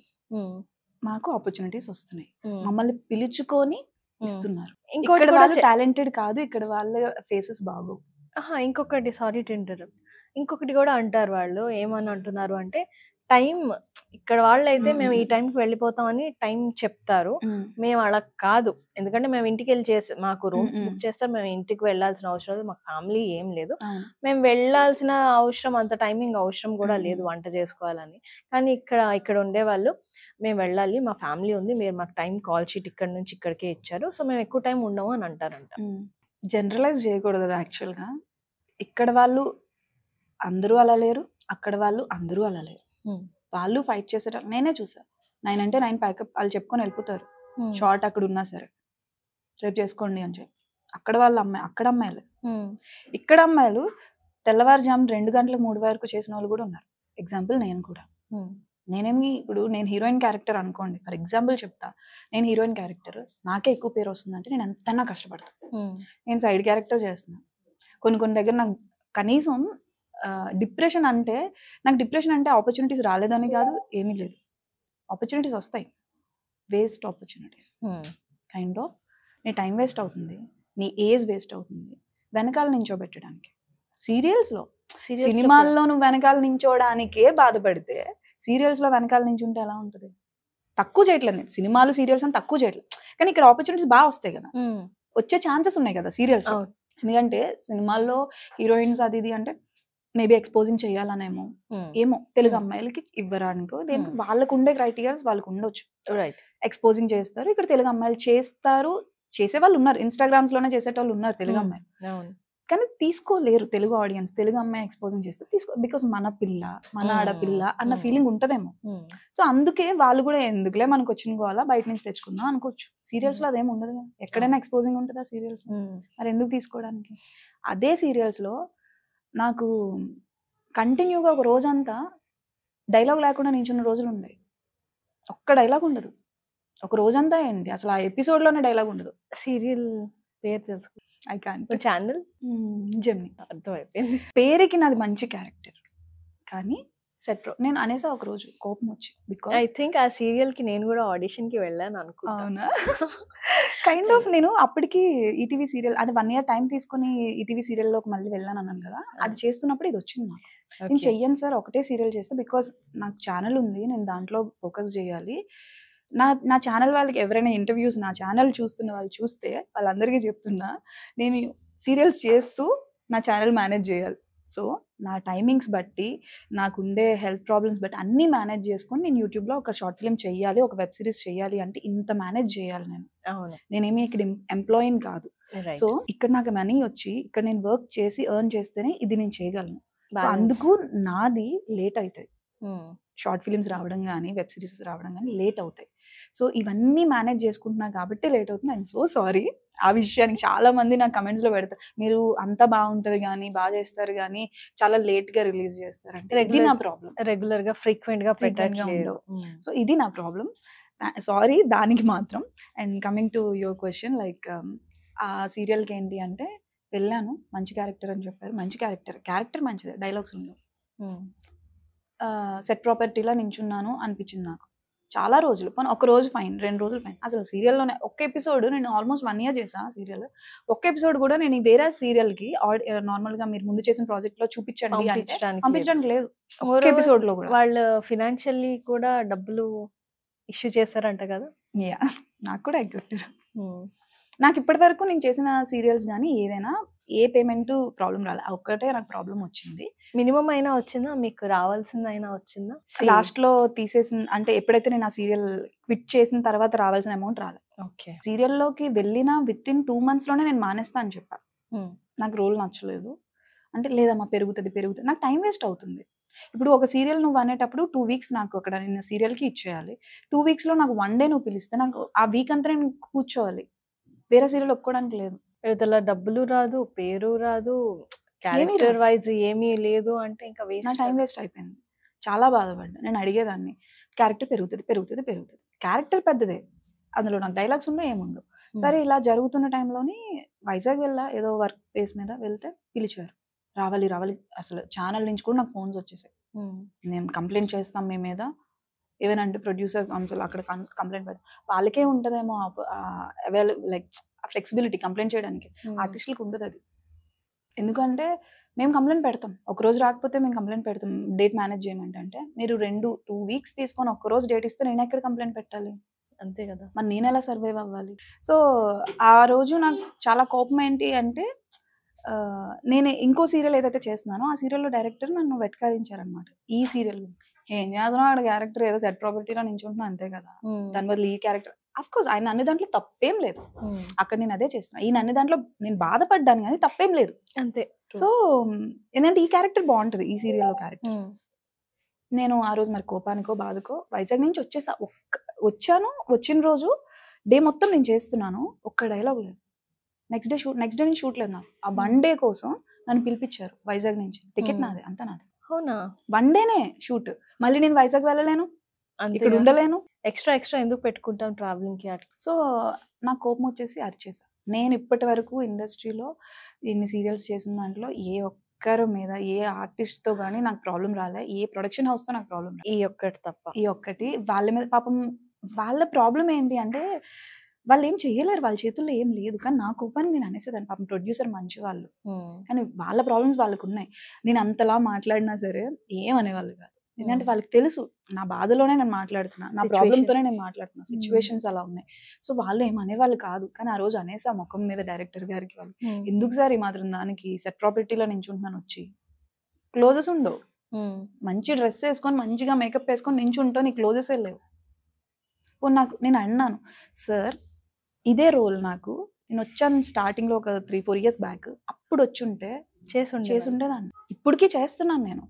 మాకు ఆపర్చునిటీస్ వస్తున్నాయి, మమ్మల్ని పిలుచుకొని ఇస్తున్నారు. ఇక్కడ వాళ్ళు టాలెంటెడ్ కాదు, ఇక్కడ వాళ్ళ ఫేసెస్ బాగోవు. ఇంకొకటి, సారీ టు ఇంటరప్ట్, ఇంకొకటి కూడా అంటారు వాళ్ళు. ఏమని అంటున్నారు అంటే, టైం ఇక్కడ వాళ్ళు అయితే మేము ఈ టైంకి వెళ్ళిపోతామని టైం చెప్తారు, మేము అలా కాదు. ఎందుకంటే మేము ఇంటికి వెళ్ళి మాకు రూమ్స్ బుక్ చేస్తారు, మేము ఇంటికి వెళ్ళాల్సిన అవసరం లేదు, మాకు ఫ్యామిలీ ఏం లేదు, మేము వెళ్ళాల్సిన అవసరం, అంత టైమింగ్ అవసరం కూడా లేదు వంట చేసుకోవాలని. కానీ ఇక్కడ ఉండేవాళ్ళు, మేము వెళ్ళాలి, మా ఫ్యామిలీ ఉంది, మీరు మాకు టైం కాల్ షీట్ ఇక్కడ నుంచి ఇక్కడికే ఇచ్చారు, సో మేము ఎక్కువ టైం ఉండము అని అంటారంట. జనరలైజ్ చేయకూడదు కదా యాక్చువల్గా. ఇక్కడ వాళ్ళు అందరూ అలా లేరు, అక్కడ వాళ్ళు అందరూ అలా లేరు. వాళ్ళు ఫైట్ చేసేటప్పుడు నేనే చూసాను. 9 అంటే 9 ప్యాకప్ వాళ్ళు చెప్పుకొని వెళ్ళిపోతారు. షార్ట్ అక్కడ ఉన్నా సరే రేపు చేసుకోండి అని చెప్పి. అక్కడ వాళ్ళ అక్కడ అమ్మాయిలు, ఇక్కడ అమ్మాయిలు తెల్లవారుజాము 2 గంటలకు 3 వరకు చేసిన వాళ్ళు కూడా ఉన్నారు. ఎగ్జాంపుల్ నేను కూడా. ఇప్పుడు నేను హీరోయిన్ క్యారెక్టర్ అనుకోండి, ఫర్ ఎగ్జాంపుల్ చెప్తా, నేను హీరోయిన్ క్యారెక్టర్, నాకే ఎక్కువ పేరు వస్తుందంటే నేను ఎంతైనా కష్టపడతాను. నేను సైడ్ క్యారెక్టర్ చేస్తున్నాను. కొన్ని దగ్గర నాకు కనీసం డిప్రెషన్ అంటే, నాకు డిప్రెషన్ అంటే ఆపర్చునిటీస్ రాలేదని కాదు, ఏమీ లేదు, ఆపర్చునిటీస్ వస్తాయి, వేస్ట్ ఆపర్చునిటీస్. కైండ్ ఆఫ్ నీ టైం వేస్ట్ అవుతుంది, నీ ఏజ్ వేస్ట్ అవుతుంది వెనకాల నించోబెట్టడానికి. సినిమాల్లో నువ్వు వెనకాల నించోడానికే బాధపడితే సీరియల్స్లో వెనకాల నించుంటే ఎలా ఉంటుంది? తక్కువ చేయట్లేదు నేను, సినిమాలు సీరియల్స్ అని తక్కువ చేయట్లేదు, కానీ ఇక్కడ ఆపర్చునిటీస్ బాగా వస్తాయి కదా, వచ్చే ఛాన్సెస్ ఉన్నాయి కదా సీరియల్స్. ఎందుకంటే సినిమాల్లో హీరోయిన్స్ అది ఇది అంటే మేబీ ఎక్స్పోజింగ్ చేయాలనేమో, ఏమో తెలుగు అమ్మాయిలకి ఇవ్వడానికో దేనికి వాళ్ళకు ఉండే క్రైటీరియాస్ వాళ్ళకు ఉండొచ్చు, ఎక్స్పోజింగ్ చేస్తారు. ఇక్కడ తెలుగు అమ్మాయిలు చేస్తారు, చేసే వాళ్ళు ఉన్నారు, ఇన్స్టాగ్రామ్స్ లోనే చేసేటోళ్ళు ఉన్నారు తెలుగు అమ్మాయిలు, కానీ తీసుకోలేరు తెలుగు ఆడియన్స్. తెలుగు అమ్మాయి ఎక్స్పోజింగ్ చేస్తే బికాస్ మన పిల్ల, మన ఆడపిల్ల అన్న ఫీలింగ్ ఉంటదేమో. సో అందుకే వాళ్ళు కూడా ఎందుకులే మనకు వచ్చిన గోలా బయట నుంచి తెచ్చుకుందాం అనుకోవచ్చు. సీరియల్స్ లో అదేం ఉండదు, ఎక్కడైనా ఎక్స్పోజింగ్ ఉంటుందా సీరియల్స్? మరి ఎందుకు తీసుకోవడానికి? అదే సీరియల్స్ లో నాకు కంటిన్యూగా ఒక రోజంతా డైలాగ్ లేకుండా నించున్న రోజులు ఉన్నాయి. ఒక్క డైలాగ్ ఉండదు ఒక రోజంతా. ఏంటి అసలు ఆ ఎపిసోడ్ లోనే డైలాగ్ ఉండదు. సీరియల్ పేరు తెలుసు, ఐ కాన్ ఛానల్ జెమిని. అర్థమైపోయింది. పేరుకి నాది మంచి క్యారెక్టర్, కానీ నేను అనేసా ఒక రోజు కోపం వచ్చి, బికాస్ ఐ థింక్ ఆ సీరియల్ కి నేను కూడా ఆడిషన్ కి వెళ్ళాను అనుకుంటా. అవునా కైండ్ ఆఫ్ నేను అప్పటికి ఈటీవీ సీరియల్ అంటే 1 year టైం తీసుకొని ఈటీవీ సీరియల్లోకి మళ్ళీ వెళ్ళాను అన్నాను కదా, అది చేస్తున్నప్పుడు ఇది వచ్చింది నాకు. నేను చెయ్యను సార్, ఒకటే సీరియల్ చేస్తా, బికాస్ నాకు ఛానల్ ఉంది, నేను దాంట్లో ఫోకస్ చేయాలి. నా ఛానల్ వాళ్ళకి ఎవరైనా ఇంటర్వ్యూస్ నా ఛానల్ చూస్తున్న వాళ్ళు చూస్తే వాళ్ళందరికీ చెప్తున్నా, నేను సీరియల్స్ చేస్తూ నా ఛానల్ మేనేజ్ చేయాలి. సో నా టైమింగ్స్ బట్టి, నాకుండే హెల్త్ ప్రాబ్లమ్స్ బట్టి అన్నీ మేనేజ్ చేసుకొని నేను యూట్యూబ్లో ఒక షార్ట్ ఫిల్మ్ చెయ్యాలి, ఒక వెబ్ సిరీస్ చెయ్యాలి అంటే ఇంత మేనేజ్ చేయాలి నేను. నేనేమి ఇక్కడ ఎంప్లాయీని కాదు. సో ఇక్కడ నాకు మనీ వచ్చి ఇక్కడ నేను వర్క్ చేసి ఎర్న్ చేస్తేనే ఇది నేను చేయగలను. సో అందుకు నాది లేట్ అవుతుంది, షార్ట్ ఫిలిమ్స్ రావడం కానీ వెబ్ సిరీస్ రావడం కానీ లేట్ అవుతాయి. సో ఇవన్నీ మేనేజ్ చేసుకుంటున్నా కాబట్టి లేట్ అవుతుంది. I'm so sorry. ఆ విషయానికి చాలా మంది నాకు కమెంట్స్ లో పెడతారు, మీరు అంతా బాగుంటది కానీ బాగా చేస్తారు కానీ చాలా లేట్ గా రిలీజ్ చేస్తారంటే ఇది నా ప్రాబ్లం. రెగ్యులర్ గా ఫ్రీక్వెంట్ గా పెట్టట్లేదు. సో ఇది నా ప్రాబ్లం, సారీ దానికి మాత్రం. And coming to your question, like ఆ సీరియల్కి ఏంటి అంటే వెళ్ళాను, మంచి క్యారెక్టర్ అని చెప్పారు, మంచి క్యారెక్టర్ మంచిదే, డైలాగ్స్ ఉండవు. సెట్ ప్రాపర్టీలా నించున్నాను అనిపించింది నాకు చాలా రోజులు. పోనీ ఒక రోజు ఫైన్, 2 రోజులు ఫైన్. అసలు సీరియల్లోనే ఒక్క ఎపిసోడ్ నేను ఆల్మోస్ట్ 1 year చేసా సీరియల్. ఒక్క ఎపిసోడ్ కూడా నేను వేరే సీరియల్కి నార్మల్గా మీరు ముందు చేసిన ప్రాజెక్ట్లో చూపించండి పంపించడానికి లేదు. ఒక్క ఎపిసోడ్లో కూడా వాళ్ళు ఫినాన్షియల్లీ కూడా డబ్బులు ఇష్యూ చేశారంట కదా. యా, నాకు కూడా ఎగ్గుతారు. నాకు ఇప్పటి వరకు నేను చేసిన సీరియల్స్ కానీ ఏదైనా ఏ పేమెంట్ ప్రాబ్లం రాలే, ఒక్కటే నాకు ప్రాబ్లం వచ్చింది. మినిమం అయినా వచ్చిందా, మీకు రావాల్సింది అయినా వచ్చిందా? లాస్ట్ లో తీసేసిన అంటే ఎప్పుడైతే నేను ఆ సీరియల్ క్విట్ చేసిన తర్వాత రావాల్సిన అమౌంట్ రాలే. ఓకే, సీరియల్లోకి వెళ్ళిన విత్ ఇన్ 2 months లోనే నేను మానేస్తా అని చెప్పా. నాకు రోల్ నచ్చలేదు అంటే, లేదమ్మా పెరుగుతుంది, నాకు టైం వేస్ట్ అవుతుంది. ఇప్పుడు ఒక సీరియల్ నువ్వు అనేటప్పుడు 2 weeks నాకు అక్కడ నేను సీరియల్కి ఇచ్చేయాలి. 2 weeks లో నాకు 1 day నువ్వు పిలిస్తే నాకు ఆ వీక్ అంతా నేను కూర్చోవాలి, వేరే సీరియల్ ఒప్పుకోవడానికి లేదు. ఇతల డబ్బులు రాదు, పేరు రాదు, క్యారెక్టర్ వైజ్ ఏమీ లేదు అంటే ఇంకా నా టైం వేస్ట్ అయిపోయింది. చాలా బాధపడ్డా. నేను అడిగేదాన్ని, క్యారెక్టర్ పెరుగుతుంది. క్యారెక్టర్ పెద్దదే, అందులో నాకు డైలాగ్స్ ఉండవు, ఏముండవు. సరే ఇలా జరుగుతున్న టైంలోని వైజాగ్ వెళ్ళా, ఏదో వర్క్ బేస్ మీద వెళ్తే పిలిచారు, రావాలి. అసలు ఛానల్ నుంచి కూడా నాకు ఫోన్స్ వచ్చేసాయి, మేము కంప్లైంట్ చేస్తాం మీ మీద, ఏమేనంటే ప్రొడ్యూసర్ కౌన్సిల్ అక్కడ కంప్లైంట్ పెడతాం. వాళ్ళకే ఉంటుందేమో లైక్ ఫ్లెక్సిబిలిటీ కంప్లైంట్ చేయడానికి, ఆర్టిస్టులకు ఉండదు అది. ఎందుకంటే మేము కంప్లైంట్ పెడతాం, ఒక రోజు రాకపోతే మేము కంప్లైంట్ పెడతాం, డేట్ మేనేజ్ చేయమంటే. మీరు 2 weeks తీసుకొని ఒక్కరోజు డేట్ ఇస్తే నేను ఎక్కడ కంప్లైంట్ పెట్టాలి? అంతే కదా, మరి నేను ఎలా సర్వైవ్ అవ్వాలి? సో ఆ రోజు నాకు చాలా కోపం ఏంటి అంటే, నేను ఇంకో సీరియల్ ఏదైతే చేస్తున్నానో ఆ సీరియల్లో డైరెక్టర్ నన్ను వెట్కారించారనమాట. ఈ సీరియల్ ఏం చేస్తున్నావు, ఆడ క్యారెక్టర్ ఏదో సెట్ ప్రాపర్టీలో నించుంటున్నా అంతే కదా, దాని బదులు ఈ క్యారెక్టర్. అఫ్ కోర్స్ ఆయన అన్ని దాంట్లో తప్పేం లేదు, అక్కడ నేను అదే చేస్తున్నా. ఈయన అన్ని దాంట్లో నేను బాధపడ్డాను కానీ తప్పేం లేదు, అంతే. సో ఏంటంటే ఈ క్యారెక్టర్ బాగుంటది, ఈ సీరియల్లో క్యారెక్టర్. నేను ఆ రోజు మరి కోపానికో బాధకో వైజాగ్ నుంచి వచ్చాను. వచ్చిన రోజు డే మొత్తం నేను చేస్తున్నాను, ఒక్క డైలాగ్ లేదు. నెక్స్ట్ డే నేను షూట్ లేదు. నాకు ఆ 1 day కోసం నన్ను పిలిపించారు వైజాగ్ నుంచి, టికెట్ నాదే, అంతా నాదే. అవునా? 1 dayనే షూట్, మళ్ళీ నేను వైజాగ్ వెళ్ళలేను, ఇక్కడ ఉండలేను. ఎక్స్ట్రా ఎందుకు పెట్టుకుంటాం ట్రావెలింగ్ కి? సో నాకు కోపం వచ్చేసి అరిచేసా. నేను ఇప్పటి వరకు ఇండస్ట్రీలో ఇన్ని సీరియల్స్ చేసిన దాంట్లో ఏ ఒక్కరి మీద, ఏ ఆర్టిస్ట్తో కానీ నాకు ప్రాబ్లం రాలే, ఏ ప్రొడక్షన్ హౌస్తో నాకు ప్రాబ్లం రాలే. ఈ ఒక్కటి తప్ప. ఈ ఒక్కటి వాళ్ళ మీద పాపం, వాళ్ళ ప్రాబ్లం ఏంటి అంటే వాళ్ళు ఏం చేయలేరు, వాళ్ళ చేతుల్లో ఏం లేదు. కానీ నా కోపాన్ని నేను అనేసేదాన్ని, పాపం ప్రొడ్యూసర్ మంచి వాళ్ళు, కానీ వాళ్ళ ప్రాబ్లమ్స్ వాళ్ళకు ఉన్నాయి. నేను అంతలా మాట్లాడినా సరే ఏమనేవాళ్ళు కాదు, ఎందుకంటే వాళ్ళకి తెలుసు నా బాధలోనే నేను మాట్లాడుతున్నా, నా ప్రాబ్లంతోనే నేను మాట్లాడుతున్నా, సిచ్యువేషన్స్ అలా ఉన్నాయి. సో వాళ్ళు ఏమనేవాళ్ళు కాదు. కానీ ఆ రోజు అనేసా ముఖం మీద డైరెక్టర్ గారికి, వాళ్ళు ఎందుకు సార్ ఈ మాత్రం దానికి సెట్ ప్రాపర్టీలో నించుంటున్నాను, వచ్చి క్లోజెస్ ఉండవు, మంచి డ్రెస్ వేసుకొని మంచిగా మేకప్ వేసుకొని నించుంటావు, నీ క్లోజెసే లేవు. నేను అన్నాను, సార్ ఇదే రోల్ నాకు, నేను వచ్చాను స్టార్టింగ్లో ఒక 3-4 years బ్యాక్, అప్పుడు వచ్చుంటే చేసుండేదాన్ని. ఇప్పటికీ చేస్తున్నాను నేను.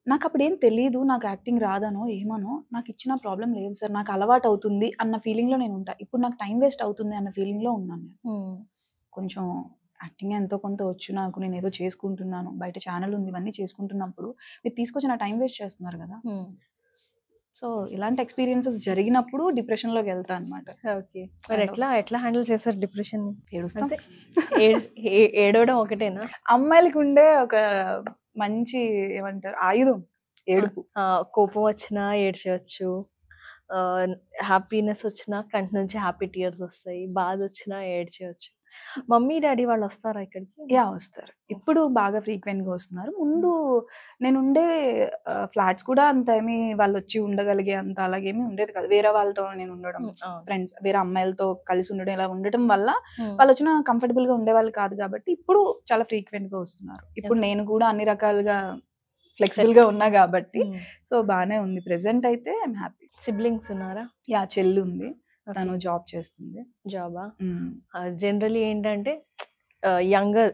నాకు అప్పుడు ఏం తెలియదు, నాకు యాక్టింగ్ రాదనో ఏమనో, నాకు ఇచ్చిన ప్రాబ్లం లేదు సార్, నాకు అలవాటు అవుతుంది అన్న ఫీలింగ్లో నేను ఉంటా. ఇప్పుడు నాకు టైం వేస్ట్ అవుతుంది అన్న ఫీలింగ్లో ఉన్నాను నేను. కొంచెం యాక్టింగ్ ఎంతో కొంత వచ్చు నాకు, నేను ఏదో చేసుకుంటున్నాను, బయట ఛానల్ ఉంది, ఇవన్నీ చేసుకుంటున్నప్పుడు మీరు తీసుకొచ్చి నా టైం వేస్ట్ చేస్తున్నారు కదా. సో ఇలాంటి ఎక్స్పీరియన్సెస్ జరిగినప్పుడు డిప్రెషన్లోకి వెళ్తా అనమాట. ఓకే, మరి ఎట్లా హ్యాండిల్ చేస్తారు డిప్రెషన్? ఏడుస్తాం, ఏడవడం ఒకటేనా? అమ్మాయిలకి ఉండే ఒక మంచి ఏమంటారు ఆయుధం ఏడుపు. కోపం వచ్చినా ఏడ్చేయచ్చు, హ్యాపీనెస్ వచ్చినా కంటి నుంచి హ్యాపీ టీయర్స్ వస్తాయి, బాధ వచ్చినా ఏడ్చేయచ్చు. మమ్మీ డాడీ వాళ్ళు వస్తారా ఇక్కడికి? వస్తారు. ఇప్పుడు బాగా ఫ్రీక్వెంట్‌గా వస్తున్నారు. ముందు నేనుండే ఫ్లాట్స్ కూడా అంత ఏమి వాళ్ళొచ్చి ఉండగలిగే అంత అలాగేమి ఉండేది కాదు. వేరే వాళ్ళతో నేను ఉండడం, ఫ్రెండ్స్ వేరే అమ్మాయిలతో కలిసి ఉండడం, ఇలా ఉండటం వల్ల వాళ్ళొచ్చినా కంఫర్టబుల్‌గా ఉండేవాళ్ళు కాదు కాబట్టి ఇప్పుడు చాలా ఫ్రీక్వెంట్‌గా వస్తున్నారు. ఇప్పుడు నేను కూడా అన్ని రకాలుగా ఫ్లెక్సిబుల్‌గా ఉన్నా కాబట్టి సో బానే ఉంది. ప్రెజెంట్ అయితే ఐయామ్ హ్యాపీ. సిబ్లింగ్స్ ఉన్నారా? చెల్లి ఉంది. తను జాబ్ చేస్తుంది. జాబా? జనరల్లీ ఏంటంటే యంగర్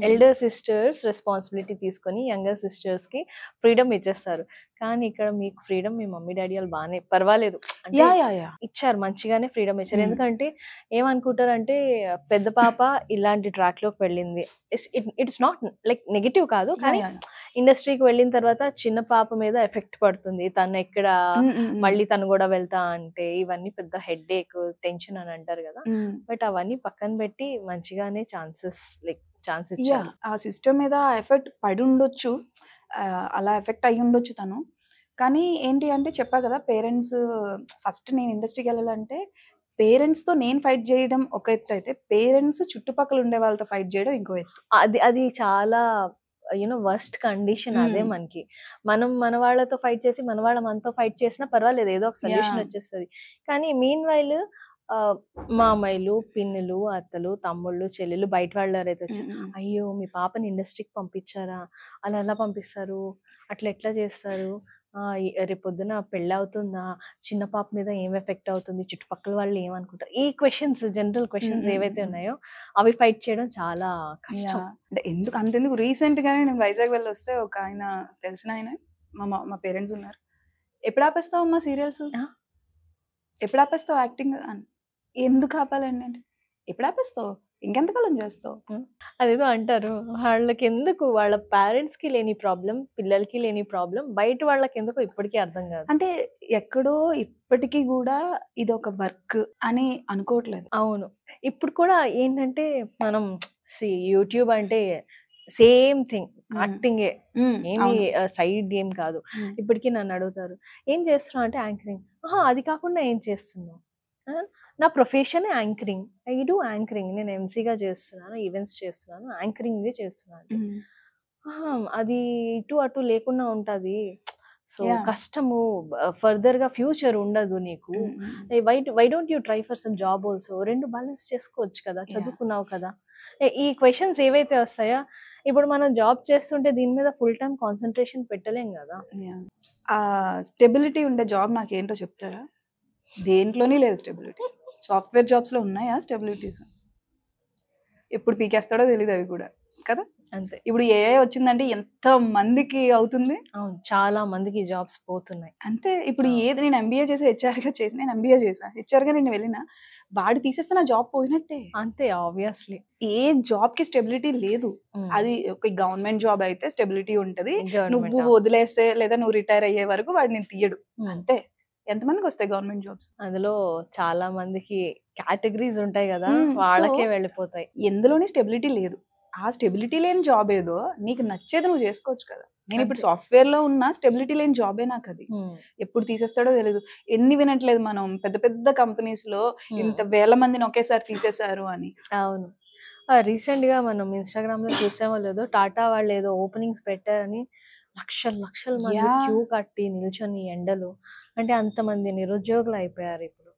ఎల్డర్ సిస్టర్స్ రెస్పాన్సిబిలిటీ తీసుకొని యంగర్ సిస్టర్స్ కి ఫ్రీడమ్ ఇచ్చేస్తారు. కానీ ఇక్కడ మీకు ఫ్రీడమ్ మీ మమ్మీ డాడీ వాళ్ళు బాగానే పర్వాలేదు అంటే ఇచ్చారు, మంచిగానే ఫ్రీడమ్ ఇచ్చారు. ఎందుకంటే ఏమనుకుంటారంటే పెద్ద పాప ఇలాంటి ట్రాక్ లోకి వెళ్ళింది, ఇట్స్ నాట్ లైక్ నెగిటివ్ కాదు, కానీ ఇండస్ట్రీకి వెళ్ళిన తర్వాత చిన్న పాప మీద ఎఫెక్ట్ పడుతుంది, తను ఎక్కడ మళ్ళీ తను కూడా వెళ్తా అంటే ఇవన్నీ పెద్ద హెడ్ ఏక్ టెన్షన్ అని అంటారు కదా. బట్ అవన్నీ పక్కన పెట్టి మంచిగానే ఛాన్సెస్ ఇచ్చారు. ఆ సిస్టమ్ మీద ఎఫెక్ట్ పడి ఉండొచ్చు, అలా ఎఫెక్ట్ అయ్యి ఉండొచ్చు తను. కానీ ఏంటి అంటే చెప్పా కదా, పేరెంట్స్ ఫస్ట్ నేను ఇండస్ట్రీకి వెళ్ళాలంటే పేరెంట్స్తో నేను ఫైట్ చేయడం ఒక ఎత్తు అయితే పేరెంట్స్ చుట్టుపక్కల ఉండే వాళ్ళతో ఫైట్ చేయడం ఇంకో ఎత్తు. అది చాలా వర్స్ట్ కండిషన్. అదే మనకి మనం మన వాళ్ళతో ఫైట్ చేసి మన వాళ్ళ మనతో ఫైట్ చేసినా పర్వాలేదు, ఏదో ఒక సొల్యూషన్ వచ్చేస్తుంది. కానీ మీన్ వైల్ మామయ్యలు, పిన్నులు, అత్తలు, తమ్ముళ్ళు, చెల్లెలు, బయట వాళ్ళు ఎవరైతే వచ్చారు, అయ్యో మీ పాపని ఇండస్ట్రీకి పంపించారా, అలా ఎలా పంపిస్తారు, అట్లా ఎట్లా చేస్తారు, రేపొద్దున పెళ్ళి అవుతుందా, చిన్న పాప మీద ఏం ఎఫెక్ట్ అవుతుంది, చుట్టుపక్కల వాళ్ళు ఏమనుకుంటారు, ఈ క్వశ్చన్స్, జనరల్ క్వశ్చన్స్ ఏవైతే ఉన్నాయో అవి ఫైట్ చేయడం చాలా కష్టం. అంటే అంతెందుకు రీసెంట్ గానే నేను వైజాగ్ వెళ్ళి వస్తే ఒక ఆయన తెలిసిన ఆయన మా పేరెంట్స్ ఉన్నారు, ఎప్పుడు ఆపేస్తావు అమ్మా సీరియల్స్, ఎప్పుడు ఆపేస్తావు యాక్టింగ్ అని. ఎందుకు ఆపాలండి అంటే ఎప్పుడు ఆపేస్తావు, ఇంకెంతకాలం చేస్తావు. అదేదో అంటారు, వాళ్ళకి ఎందుకు వాళ్ళ పేరెంట్స్ కి లేని ప్రాబ్లం పిల్లలకి లేని ప్రాబ్లం బయట వాళ్ళకి ఎందుకు ఇప్పటికీ అర్థం కాదు. అంటే ఎక్కడో ఇప్పటికీ కూడా ఇది ఒక వర్క్ అని అనుకోవట్లేదు. అవును, ఇప్పుడు కూడా ఏంటంటే మనం యూట్యూబ్ అంటే సేమ్ థింగ్, యాక్టింగే, ఏమి సైడ్ ఏం కాదు. ఇప్పటికీ నన్ను అడుగుతారు ఏం చేస్తున్నావు అంటే యాంకరింగ్. అది కాకుండా ఏం చేస్తున్నావు, నా profession anchoring, I do anchoring, నేను ఎంసీగా చేస్తున్నాను, ఈవెంట్స్ చేస్తున్నాను, యాంకరింగ్ చేస్తున్నాను. అది ఇటు అటు లేకుండా ఉంటుంది, సో కష్టము, ఫర్దర్ గా ఫ్యూచర్ ఉండదు నీకు, why don't you try for some job also, రెండు బ్యాలెన్స్ చేసుకోవచ్చు కదా, చదువుకున్నావు కదా. ఈ క్వశ్చన్స్ ఏవైతే వస్తాయో ఇప్పుడు మనం జాబ్ చేస్తుంటే దీని మీద ఫుల్ టైం కాన్సన్ట్రేషన్ పెట్టలేం కదా. స్టెబిలిటీ ఉండే జాబ్ నాకేంటో చెప్తారా? దేంట్లోనే లేదు స్టెబిలిటీ. సాఫ్ట్వేర్ జాబ్స్ లో ఉన్నాయా స్టెబిలిటీస్? ఎప్పుడు పీకేస్తాడో తెలియదు అవి కూడా కదా. అంతే. ఇప్పుడు ఏఐ వచ్చిందంటే ఎంత మందికి అవుతుంది, చాలా మందికి జాబ్స్ పోతున్నాయి. అంతే. ఇప్పుడు ఏది నేను ఎంబీఏ చేసి హెచ్ఆర్గా చేసి, నేను ఎంబీఏ చేసా హెచ్ఆర్గా నేను వెళ్ళినా వాడు తీసేస్తే నా జాబ్ పోయినట్టే. అంతే, ఆబ్వియస్లీ. ఏ జాబ్ కి స్టెబిలిటీ లేదు. అది ఒక గవర్నమెంట్ జాబ్ అయితే స్టెబిలిటీ ఉంటది, నువ్వు వదిలేస్తే లేదా నువ్వు రిటైర్ అయ్యే వరకు వాడు నేను తీయడు, అంతే. ఎంతమందికి వస్తాయి గవర్నమెంట్ జాబ్స్? అందులో చాలా మందికి కేటగిరీస్ ఉంటాయి కదా, వాళ్ళకే వెళ్ళిపోతాయి. ఎందులోని స్టెబిలిటీ లేదు. ఆ స్టెబిలిటీ లేని జాబ్ ఏదో నీకు నచ్చేది నువ్వు చేసుకోవచ్చు కదా. నేను ఇప్పుడు సాఫ్ట్వేర్ లో ఉన్న స్టెబిలిటీ లేని జాబే నాకు అది. ఎప్పుడు తీసేస్తాడో తెలియదు. ఎన్ని వినట్లేదు మనం పెద్ద పెద్ద కంపెనీస్ లో ఇంత వేల మందిని ఒకేసారి తీసేశారు అని. అవును, రీసెంట్ గా మనం ఇన్స్టాగ్రామ్ లో చూసామో లేదో, టాటా వాళ్ళు ఏదో ఓపెనింగ్స్ పెట్టారని లక్షల మంది క్యూ కట్టి నిల్చొని ఎండలు, అంటే అంతమంది నిరుద్యోగులు అయిపోయారు ఇప్పుడు.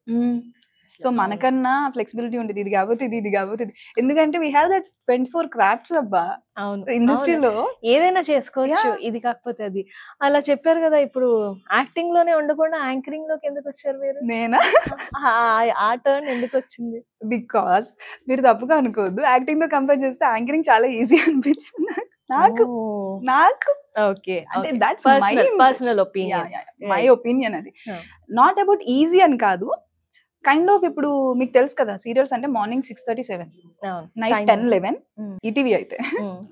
సో మనకన్నా ఫ్లెక్సిబిలిటీ ఉంటుంది, ఇది కాకపోతే ఇది కాకపోతే ఇది. ఎందుకంటే వీ హ్యావ్ దట్ 24 క్రాఫ్ట్స్ అబ్బా. అవును, ఇండస్ట్రీలో ఏదైనా చేసుకోవచ్చు, ఇది కాకపోతే అది. అలా చెప్పారు కదా, ఇప్పుడు యాక్టింగ్ లోనే ఉండకుండా యాంకరింగ్ లోకి ఎందుకు వచ్చారు మీరు? నేనా? ఆ టర్న్ ఎందుకు వచ్చింది? బికాస్ మీరు తప్పుగా అనుకోవద్దు, యాక్టింగ్ తో కంపేర్ చేస్తే యాంకరింగ్ చాలా ఈజీ అనిపించింది నాకు. ఓకే, అంటే that's personal opinion, my opinion. అది నాట్ అబౌట్ ఈజీ అని కాదు, కైండ్ ఆఫ్. ఇప్పుడు మీకు తెలుసు కదా సీరియల్స్ అంటే మార్నింగ్ 6:37, నైట్ 10-11, ఈటీవీ అయితే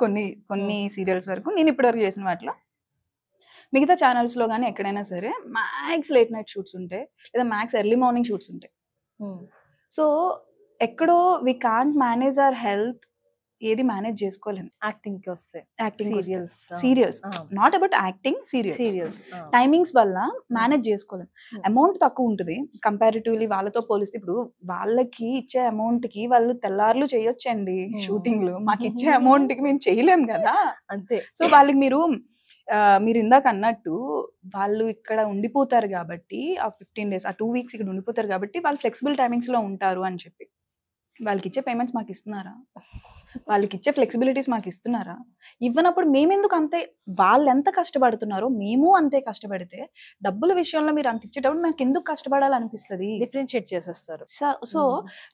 కొన్ని సీరియల్స్ వరకు నేను ఇప్పటివరకు చేసిన వాటిలో. మిగతా ఛానల్స్ లో కానీ ఎక్కడైనా సరే మ్యాక్స్ లేట్ నైట్ షూట్స్ ఉంటాయి, లేదా మ్యాక్స్ ఎర్లీ మార్నింగ్ షూట్స్ ఉంటాయి. సో ఎక్కడో we can't manage our health ఏది మేనేజ్ చేసుకోలేము. యాక్టింగ్ కి వస్తే acting serials serials, not about acting, serials timings వల్ల మేనేజ్ చేసుకోలేము. అమౌంట్ తక్కువ ఉంటుంది కంపారిటివ్లీ వాళ్ళతో పోలిస్తే. ఇప్పుడు వాళ్ళకి ఇచ్చే అమౌంట్ కి వాళ్ళు తెల్లార్లు చేయొచ్చండి షూటింగ్లు, మాకు ఇచ్చే అమౌంట్ కి మేము చేయలేం కదా. అంతే. సో వాళ్ళకి మీరు ఇందాక అన్నట్టు వాళ్ళు ఇక్కడ ఉండిపోతారు కాబట్టి ఆ 15 days ఆ 2 weeks ఇక్కడ ఉండిపోతారు కాబట్టి వాళ్ళు ఫ్లెక్సిబుల్ టైమింగ్స్ లో ఉంటారు అని చెప్పి వాళ్ళకి ఇచ్చే పేమెంట్స్ మాకు ఇస్తున్నారా? వాళ్ళకి ఇచ్చే ఫ్లెక్సిబిలిటీస్ మాకు ఇస్తున్నారా? ఇవ్వనప్పుడు మేమెందుకు అంతే, వాళ్ళు ఎంత కష్టపడుతున్నారో మేము అంతే కష్టపడితే డబ్బుల విషయంలో మీరు అంత ఇచ్చేటప్పుడు నాకు ఎందుకు కష్టపడాలనిపిస్తుంది? డిఫరెన్షియేట్ చేసేస్తారు. సో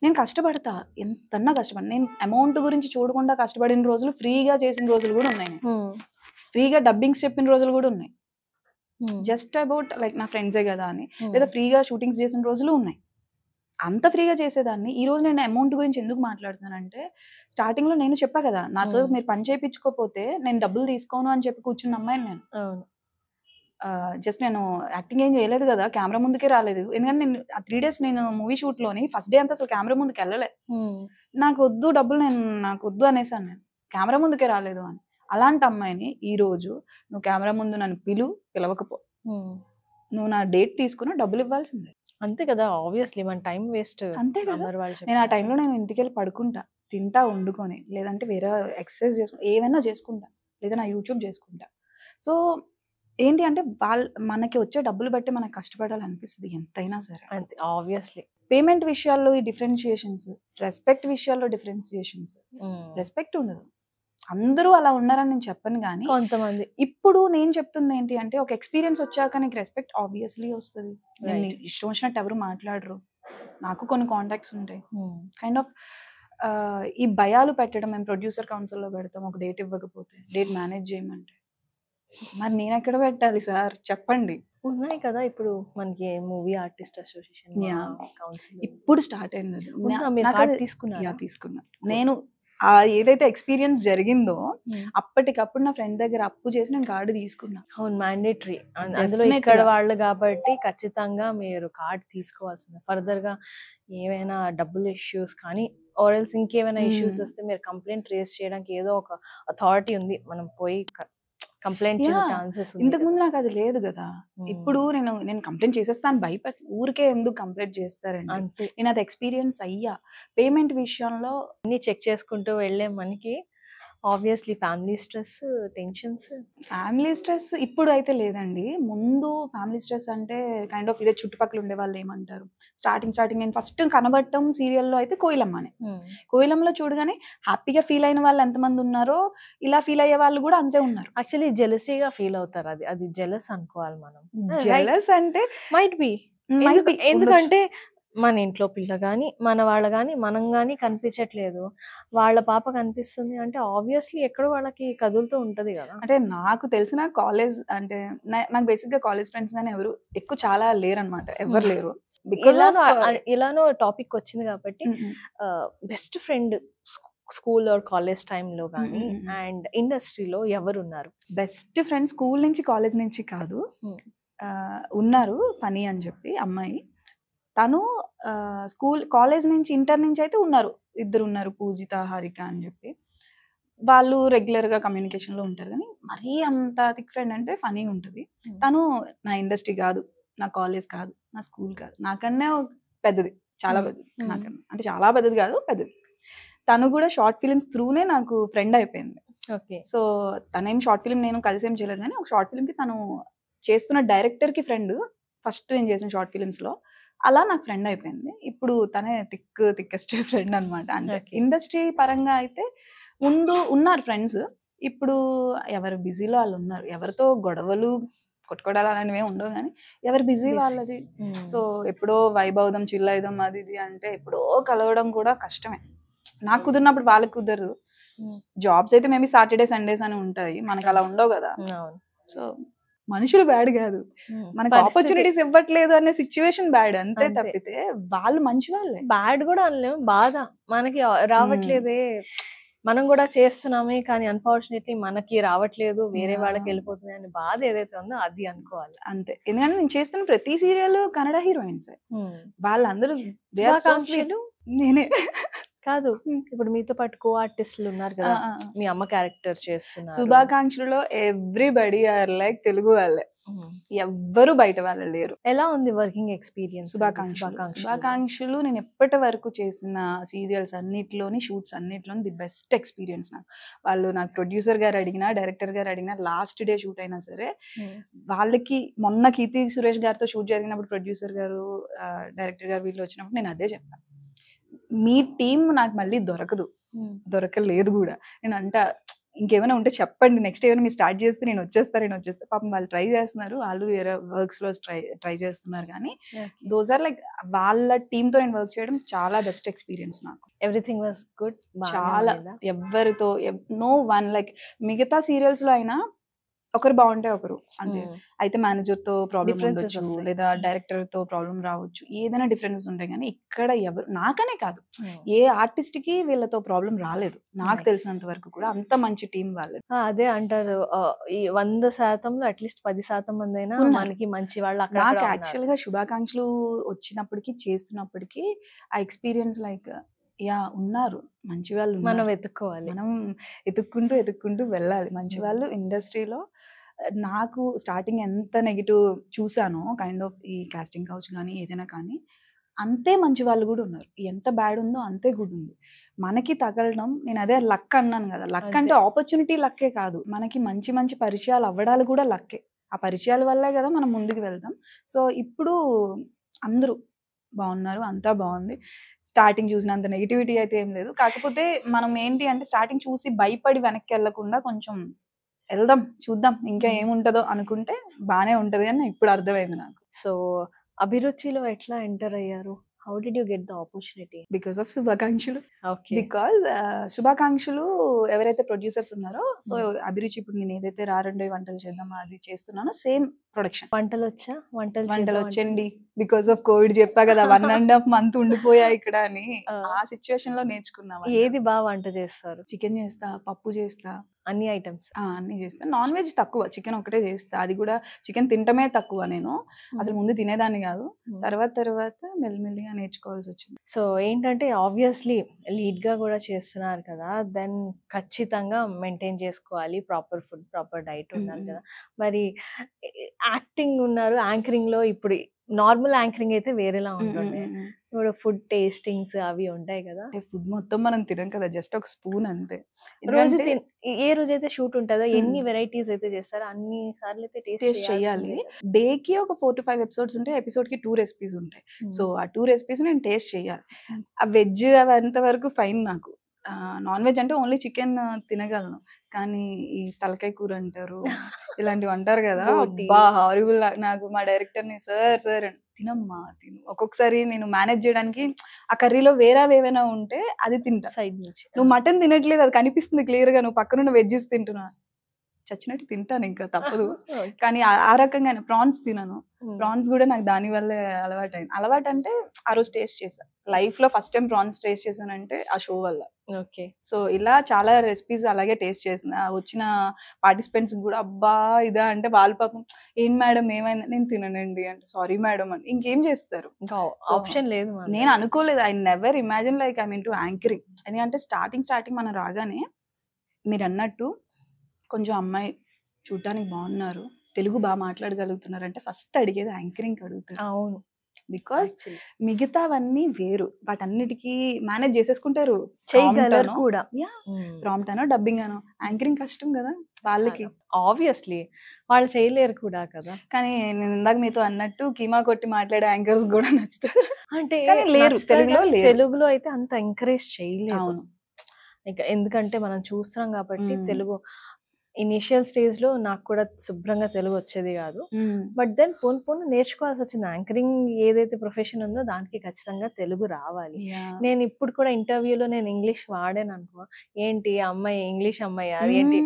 నేను కష్టపడతా, ఎంతన్నా కష్టపడి, నేను అమౌంట్ గురించి చూడకుండా కష్టపడిన రోజులు, ఫ్రీగా చేసిన రోజులు కూడా ఉన్నాయి, ఫ్రీగా డబ్బింగ్స్ చెప్పిన రోజులు కూడా ఉన్నాయి, జస్ట్ అబౌట్ లైక్ నా ఫ్రెండ్సే కదా అని, లేదా ఫ్రీగా షూటింగ్స్ చేసిన రోజులు ఉన్నాయి. అంత ఫ్రీగా చేసేదాన్ని ఈ రోజు నేను అమౌంట్ గురించి ఎందుకు మాట్లాడుతానంటే, స్టార్టింగ్ లో నేను చెప్పా కదా, నాతో మీరు పని చేయించుకోకపోతే నేను డబ్బులు తీసుకోను అని చెప్పి కూర్చున్న అమ్మాయిని నేను. జస్ట్ నేను యాక్టింగ్ ఏం చేయలేదు కదా, కెమెరా ముందుకే రాలేదు. ఎందుకంటే నేను ఆ 3 days నేను మూవీ షూట్ లోని ఫస్ట్ డే అంతా అసలు కెమెరా ముందుకు వెళ్ళలే. నాకు వద్దు డబ్బులు, నాకు వద్దు అనేసాను, నేను కెమెరా ముందుకే రాలేదు అని. అలాంటి అమ్మాయిని ఈ రోజు నువ్వు కెమెరా ముందు నన్ను పిలవకపో, నువ్వు నా డేట్ తీసుకుని డబ్బులు ఇవ్వాల్సిందే. అంతే కదా, ఆబ్వియస్లీ మన టైం వేస్ట్. అంతే కదా. నేను ఆ టైంలో నేను ఇంటికి వెళ్ళి పడుకుంటా, తింటా వండుకొని, లేదంటే వేరే ఎక్సర్సైజ్ చేసుకుంటా, ఏమైనా చేసుకుంటా, లేదా నా యూట్యూబ్ చేసుకుంటా. సో ఏంటి అంటే మనకి వచ్చే డబ్బులు బట్టి మనకు కష్టపడాలనిపిస్తుంది ఎంతైనా సరే. అంతే ఆబ్వియస్లీ. పేమెంట్ విషయాల్లో ఈ డిఫరెన్షియేషన్స్, రెస్పెక్ట్ విషయాల్లో డిఫరెన్షియేషన్స్, రెస్పెక్ట్ ఉండదు. అందరూ అలా ఉన్నారని నేను చెప్పను, కానీ కొంతమంది. ఇప్పుడు నేను చెప్తుంది ఏంటి అంటే, ఒక ఎక్స్పీరియన్స్ వచ్చాక నీకు రెస్పెక్ట్ ఆబ్వియస్లీ వస్తుంది. నేను ఇష్టం వచ్చినట్టు ఎవరు మాట్లాడరు, నాకు కొన్ని కాంటాక్ట్స్ ఉంటాయి. కైండ్ ఆఫ్ ఈ భయాలు పెట్టడం, మేము ప్రొడ్యూసర్ కౌన్సిల్లో పెడతాం, ఒక డేట్ ఇవ్వకపోతే డేట్ మేనేజ్ చేయమంటే, మరి నేను ఎక్కడ పెట్టాలి సార్ చెప్పండి? ఉన్నాయి కదా ఇప్పుడు మనకి మూవీ ఆర్టిస్ట్ అసోసియేషన్ కౌన్సిల్ ఇప్పుడు స్టార్ట్ అయింది. తీసుకున్నా నేను ఏదైతే ఎక్స్పీరియన్స్ జరిగిందో అప్పటికప్పుడు నా ఫ్రెండ్ దగ్గర అప్పు చేసి నేను కార్డు తీసుకున్నా. అవును, మ్యాండేటరీ. అందులో ఇక్కడ వాళ్ళు కాబట్టి ఖచ్చితంగా మీరు కార్డు తీసుకోవాల్సిందే. ఫర్దర్ గా ఏమైనా డబ్బులు ఇష్యూస్ కానీ ఆర్ఎల్స్ ఇంకేమైనా ఇష్యూస్ వస్తే మీరు కంప్లైంట్ రేస్ చేయడానికి ఏదో ఒక అథారిటీ ఉంది, మనం పోయి కంప్లైంట్ చేసే ఛాన్సెస్. ఇంతకు ముందు నాకు అది లేదు కదా. ఇప్పుడు నేను కంప్లైంట్ చేసేస్తాను, భయపడి ఊరికే ఎందుకు కంప్లైంట్ చేస్తారండి. అంతే. నేను అది ఎక్స్పీరియన్స్ అయ్యా. పేమెంట్ విషయంలో అన్ని చెక్ చేసుకుంటూ వెళ్ళే మనకి obviously family stress, tensions. Family stress ఇప్పుడు అయితే లేదండి. ముందు ఫ్యామిలీ స్ట్రెస్ అంటే కైండ్ ఆఫ్ ఇదే, చుట్టుపక్కల ఉండే వాళ్ళు ఏమంటారు. స్టార్టింగ్ నేను ఫస్ట్ కనబడటం సీరియల్లో అయితే కోయిలమ్మనే. కోయిలమ్మలో చూడగానే హ్యాపీగా ఫీల్ అయిన వాళ్ళు ఎంతమంది ఉన్నారో, ఇలా ఫీల్ అయ్యే వాళ్ళు కూడా అంతే ఉన్నారు. యాక్చువల్లీ జెలసీగా ఫీల్ అవుతారు, అది జెలస్ అనుకోవాలి మనం. జెలస్ అంటే మైట్ బి, ఎందుకంటే మన ఇంట్లో పిల్ల కానీ మన వాళ్ళ కానీ మనం కానీ కనిపించట్లేదు, వాళ్ళ పాప కనిపిస్తుంది అంటే ఆబ్వియస్లీ ఎక్కడో వాళ్ళకి కదులుతూ ఉంటది కదా. అంటే నాకు తెలిసిన కాలేజ్ అంటే నాకు బేసిక్ గా కాలేజ్ ఫ్రెండ్స్ కానీ ఎవరు ఎక్కువ చాలా లేరు అనమాట, ఎవరు లేరు. ఇలానో టాపిక్ వచ్చింది కాబట్టి, best friend school or college టైంలో కానీ అండ్ ఇండస్ట్రీలో ఎవరు ఉన్నారు? బెస్ట్ ఫ్రెండ్ స్కూల్ నుంచి కాలేజ్ నుంచి కాదు, ఉన్నారు ఫనీ అని చెప్పి అమ్మాయి. తను కాలేజ్ నుంచి ఇంటర్ నుంచి అయితే ఇద్దరు ఉన్నారు, పూజిత, హారిక అని చెప్పి. వాళ్ళు రెగ్యులర్ గా కమ్యూనికేషన్ లో ఉంటారు, కానీ మరీ అంత థిక్ ఫ్రెండ్ అంటే ఫనీ ఉంటుంది. తను నా ఇండస్ట్రీ కాదు, నా కాలేజ్ కాదు, నా స్కూల్ కాదు, నాకన్నా పెద్దది, చాలా పెద్దది. నాకన్నా అంటే చాలా పెద్దది కాదు, పెద్దది. తను కూడా షార్ట్ ఫిలిమ్స్ త్రూనే నాకు ఫ్రెండ్ అయిపోయింది. సో తనేం షార్ట్ ఫిలిం నేను కలిసి ఏం చేయలేదు, కానీ ఒక షార్ట్ ఫిలిం కి తను చేస్తున్న డైరెక్టర్ కి ఫ్రెండ్, ఫస్ట్ నేను చేసిన షార్ట్ ఫిలిమ్స్ లో. అలా నాకు ఫ్రెండ్ అయిపోయింది. ఇప్పుడు తనే థిక్కెస్ట్ ఫ్రెండ్ అనమాట. అంటే ఇండస్ట్రీ పరంగా అయితే ముందు ఉన్నారు ఫ్రెండ్స్, ఇప్పుడు ఎవరు బిజీలో వాళ్ళు ఉన్నారు. ఎవరితో గొడవలు కొట్టుకోవడాలు అలాంటివి ఉండవు, కానీ ఎవరు బిజీ వాళ్ళది. సో ఎప్పుడో వైబ్ అవుదాం, చిల్ అవుదాం, అది ఇది అంటే ఎప్పుడో కలవడం కూడా కష్టమే. నాకు కుదిరినప్పుడు వాళ్ళకి కుదరదు. జాబ్స్ అయితే మేబీ సాటర్డే సండేస్ అని ఉంటాయి, మనకు అలా ఉండవు కదా. సో మనుషులు బ్యాడ్ కాదు, మనకు ఆపర్చునిటీస్ ఇవ్వట్లేదు అనే సిచ్యువేషన్ బ్యాడ్, అంతే తప్పితే వాళ్ళు మంచి వాళ్ళే. బ్యాడ్ కూడా అనలేము, బాధ మనకి రావట్లేదే, మనం కూడా చేస్తున్నామే కానీ అన్ఫార్చునేట్లీ మనకి రావట్లేదు, వేరే వాళ్ళకి వెళ్ళిపోతుంది అని బాధ ఏదైతే ఉందో అది అనుకోవాలి అంతే. ఎందుకంటే నేను చేస్తున్న ప్రతి సీరియల్ కన్నడ హీరోయిన్స్, వాళ్ళందరూ నేనే కాదు, ఇప్పుడు మీతో పాటు కో ఆర్టిస్టులు ఉన్నారు కదా, మీ అమ్మ క్యారెక్టర్ చేస్తున్నారు. శుభాకాంక్షలులో ఎవ్రీబడి ఆర్ లైక్ తెలుగు వాళ్ళే, ఎవ్వరు బయట వాళ్ళు లేరు. ఎలా ఉంది వర్కింగ్ ఎక్స్పీరియన్స్? శుభాకాంక్షలు నేను ఎప్పటి వరకు చేసిన సీరియల్స్ అన్నిట్లోని, షూట్స్ అన్నిట్లోని ది బెస్ట్ ఎక్స్పీరియన్స్ నాకు. వాళ్ళు నాకు ప్రొడ్యూసర్ గారు అడిగినా, డైరెక్టర్ గారు అడిగినా, లాస్ట్ డే షూట్ అయినా సరే వాళ్ళకి, మొన్న కీర్తి సురేష్ గారితో షూట్ జరిగినప్పుడు ప్రొడ్యూసర్ గారు, డైరెక్టర్ గారు వీళ్ళు వచ్చినప్పుడు నేను అదే చెప్పాను, మీ టీం నాకు మళ్ళీ దొరకలేదు కూడా. నేను అంట ఇంకేమైనా ఉంటే చెప్పండి, నెక్స్ట్ ఏమైనా మీరు స్టార్ట్ చేస్తే నేను వచ్చేస్తా. పాపం వాళ్ళు ట్రై చేస్తున్నారు, వాళ్ళు వేరే వర్క్స్ లో ట్రై చేస్తున్నారు, కానీ దోస్ ఆర్ లైక్ వాళ్ళ టీమ్ తో నేను వర్క్ చేయడం చాలా బెస్ట్ ఎక్స్పీరియన్స్ నాకు. Everything was good. చాలా, ఎవరితో నో వన్ లైక్ మిగతా సీరియల్స్ లో అయినా ఒకరు బాగుంటే ఒకరు, అంటే అయితే మేనేజర్ తో ప్రాబ్లమ్ ఉండొచ్చు, లేదా డైరెక్టర్ తో ప్రాబ్లం రావచ్చు, ఏదైనా డిఫరెన్సెస్ ఉంటాయి. కానీ ఇక్కడ ఎవరు, నాకనే కాదు, ఏ ఆర్టిస్ట్ కి వీళ్ళతో ప్రాబ్లం రాలేదు నాకు తెలిసినంత వరకు కూడా. అంత మంచి టీం వాళ్ళది. అదే అంటారు, ఈ 100%లో అట్లీస్ట్ 10% మంది అయినా మనకి మంచి వాళ్ళు. నాకు యాక్చువల్ గా శుభాకాంక్షలు వచ్చినప్పటికీ, చేస్తున్నప్పటికీ ఆ ఎక్స్పీరియన్స్ లైక్ ఉన్నారు మంచి వాళ్ళు, మనం వెతుక్కోవాలి, మనం ఎతుక్కుంటూ వెళ్ళాలి మంచి వాళ్ళు ఇండస్ట్రీలో. నాకు స్టార్టింగ్ ఎంత నెగిటివ్ చూసానో కైండ్ ఆఫ్ ఈ కాస్టింగ్ కౌచ్ కానీ ఏదైనా కానీ, అంతే మంచి వాళ్ళు కూడా ఉన్నారు. ఎంత బ్యాడ్ ఉందో అంతే గుడ్ ఉంది. మనకి తగలడం, నేను అదే లక్ అన్నాను కదా, లక్ అంటే ఆపర్చునిటీ లక్కే కాదు, మనకి మంచి మంచి పరిచయాలు అవ్వడాలు కూడా లక్కే. ఆ పరిచయాల వల్లే కదా మనం ముందుకు వెళ్తాం. సో ఇప్పుడు అందరూ బాగున్నారు, అంతా బాగుంది. స్టార్టింగ్ చూసినంత నెగిటివిటీ అయితే ఏం లేదు. కాకపోతే మనం ఏంటి అంటే స్టార్టింగ్ చూసి భయపడి వెనక్కి వెళ్ళకుండా కొంచెం వెళ్దాం, చూద్దాం ఇంకా ఏముంటదో అనుకుంటే బానే ఉంటది అని ఇప్పుడు అర్థమైంది నాకు. సో అభిరుచిలో ఎట్లా ఎంటర్ అయ్యారు? How did you get the opportunity? Because of శుభాకాంక్షలు. బికాస్ శుభాకాంక్షలు ఎవరైతే ప్రొడ్యూసర్స్ ఉన్నారో, సో అభిరుచి ఇప్పుడు నేను ఏదైతే రారండే వంటలు చేద్దాం అది చేస్తున్నానో సేమ్ ప్రొడక్షన్. వంటలు వచ్చండి. బికాస్ ఆఫ్ కోవిడ్ చెప్పా కదా, 1.5 month ఉండిపోయా ఇక్కడ అని, ఆ సిచ్యువేషన్ లో నేర్చుకున్నాం. ఏది బాగా వంట చేస్తారు? చికెన్ చేస్తా, పప్పు చేస్తా, అన్ని ఐటమ్స్ అన్ని చేస్తా. నాన్ వెజ్ తక్కువ, చికెన్ ఒకటే చేస్తా. అది కూడా చికెన్ తింటమే తక్కువ. నేను అసలు ముందు తినేదాన్ని కాదు, తర్వాత మెల్లిమెల్లిగా నేర్చుకోవాల్సి వచ్చింది. సో ఏంటంటే ఆబ్వియస్లీ లీడ్ గా కూడా చేస్తున్నారు కదా, దెన్ ఖచ్చితంగా మెయింటైన్ చేసుకోవాలి, ప్రాపర్ ఫుడ్, ప్రాపర్ డైట్ ఉండాలి కదా. మరి యాక్టింగ్ ఉన్నారు, యాంకరింగ్ లో ఇప్పుడు నార్మల్ యాంకరింగ్ అయితే వేరేలా ఉంటుంది, ఇప్పుడు ఫుడ్ టేస్టింగ్స్ అవి ఉంటాయి కదా. ఫుడ్ మొత్తం మనం తినం కదా, జస్ట్ ఒక స్పూన్ అంతే. రోజు ఏ రోజైతే షూట్ ఉంటుందో ఎన్ని వెరైటీస్ అయితే చేస్తారో అన్ని సార్లు అయితే టేస్ట్ చేయాలి. డేకి ఒక 4 to 5 ఎపిసోడ్స్ ఉంటాయి, ఎపిసోడ్ కి 2 రెసిపీస్ ఉంటాయి. సో ఆ 2 రెసిపీస్ నేను టేస్ట్ చేయాలి. ఆ వెజ్ అవంత వరకు ఫైన్ నాకు. నాన్ వెజ్ అంటే ఓన్లీ చికెన్ తినగలను, కానీ ఈ తలకాయ కూర అంటారు, ఇలాంటివి అంటారు కదా, అబ్బా హారిబుల్. నాకు మా డైరెక్టర్ ని సార్ తినమ్మా తిను. ఒక్కొక్కసారి నేను మేనేజ్ చేయడానికి ఆ కర్రీలో వేరేవేమైనా ఉంటే అది తింటా సైడ్ నుంచి. నువ్వు మటన్ తినట్లేదు, అది కనిపిస్తుంది క్లియర్ గా, నువ్వు పక్కనున్న వెజ్జెస్ తింటున్నా, చచ్చినట్టు తింటాను, ఇంకా తప్పదు. కానీ ఆ రకంగా ప్రాన్స్ తినను. ప్రాన్స్ కూడా నాకు దాని వల్లే అలవాటు అంటే ఆ రోజు టేస్ట్ చేశా, లైఫ్ లో ఫస్ట్ టైం ప్రాన్స్ టేస్ట్ చేశానంటే ఆ షో వల్ల. ఓకే. సో ఇలా చాలా రెసిపీస్ అలాగే టేస్ట్ చేసిన. వచ్చిన పార్టిసిపెంట్స్ కూడా అబ్బా ఇదా అంటే వాళ్ళు పాపం ఏం మేడం ఏమైంది, నేను తిననండి అంటే సారీ మేడం అని ఇంకేం చేస్తారు, ఇంకా ఆప్షన్ లేదు. నేను అనుకోలేదు, I never imagine like I mean to anchoring. ఎందుకంటే స్టార్టింగ్ మనం రాగానే మీరు అన్నట్టు కొంచెం అమ్మాయి చూడటానికి బాగున్నారు, తెలుగు బాగా మాట్లాడగలుగుతున్నారు అంటే ఫస్ట్ అడిగేది యాంకరింగ్ అడుగుతారు. అవును, బికాస్ మిగతావన్నీ వేరు, వాటన్నిటికీ మేనేజ్ చేసేసుకుంటారు, చేయగలరు కూడా. ప్రాంప్ట్ అనో డబ్బింగ్ అనో, యాంకరింగ్ కష్టం కదా వాళ్ళకి, ఆబ్వియస్లీ వాళ్ళు చేయలేరు కూడా కదా. కానీ నేను ఇందాక మీతో అన్నట్టు కీమా కొట్టి మాట్లాడే యాంకర్స్ కూడా నచ్చుతారు అంటే లేరు, తెలుగులో అయితే అంత ఎంకరేజ్ చేయలేదు. ఇంకా ఎందుకంటే మనం చూస్తున్నాం కాబట్టి తెలుగు ఇనిషియల్ స్టేజ్ లో నాకు కూడా శుభ్రంగా తెలుగు వచ్చేది కాదు, బట్ దెన్ పోను నేర్చుకోవాల్సి వచ్చింది. యాంకరింగ్ ఏదైతే ప్రొఫెషన్ ఉందో దానికి ఖచ్చితంగా తెలుగు రావాలి. నేను ఇప్పుడు కూడా ఇంటర్వ్యూలో నేను ఇంగ్లీష్ వాడాను అనుకో, ఏంటి అమ్మాయి ఇంగ్లీష్ అమ్మాయి అదేంటి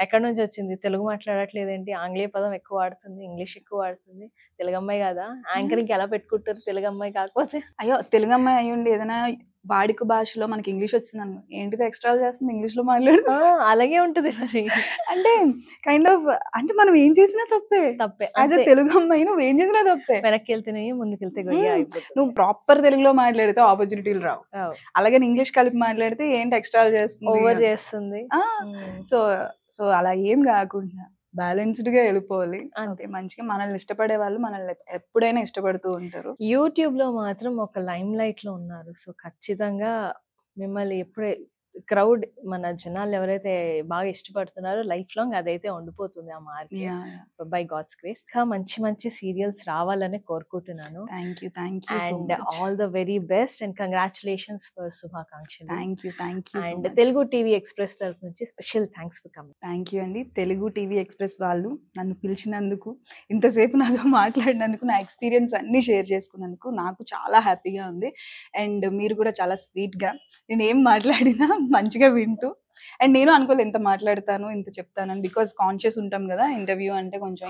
ఎక్కడి నుంచి వచ్చింది, తెలుగు మాట్లాడట్లేదు ఏంటి, ఆంగ్లేయ పదం ఎక్కువ వాడుతుంది, ఇంగ్లీష్ ఎక్కువ వాడుతుంది, తెలుగు అమ్మాయి కదా యాంకరింగ్ ఎలా పెట్టుకుంటారు తెలుగు అమ్మాయి కాకపోతే. అయ్యో తెలుగు అమ్మాయి అయ్యుండి ఏదైనా వాడుక భాషలో మనకి ఇంగ్లీష్ వచ్చిందను ఏంటిది ఎక్స్ట్రా చేస్తుంది ఇంగ్లీష్ లో మాట్లాడుతుంది అలాగే ఉంటుంది మరి. అంటే కైండ్ ఆఫ్ అంటే మనం ఏం చేసినా తప్పే. తప్పే యాజ్ అంతే. తెలుగు అమ్మాయి నువ్వు ఏం చేసినా తప్పే. వెనక్కి వెళ్తేనే ముందుకెళ్తే గొయ్య అయిపోతుంది. నువ్వు ప్రాపర్ తెలుగులో మాట్లాడితే ఆపర్చునిటీలు రావు. అవ్. అలాగే ఇంగ్లీష్ కలిపి మాట్లాడితే ఏంటి ఎక్స్ట్రా చేస్తుంది ఓవర్ అని. చేస్తుంది. ఆ, సో సో అలా ఏం కాకుండా బ్యాలెన్స్డ్ గా వెళ్ళిపోవాలి. అంతే. ఓకే, మంచిగా మనల్ని ఇష్టపడే వాళ్ళు మనల్ని ఎప్పుడైనా ఇష్టపడుతూ ఉంటారు. యూట్యూబ్ లో మాత్రం ఒక లైమ్ లైట్ లో ఉన్నారు. సో ఖచ్చితంగా మిమ్మల్ని ఎప్పుడే క్రౌడ్ మన జనాలు ఎవరైతే బాగా ఇష్టపడుతున్నారో లైఫ్ లాంగ్ అదైతే ఉండిపోతుంది ఆ మార్క్ బై గాడ్స్ గ్రేస్. ఇంకా మంచి మంచి సీరియల్స్ రావాలని కోరుకుంటున్నాను. Thank you so and much. All the very best and congratulations for శుభాకాంక్షలు. Thank you and Telugu TV Express తరఫు నుంచి special thanks for coming. Thank you అండి. తెలుగు టీవీ ఎక్స్ప్రెస్ వాళ్ళు నన్ను పిలిచినందుకు, ఇంతసేపు నాతో మాట్లాడినందుకు, నా ఎక్స్పీరియన్స్ అన్ని షేర్ చేసుకున్నందుకు నాకు చాలా హ్యాపీగా ఉంది. అండ్ మీరు కూడా చాలా స్వీట్గా నేను ఏం మాట్లాడినా మంచిగా వింటూ, అండ్ నేను అనుకోలేదు ఎంత మాట్లాడతాను ఇంత చెప్తానని, బికాజ్ కాన్షియస్ ఉంటాం కదా ఇంటర్వ్యూ అంటే కొంచెం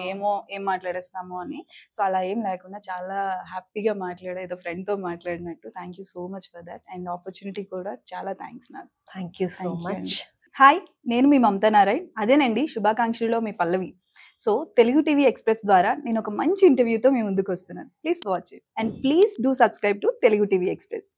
ఏం మాట్లాడేస్తాము అని. సో అలా ఏం లేకుండా చాలా హ్యాపీగా మాట్లాడే, ఏదో ఫ్రెండ్తో మాట్లాడినట్టు. Thank you so much for that. And opportunity కూడా చాలా థ్యాంక్స్ నాకు. Thank you so Thank you much. అండి. హాయ్, నేను మీ మమతా నారాయణ్. అదేనండి శుభాకాంక్షల్లో మీ పల్లవి. సో తెలుగు టీవీ ఎక్స్ప్రెస్ ద్వారా నేను ఒక మంచి ఇంటర్వ్యూతో మీ ముందుకు వస్తున్నాను. Please watch it and please do subscribe to Telugu TV express.